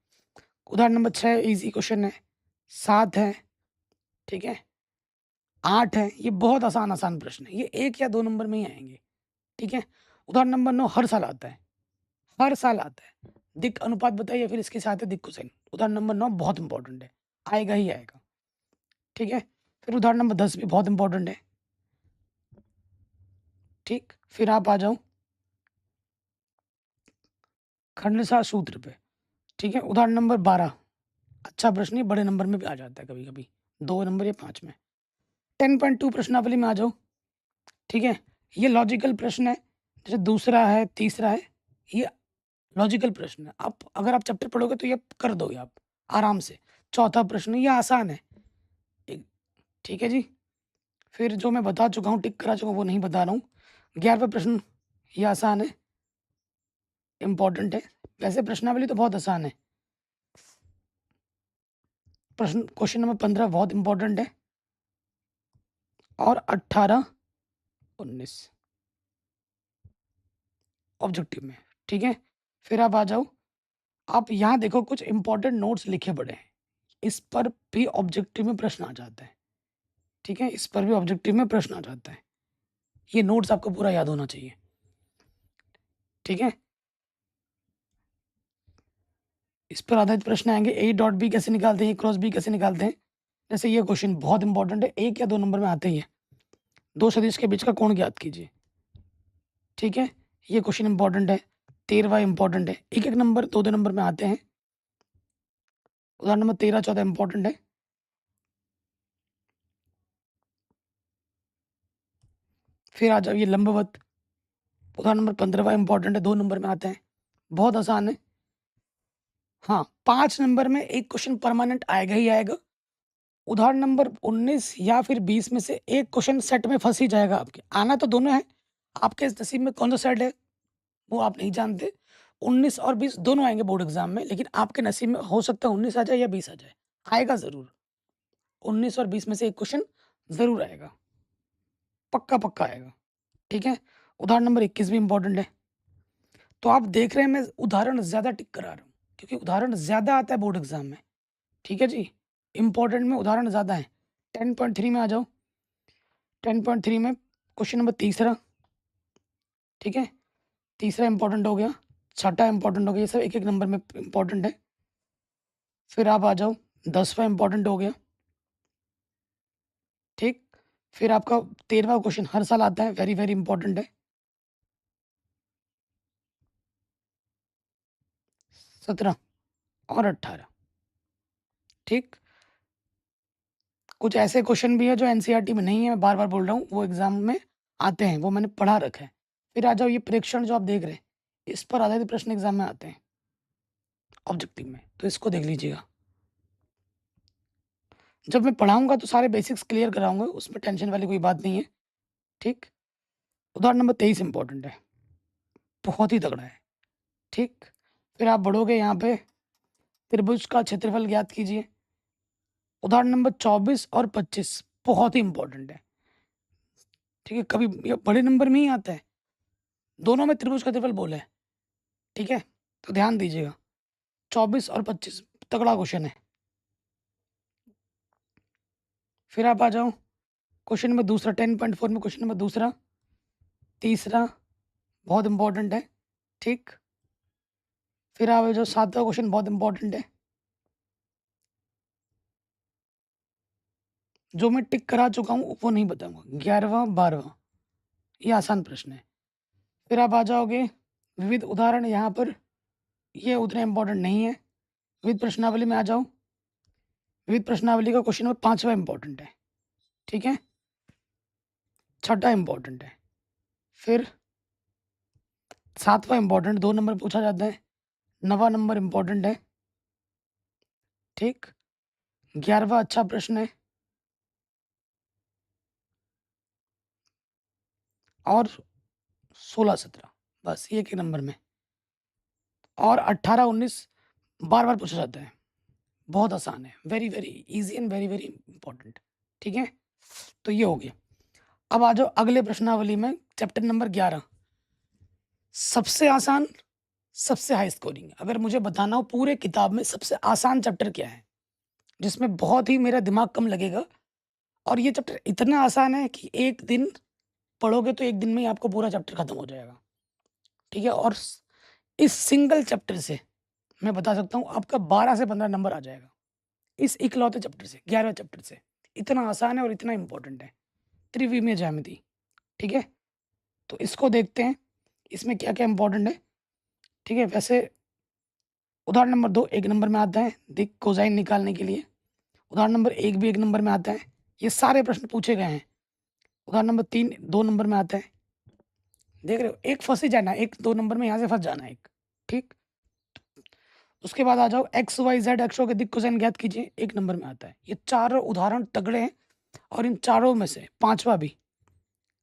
A: उदाहरण नंबर 6 ईज़ी क्वेश्चन है, 7 है, ठीक है? 8 है, ये बहुत आसान-आसान प्रश्न है। ये 1 या 2 नंबर में ही आएँगे, ठीक है? उदाहरण नंबर 9 हर साल आता है, हर साल आता है। दिक् अनुपात बताइए, फिर इसके साथ है दिक् कोसाइन। उदाहरण नंबर 9 बहुत इम्पोर्टेंट है, आएगा ही आएगा, ठीक है? फिर उदाहरण नंबर 10 भी बहुत इम्पोर्टेंट है, ठीक? फिर आप आ जाओ खंडसार सूत्र पे, ठीक है? उदाहरण नंबर 12 अच्छा प्रश्न है, बड़े नंबर में भी आ जाता है कभी-कभी। 2 नंबर या 5 में। 10.2 प्रश्नावली में आ जाओ, ठीक है? ये लॉजिकल प्रश्न है, जैसे दूसरा है, तीसरा है, ये लॉजिकल प्रश्न है। आप अगर आप चैप्टर पढ़ोगे तो ये कर दोगे आप आराम से। चौथा प्रश्न ये आसान है, एक ठीक है जी? फिर जो मैं बता चुका हूँ, टिक करा चुका हूँ, वो नहीं बता रहा हूँ। 11वां प्रश्न ये आसान है, इम्पोर्टेंट है। वैसे प्रश्नावली तो बहुत आसान है। क्वेश्चन नंबर 15 बहुत इम्पोर्टेंट है और 18, 19 ऑब्जेक्टिव में, ठीक है? फिर आप आ जाओ, आप यहाँ देखो कुछ इम्पोर्टेंट नोट्स लिखे पड़े हैं। इस पर भी ऑब्जेक्टिव में प्रश्न आ जाता है, ठीक है? इस पर भी ऑब्जेक्टिव में प्रश्न आ जाता है। ये नोट्स आपको पूरा याद होना चाहिए, ठीक है? इस पर आधारित प्रश्न आएंगे। ए डॉट बी कैसे निकालते हैं, क्रॉस बी कैसे निकालते हैं। जैसे ये क्वेश्चन बहुत इंपॉर्टेंट है, 1 या 2 नंबर में आते ही है। 2 सदिश के बीच का कोण ज्ञात कीजिए, ठीक है? ये क्वेश्चन इंपॉर्टेंट है। 13वां इंपॉर्टेंट है। 1-1 नंबर 2-2 नंबर में आते हैं। उदाहरण नंबर 13, 14 इंपॉर्टेंट है। फिर आ जाओ ये लंबवत, उदाहरण नंबर 15वां इंपॉर्टेंट है, 2 नंबर में आता है, बहुत आसान है। हाँ, 5 नंबर में एक क्वेश्चन परमानेंट आएगा ही आएगा। उदाहरण नंबर 19 या फिर 20 में से एक क्वेश्चन सेट में फंस ही जाएगा आपके। आना तो दोनों है, आपके इस नसीब में कौन सा सेट है वो आप नहीं जानते। 19 और 20 दोनों आएंगे बोर्ड एग्जाम में, लेकिन आपके नसीब में हो सकता है 19 आ जाए या 20 आ जाए, आएगा ज़रूर। 19 और 20 में से एक क्वेश्चन ज़रूर आएगा, पक्का पक्का आएगा, ठीक है? उदाहरण नंबर 21 भी इंपॉर्टेंट है। तो आप देख रहे हैं मैं उदाहरण ज़्यादा टिक करा रहा हूँ, क्योंकि उदाहरण ज़्यादा आता है बोर्ड एग्जाम में, ठीक है जी? इंपॉर्टेंट में उदाहरण ज़्यादा है। 10.3 में आ जाओ। 10.3 में क्वेश्चन नंबर तीसरा, ठीक है? तीसरा इंपॉर्टेंट हो गया, छठा इंपॉर्टेंट हो गया, ये सब 1-1 नंबर में इंपॉर्टेंट है। फिर आप आ जाओ, 10वां इंपॉर्टेंट हो गया, ठीक? फिर आपका 13वां क्वेश्चन हर साल आता है, वेरी वेरी इंपॉर्टेंट है। 17 और 18, ठीक? कुछ ऐसे क्वेश्चन भी है जो एनसीईआरटी में नहीं है, मैं बार-बार बोल रहा हूँ, वो एग्ज़ाम में आते हैं, वो मैंने पढ़ा रखा है। फिर आ जाओ ये प्रेक्षण जो आप देख रहे हैं, इस पर आधारित प्रश्न एग्ज़ाम में आते हैं, ऑब्जेक्टिव में, तो इसको देख लीजिएगा। जब मैं पढ़ाऊँगा तो सारे बेसिक्स क्लियर कराऊँगा, उसमें टेंशन वाली कोई बात नहीं है, ठीक? उदाहरण नंबर 23 इंपॉर्टेंट है, बहुत ही तगड़ा है, ठीक? फिर आप बढ़ोगे यहाँ पे, त्रिभुज का क्षेत्रफल ज्ञात कीजिए। उदाहरण नंबर 24 और 25 बहुत ही इंपॉर्टेंट है, ठीक है? कभी ये बड़े नंबर में ही आता है, दोनों में त्रिभुज का क्षेत्रफल बोला है, ठीक है? तो ध्यान दीजिएगा, 24 और 25 तगड़ा क्वेश्चन है। फिर आप आ जाओ क्वेश्चन नंबर दूसरा, 10.4 में क्वेश्चन नंबर दूसरा, तीसरा बहुत इंपॉर्टेंट है, ठीक? फिर आप जो 7वां क्वेश्चन बहुत इंपॉर्टेंट है, जो मैं टिक करा चुका हूँ वो नहीं बताऊंगा। 11वां, 12वां ये आसान प्रश्न है। फिर आप आ जाओगे विविध उदाहरण, यहाँ पर ये उतने इंपॉर्टेंट नहीं है। विविध प्रश्नावली में आ जाओ, विविध प्रश्नावली का क्वेश्चन नंबर 5वां इंपॉर्टेंट है, ठीक है? 6ठा इंपॉर्टेंट है। फिर 7वां इंपॉर्टेंट, 2 नंबर पूछा जाता है। 9वां नंबर इंपॉर्टेंट है, ठीक? 11वां अच्छा प्रश्न है और 16, 17 बस ये एक नंबर में, और 18, 19 बार-बार पूछा जाता है। बहुत आसान है, very very easy and very very important, ठीक है? तो ये हो गया। अब आ जाओ अगले प्रश्नावली में, चैप्टर नंबर 11, सबसे आसान, सबसे हाई स्कोरिंग। अगर मुझे बताना हो पूरे किताब में सबसे आसान चैप्टर क्या है, जिसमें बहुत ही मेरा दिमाग कम लगेगा, और ये चैप्टर इतना आसान है कि एक दिन पढ़ोगे तो एक दिन में ही आपको पूरा चैप्टर खत्म हो जाएगा, ठीक है? और इस सिंगल चैप्टर से मैं बता सकता हूँ आपका 12 से 15 नंबर आ जाएगा, इस इकलौते चैप्टर से, 11वें चैप्टर से। इतना आसान है और इतना इंपॉर्टेंट है, त्रिविमीय ज्यामिति, ठीक है? तो इसको देखते हैं, इसमें क्या-क्या इंपॉर्टेंट है, ठीक है? वैसे उदाहरण नंबर 2 1 नंबर में आता है, दिक् कोसाइन निकालने के लिए। उदाहरण नंबर 1 भी 1 नंबर में आता है। ये सारे प्रश्न पूछे गए हैं। उदाहरण नंबर 3 2 नंबर में आता है। देख रहे हो? एक फँस ही जाना है, एक 2 नंबर में यहाँ से फँस जाना है एक, ठीक? उसके बाद आ जाओ एक्स, वाई, ज़ेड अक्षरों के दिक् कोसाइन ज्ञात कीजिए, 1 नंबर में आता है। ये चारों उदाहरण तगड़े हैं और इन चारों में से 5वां भी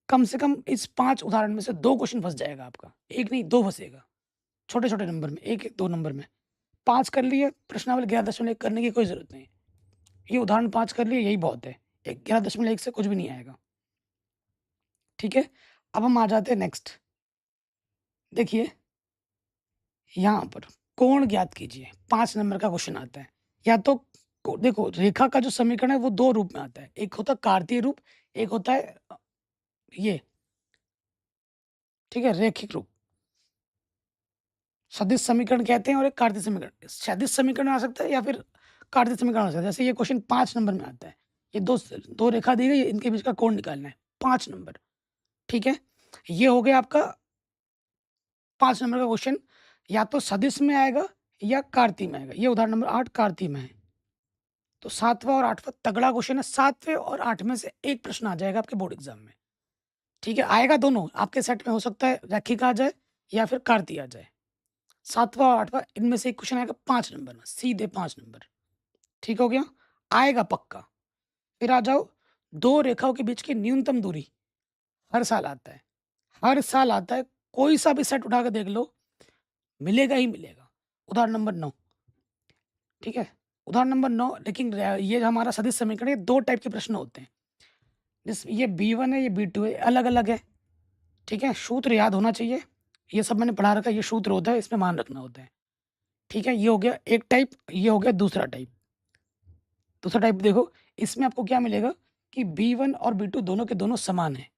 A: कम से कम इस 5 उदाहरण में से 2 क्वेश्चन फँस जाएगा आपका। 1 नहीं 2 फँसेगा। छोटे-छोटे नंबर में, 1-1 2 नंबर में। 5 कर लिए, प्रश्नावली 11.1 करने की कोई ज़रूरत नहीं। ये उदाहरण 5 कर लिए, यही बहुत है। 11.1 से कुछ भी नहीं आएगा। ठीक है? अब हम आ जाते हैं नेक्स्ट। देखिए, यहाँ पर कोण ज्ञात कीजिए, 5 नंबर का क्वेश्चन आता है। या तो देखो, रेखा का जो समीकरण है वो 2 रूप में आता है। एक होता है कार्तीय रूप, एक होता है ये, ठीक है, रैखिक रूप। सदिश समीकरण कहते हैं और एक कार्तीय समीकरण। सदिश समीकरण आ सकता है या फिर कार्तीय समीकरण आ सकता है। जैसे ये क्वेश्चन 5 नंबर में आता है। ये दो रेखा दी गई है, इनके बीच का कोण निकालना है, 5 नंबर, ठीक है? ये हो गया आपका 5 नंबर का क्वेश्चन, या तो सदिश में आएगा या कार्तीय में आएगा। ये उदाहरण नंबर 8 कार्तीय में है। तो 7वां और 8वां तगड़ा क्वेश्चन है। 7वें और 8वें से एक प्रश्न आ जाएगा आपके बोर्ड एग्जाम में, ठीक है? आएगा दोनों आपके सेट में, हो सकता है रैखिक आ जाए या फिर कार्तीय आ जाए। 7वां और 8वां इनमें से एक क्वेश्चन आएगा 5 नंबर में, सीधे 5 नंबर, ठीक हो गया? आएगा पक्का। फिर आ जाओ, 2 रेखाओं के बीच की न्यूनतम दूरी, हर साल आता है, हर साल आता है। कोई सा भी सेट उठा के देख लो, मिलेगा ही मिलेगा। उदाहरण नंबर 9, ठीक है? उदाहरण नंबर 9, लेकिन ये हमारा सदिश समीकरण, ये 2 टाइप के प्रश्न होते हैं। ये B1 है, ये B2 है, अलग-अलग है, ठीक है? सूत्र याद होना चाहिए। ये सब मैंने पढ़ा रखा है, ये सूत्र होता है, इसमें मान रखना होता है, ठीक है? ये हो गया एक टाइप, ये हो गया दूसरा टाइप। दूसरा टाइप देखो, इसमें आपको क्या मिलेगा कि B1 और B2 दोनों के दोनों समान हैं।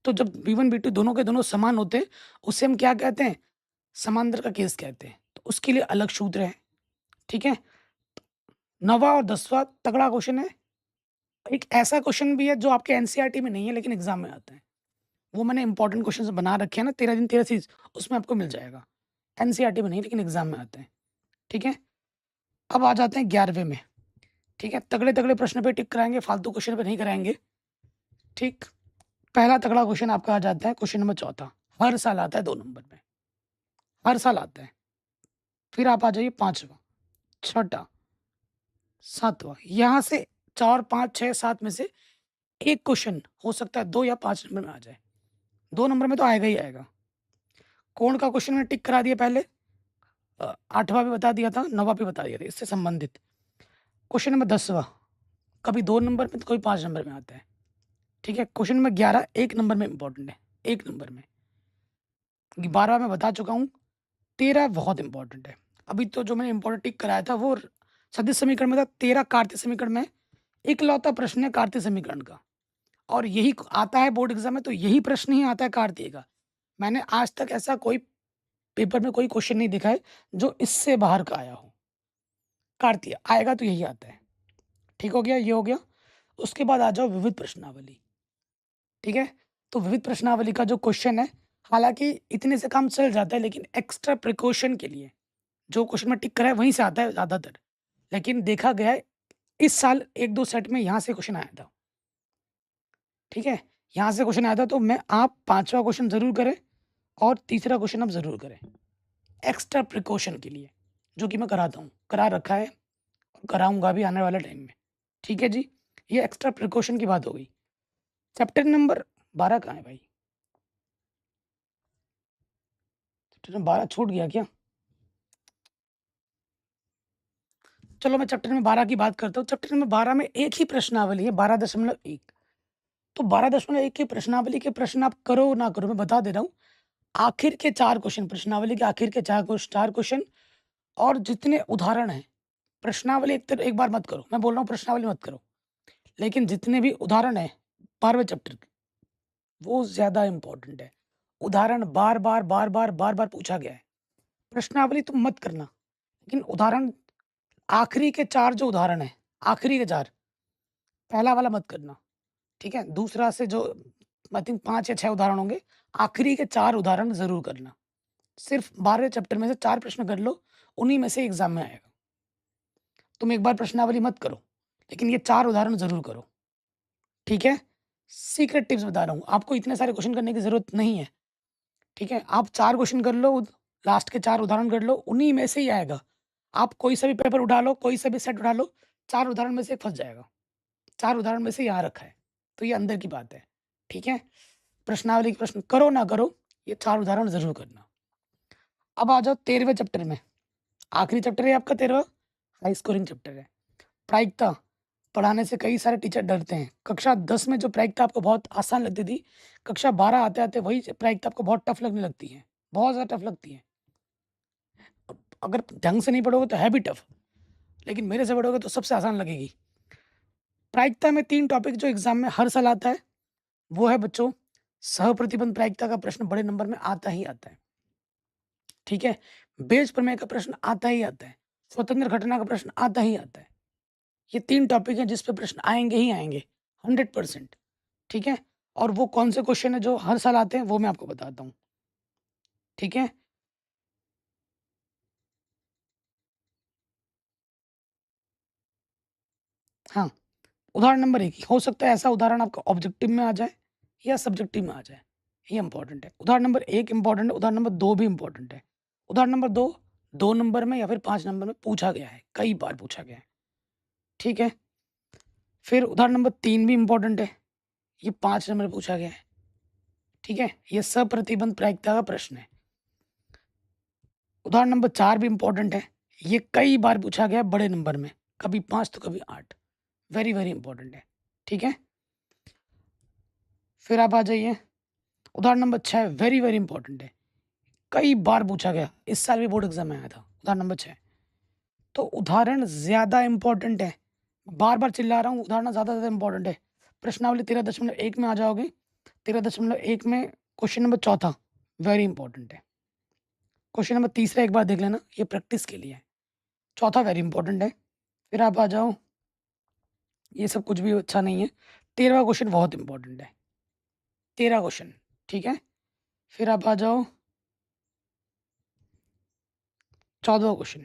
A: तो जब B1 B2 दोनों के दोनों समान होते हैं, उसे हम क्या कहते हैं? समांतर का केस कहते हैं। तो उसके लिए अलग सूत्र है, ठीक है? 9वां और 10वां तगड़ा क्वेश्चन है। एक ऐसा क्वेश्चन भी है जो आपके एनसीईआरटी में नहीं है लेकिन एग्ज़ाम में आता है। वो मैंने इंपॉर्टेंट क्वेश्चंस बना रखे हैं ना, 13 दिन 13 चीज़, उसमें आपको मिल जाएगा। एनसीईआरटी में नहीं लेकिन एग्ज़ाम में आता है, ठीक है? अब आ जाते हैं 11वें में, ठीक है? तगड़े-तगड़े प्रश्न पे टिक कराएँगे, फालतू क्वेश्चन पे नहीं कराएँगे, ठीक? पहला तगड़ा क्वेश्चन आपका आ जाता है क्वेश्चन नंबर 4, हर साल आता है 2 नंबर में, हर साल आता है। फिर आप आ जाइए 5वां, 6वां, 7वां, यहाँ से 4, 5, 6, 7 में से एक क्वेश्चन हो सकता है 2 या 5 नंबर में आ जाए। 2 नंबर में तो आएगा ही आएगा। कोण का क्वेश्चन मैंने टिक करा दिया पहले, 8वां भी बता दिया था, 9वां भी बता दिया था, इससे संबंधित। क्वेश्चन नंबर 10वां, कभी 2 नंबर में तो कभी 5 नंबर में आता है, ठीक है? क्वेश्चन नंबर 11 1 नंबर में इम्पोर्टेंट है, 1 नंबर में। 12वां मैं बता चुका हूँ, 13 बहुत इम्पोर्टेंट है। अभी तो जो मैंने इम्पोर्टेंट टिक कराया था वो सदिश समीकरण में था, 13 कार्तीय समीकरण में इकलौता प्रश्न है कार्तीय समीकरण का, और यही आता है बोर्ड एग्जाम में, तो यही प्रश्न ही आता है कार्तीय का। मैंने आज तक ऐसा कोई पेपर में कोई क्वेश्चन नहीं देखा है जो इससे बाहर का आया हो। कार्तीय आएगा तो यही आता है, ठीक हो गया? ये हो गया। उसके बाद आ जाओ विविध प्रश्नावली, ठीक है? तो विविध प्रश्नावली का जो क्वेश्चन है, हालाँकि इतने से काम चल जाता है लेकिन एक्स्ट्रा प्रिकॉशन के लिए जो क्वेश्चन में टिक करा है वहीं से आता है ज़्यादातर। लेकिन देखा गया है इस साल 1-2 सेट में यहाँ से क्वेश्चन आया था, ठीक है? यहाँ से क्वेश्चन आया था, तो मैं आप 5वां क्वेश्चन ज़रूर करें और तीसरा क्वेश्चन आप ज़रूर करें, एक्स्ट्रा प्रिकॉशन के लिए, जो कि मैं कराता हूँ, करा रखा है और कराऊँगा भी आने वाले टाइम में, ठीक है जी? ये एक्स्ट्रा प्रिकॉशन की बात हो गई। चैप्टर नंबर 12 कहाँ है भाई? चैप्टर नंबर 12 छूट गया क्या? चलो मैं चैप्टर नंबर 12 की बात करता हूँ। चैप्टर नंबर 12 में एक ही प्रश्नावली है, 12.1। तो 12.1 की प्रश्नावली के प्रश्न आप करो ना करो, मैं बता दे रहा हूँ। आखिर के 4 क्वेश्चन, प्रश्नावली के आखिर के 4 क्वेश्चन और जितने उदाहरण हैं, प्रश्नावली एक बार मत करो। मैं बोल रहा हूँ प्रश्नावली मत करो। लेकिन जितने भी उदाहरण हैं 12वें चैप्टर के, वो ज़्यादा इम्पोर्टेंट है। उदाहरण बार-बार, बार-बार, बार-बार पूछा गया है। प्रश्नावली तुम मत करना, लेकिन उदाहरण आखिरी के 4 जो उदाहरण हैं, आखिरी के 4, पहला वाला मत करना, ठीक है? दूसरा से जो आई थिंक 5 या 6 उदाहरण होंगे, आखिरी के 4 उदाहरण ज़रूर करना। सिर्फ़ 12वें चैप्टर में से 4 प्रश्न कर लो, उन्हीं में से एग्ज़ाम में आएगा। तुम एक बार प्रश्नावली मत करो, लेकिन ये 4 उदाहरण ज़रूर करो, ठीक है? सीक्रेट टिप्स बता रहा हूँ, आपको इतने सारे क्वेश्चन करने की ज़रूरत नहीं है, ठीक है? आप 4 क्वेश्चन कर लो, लास्ट के 4 उदाहरण कर लो, उन्हीं में से ही आएगा। आप कोई सा भी पेपर उठा लो, कोई सा भी सेट उठा लो, 4 उदाहरण में से एक फँस जाएगा। 4 उदाहरण में से यहाँ रखा है, तो ये अंदर की बात है, ठीक है? प्रश्नावली के प्रश्न करो ना करो, ये 4 उदाहरण ज़रूर करना। अब आ जाओ 13वें चैप्टर में, आखिरी चैप्टर है आपका 13वां, हाई स्कोरिंग चैप्टर है। प्रायिकता पढ़ाने से कई सारे टीचर डरते हैं। कक्षा 10 में जो प्रायिकता आपको बहुत आसान लगती थी, कक्षा 12 आते-आते वही प्रायिकता आपको बहुत टफ लगने लगती है, बहुत ज़्यादा टफ लगती है। अगर ढंग से नहीं पढ़ोगे तो है भी टफ, लेकिन मेरे से पढ़ोगे तो सबसे आसान लगेगी। प्रायिकता में 3 टॉपिक जो एग्ज़ाम में हर साल आता है, वो है बच्चों, सहप्रतिबंध प्रायिकता का प्रश्न बड़े नंबर में आता ही आता है, ठीक है? बेज प्रमेय का प्रश्न आता ही आता है, स्वतंत्र घटना का प्रश्न आता ही आता है। ये 3 टॉपिक हैं जिस पे प्रश्न आएँगे ही आएँगे, 100%, ठीक है? और वो कौन से क्वेश्चन हैं जो हर साल आते हैं, वो मैं आपको बताता हूँ, ठीक है? हाँ, उदाहरण नंबर 1, हो सकता है ऐसा उदाहरण आपका ऑब्जेक्टिव में आ जाए या सब्जेक्टिव में आ जाए, ये इम्पोर्टेंट है। उदाहरण नंबर 1 इम्पोर्टेंट है, उदाहरण नंबर 2 भी इम्पोर्टेंट है। उदाहरण नंबर 2, 2 नंबर में या फिर 5 नंबर में पूछा गया है, कई बार पूछा गया है, ठीक है? फिर उदाहरण नंबर 3 भी इम्पोर्टेंट है, ये 5 नंबर में पूछा गया है, ठीक है? ये सप्रतिबंध प्रायिकता का प्रश्न है। उदाहरण नंबर 4 भी इम्पोर्टेंट है, ये कई बार पूछा गया है बड़े नंबर में, कभी 5 तो कभी 8, वेरी, वेरी इम्पोर्टेंट है, ठीक है? फिर आप आ जाइए, उदाहरण नंबर 6 वेरी, वेरी इम्पोर्टेंट है, कई बार पूछा गया, इस साल भी बोर्ड एग्ज़ाम में आया था, उदाहरण नंबर 6। तो उदाहरण ज़्यादा इम्पोर्टेंट है, बार-बार चिल्ला रहा हूँ, उदाहरण ज़्यादा इम्पोर्टेंट है। प्रश्नावली 13.1 में आ जाओगे, 13.1 में क्वेश्चन नंबर चौथा वेरी इम्पोर्टेंट है। क्वेश्चन नंबर तीसरा एक बार देख लेना, ये प्रैक्टिस के लिए है। चौथा वेरी इंपॉर्टेंट है। फिर आप आ जाओ, ये सब कुछ भी अच्छा नहीं है। 13वां क्वेश्चन बहुत इंपॉर्टेंट है। 13 क्वेश्चन, ठीक है? फिर आप आ जाओ 14वां क्वेश्चन,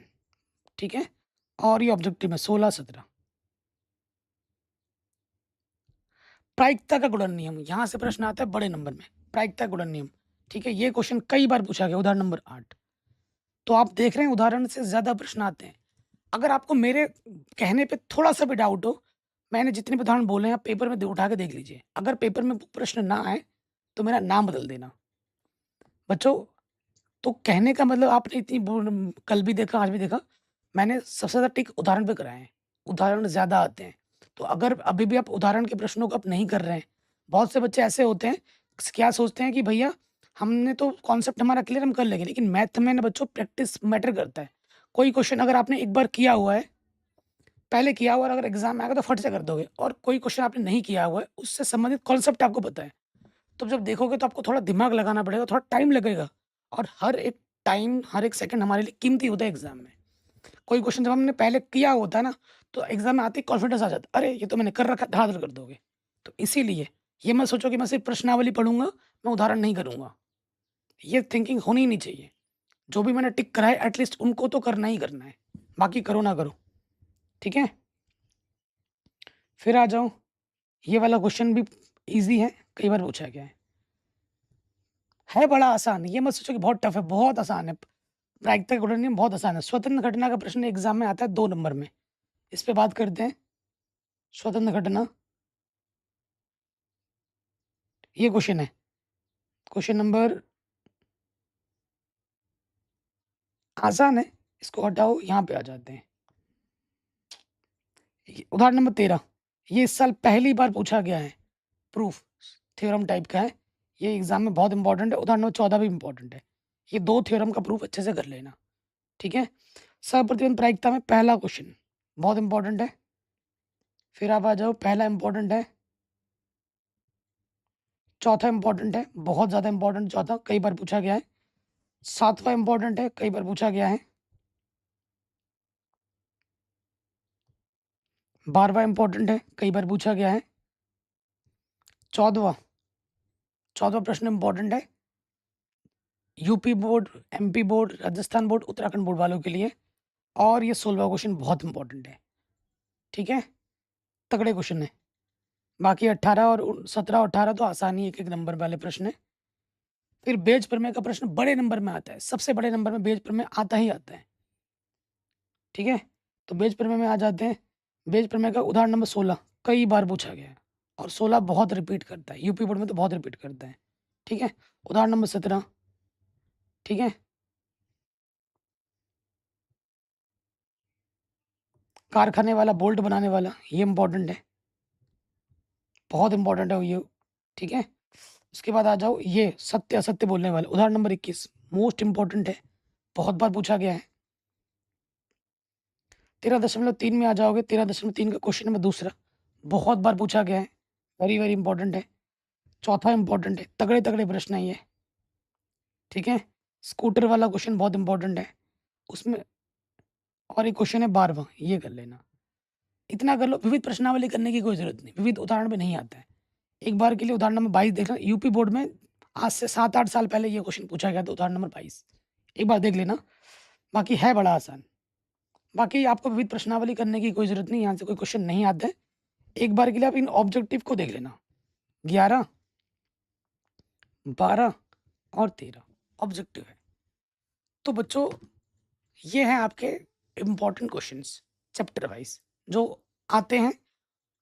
A: ठीक है? और ये ऑब्जेक्टिव में 16-17 प्रायिकता का गुणन नियम, यहाँ से प्रश्न आता है बड़े नंबर में, प्रायिकता गुणन नियम, ठीक है? ये क्वेश्चन कई बार पूछा गया, उदाहरण नंबर 8। तो आप देख रहे हैं उदाहरण से ज़्यादा प्रश्न आते हैं। अगर आपको मेरे कहने पे थोड़ा-सा भी डाउट हो, मैंने जितने भी उदाहरण बोले हैं आप पेपर में दे उठा के देख लीजिए। अगर पेपर में प्रश्न ना आए, तो मेरा नाम बदल देना। बच्चों, तो कहने का मतलब आपने इतनी कल भी देखा, आज भी देखा, मैंने सबसे ज़्यादा टिक उदाहरण पे कराए हैं। उदाहरण ज़्यादा आते हैं। तो अगर अभी भी आप उदाहरण के प्रश्नों को आप नहीं कर रहे हैं, बहुत से बच्चे ऐसे होते हैं, क्या सोचते हैं कि भैया हमने तो कॉन्सेप्ट हमारा क्लियर हम कर लेंगे, लेकिन मैथ में ना बच्चों प्रैक्टिस मैटर करता है। कोई क्वेश्चन अगर आपने एक बार किया हुआ है, पहले किया हुआ है और अगर एग्ज़ाम में आएगा तो फट से कर दोगे और कोई क्वेश्चन आपने नहीं किया हुआ है, उससे संबंधित कॉन्सेप्ट आपको पता है। तो जब देखोगे तो आपको थोड़ा दिमाग लगाना पड़ेगा, थोड़ा टाइम लगेगा और हर एक टाइम, हर एक सेकंड हमारे लिए कीमती होता है एग्ज़ाम में। कोई क्वेश्चन जब हमने पहले किया होता है ना, तो एग्ज़ाम में आते ही कॉन्फिडेंस आ जाता है, अरे! ये तो मैंने कर रखा है, धड़ाधड़ कर दोगे। तो इसीलिए ये मत सोचो कि मैं सिर्फ़ प्रश्नावली पढ़ूँगा, मैं उदाहरण नहीं करूँगा। ये थिंकिंग होनी ही नहीं चाहिए। जो भी मैंने टिक करा है एटलीस्ट उनको तो करना ही करना है, बाकी करो ना करो, ठीक है? फिर आ जाओ, ये वाला क्वेश्चन भी ईज़ी है, कई बार पूछा गया है। है बड़ा आसान, ये मत सोचो कि बहुत टफ है, बहुत आसान है। प्रायिकता का गुणन नियम बहुत आसान है। स्वतंत्र घटना का प्रश्न एग्ज़ाम में आता है 2 नंबर में। इस पे बात करते हैं। स्वतंत्र घटना, ये क्वेश्चन है। क्वेश्चन नंबर आसान है, इसको हटाओ, यहाँ पे आ जाते हैं। उदाहरण नंबर 13, ये इस साल पहली बार पूछा गया है। प्रूफ थ्योरम टाइप का है। ये एग्ज़ाम में बहुत इंपॉर्टेंट है। उदाहरण नंबर 14 भी इंपॉर्टेंट है। ये 2 थ्योरम का प्रूफ अच्छे से कर लेना, ठीक है? सप्रतिबंध प्रायिकता में पहला क्वेश्चन बहुत इंपॉर्टेंट है। फिर आप आ जाओ, पहला इंपॉर्टेंट है। चौथा इंपॉर्टेंट है, बहुत ज़्यादा इंपॉर्टेंट चौथा, कई बार पूछा गया है। 7वां इंपॉर्टेंट है, कई बार पूछा गया है। 12वां इंपॉर्टेंट है, कई बार पूछा गया है। 14वां 14वां प्रश्न इंपॉर्टेंट है। UP board, MP board, Rajasthan board, Uttarakhand board वालों के लिए। और ये 16वां क्वेश्चन बहुत इंपॉर्टेंट है, ठीक है? तगड़े क्वेश्चन है। बाकी 18 और 17 और 18 तो आसान ही एक-एक नंबर वाले प्रश्न हैं। फिर बेज प्रमेय का प्रश्न बड़े नंबर में आता है, सबसे बड़े नंबर में बेज प्रमेय आता ही आता है, ठीक है? तो बेज प्रमेय में आ जाते हैं। बेज प्रमेय का उदाहरण नंबर 16 कई बार पूछा गया है और 16 बहुत रिपीट करता है, यूपी बोर्ड में तो बहुत रिपीट करता है, ठीक है? उदाहरण नंबर 17, ठीक है? कारखाने वाला, बोल्ट बनाने वाला, ये इम्पोर्टेंट है, बहुत इम्पोर्टेंट है ये, ठीक है? उसके बाद आ जाओ ये सत्य-असत्य बोलने वाला, उदाहरण नंबर 21 मोस्ट इम्पोर्टेंट है, बहुत बार पूछा गया है। 13.3 में आ जाओगे, 13.3 का क्वेश्चन नंबर दूसरा, बहुत बार पूछा गया है, वेरी, वेरी इंपॉर्टेंट है। चौथा इंपॉर्टेंट है, तगड़े-तगड़े प्रश्न हैं ये, ठीक है? स्कूटर वाला क्वेश्चन बहुत इंपॉर्टेंट है, उसमें और एक क्वेश्चन है 12वां, ये कर लेना। इतना कर लो, विविध प्रश्नावली करने की कोई ज़रूरत नहीं, विविध उदाहरण में नहीं आता है। एक बार के लिए उदाहरण नंबर 22 देखना, यूपी बोर्ड में आज से 7-8 साल पहले ये क्वेश्चन पूछा गया था, उदाहरण नंबर 22, एक बार देख लेना, बाकी है बड़ा आसान। बाकी आपको विविध प्रश्नावली करने की कोई ज़रूरत नहीं, यहाँ से कोई क्वेश्चन नहीं आते हैं। एक बार के लिए आप इन ऑब्जेक्टिव को देख लेना, 11, 12 और 13 ऑब्जेक्टिव है। तो बच्चों ये हैं आपके इम्पोर्टेंट क्वेश्चंस चैप्टर वाइज़ जो आते हैं।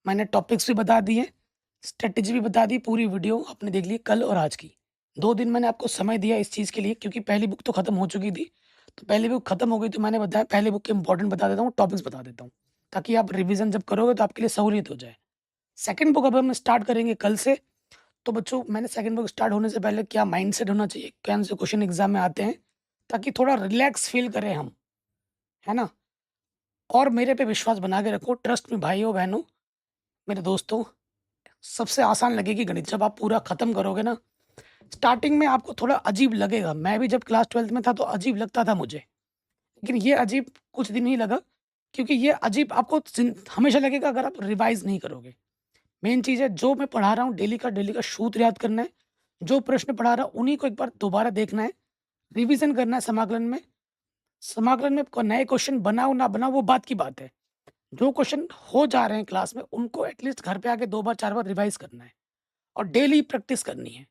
A: मैंने टॉपिक्स भी बता दिए, स्ट्रैटेजी भी बता दी, पूरी वीडियो आपने देख ली कल और आज की। 2 दिन मैंने आपको समय दिया इस चीज़ के लिए क्योंकि पहली बुक तो खत्म हो चुकी थी। तो पहली बुक खत्म हो गई तो मैंने बताया पहली बुक के इम्पोर्टेंट बता देता हूँ, टॉपिक्स बता देता हूँ, ताकि आप रिवीजन जब करोगे तो आपके लिए सहूलियत हो जाए। सेकंड बुक अब हम स्टार्ट करेंगे कल से। तो बच्चों मैंने सेकंड बुक स्टार्ट होने से पहले क्या माइंडसेट होना चाहिए, कौन से क्वेश्चन एग्ज़ाम में आते हैं, ताकि थोड़ा रिलैक्स फ़ील करें हम, है ना? और मेरे पे विश्वास बना के रखो, ट्रस्ट में भाइयों-बहनों, मेरे दोस्तों, सबसे आसान लगेगी गणित। जब आप पूरा खत्म करोगे ना, स्टार्टिंग में आपको थोड़ा अजीब लगेगा। मैं भी जब क्लास 12th में था तो अजीब लगता था मुझे। लेकिन ये अजीब कुछ दिन ही लगा, क्योंकि ये अजीब आपको हमेशा लगेगा अगर आप रिवाइज़ नहीं करोगे। मेन चीज़ है जो मैं पढ़ा रहा हूँ डेली का सूत्र याद करना है। जो प्रश्न पढ़ा रहा हूँ उन्हीं को एक बार दोबारा देखना है, रिवीज़न करना है समाकलन में। समाकलन में नए क्वेश्चन बनाओ ना बनाओ वो बात की बात है। जो क्वेश्चन हो जा रहे हैं क्लास में उनको एटलीस्ट घर पे आके 2 बार 4 बार रिवाइज़ करना है और डेली प्रैक्टिस करनी है।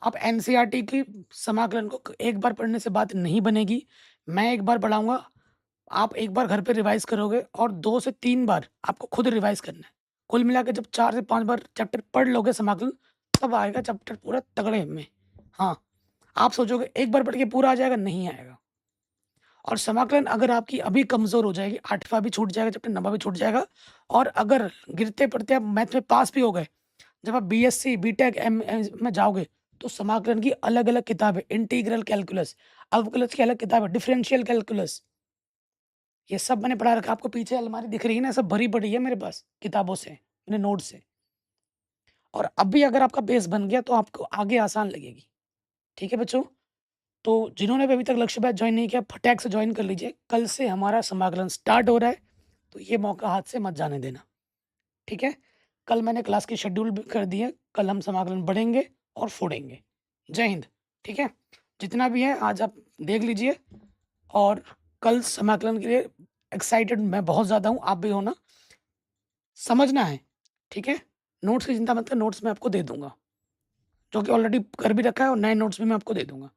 A: आप एनसीईआरटी की समाकलन को एक बार पढ़ने से बात नहीं बनेगी। मैं एक बार पढ़ाऊँगा, आप एक बार घर पे रिवाइज़ करोगे और 2 से 3 बार आपको खुद रिवाइज़ करना है। कुल मिला के जब 4 से 5 बार चैप्टर पढ़ लोगे समाकलन, तब आएगा चैप्टर पूरा तगड़े में। हाँ, आप सोचोगे एक बार पढ़ के पूरा आ जाएगा, नहीं आएगा। और समाकलन अगर आपकी अभी कमज़ोर हो जाएगी, 8वाँ भी छूट जाएगा चैप्टर, 9वाँ भी छूट जाएगा और अगर गिरते-पड़ते आप मैथ में पास भी हो गए, जब आप बीएससी, बीटेक, में जाओगे, तो समाकलन की अलग-अलग किताबें, इंटीग्रल कैलकुलस, अवकलज की अलग किताब है, डिफरेंशियल कैलकुलस, ये सब मैंने पढ़ा रखा है। आपको पीछे अलमारी दिख रही है ना, सब भरी पड़ी है मेरे पास किताबों से, मेरे नोट्स से। और अभी अगर आपका बेस बन गया तो आपको आगे आसान लगेगी। ठीक है बच्चों? तो जिन्होंने भी अभी तक लक्ष्य बैच जॉइन नहीं किया, फटाक से जॉइन कर लीजिए। कल से हमारा समाकलन स्टार्ट हो रहा है, तो ये मौका हाथ से मत जाने देना। ठीक है? कल मैंने क्लास की शेड्यूल भी कर दी है, कल हम समाकलन पढ़ेंगे और फोड़ेंगे। जय हिंद, ठीक है? जितना भी है आज आप देख लीजिए और कल समाकलन के लिए एक्साइटेड मैं बहुत ज़्यादा हूँ, आप भी हो ना? समझना है, ठीक है? नोट्स की चिंता मत कर, नोट्स मैं आपको दे दूँगा, जो कि ऑलरेडी कर भी रखा है और नए नोट्स भी मैं आपको दे दूँगा।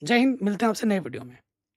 A: जय हिंद, मिलते हैं आपसे नए वीडियो में।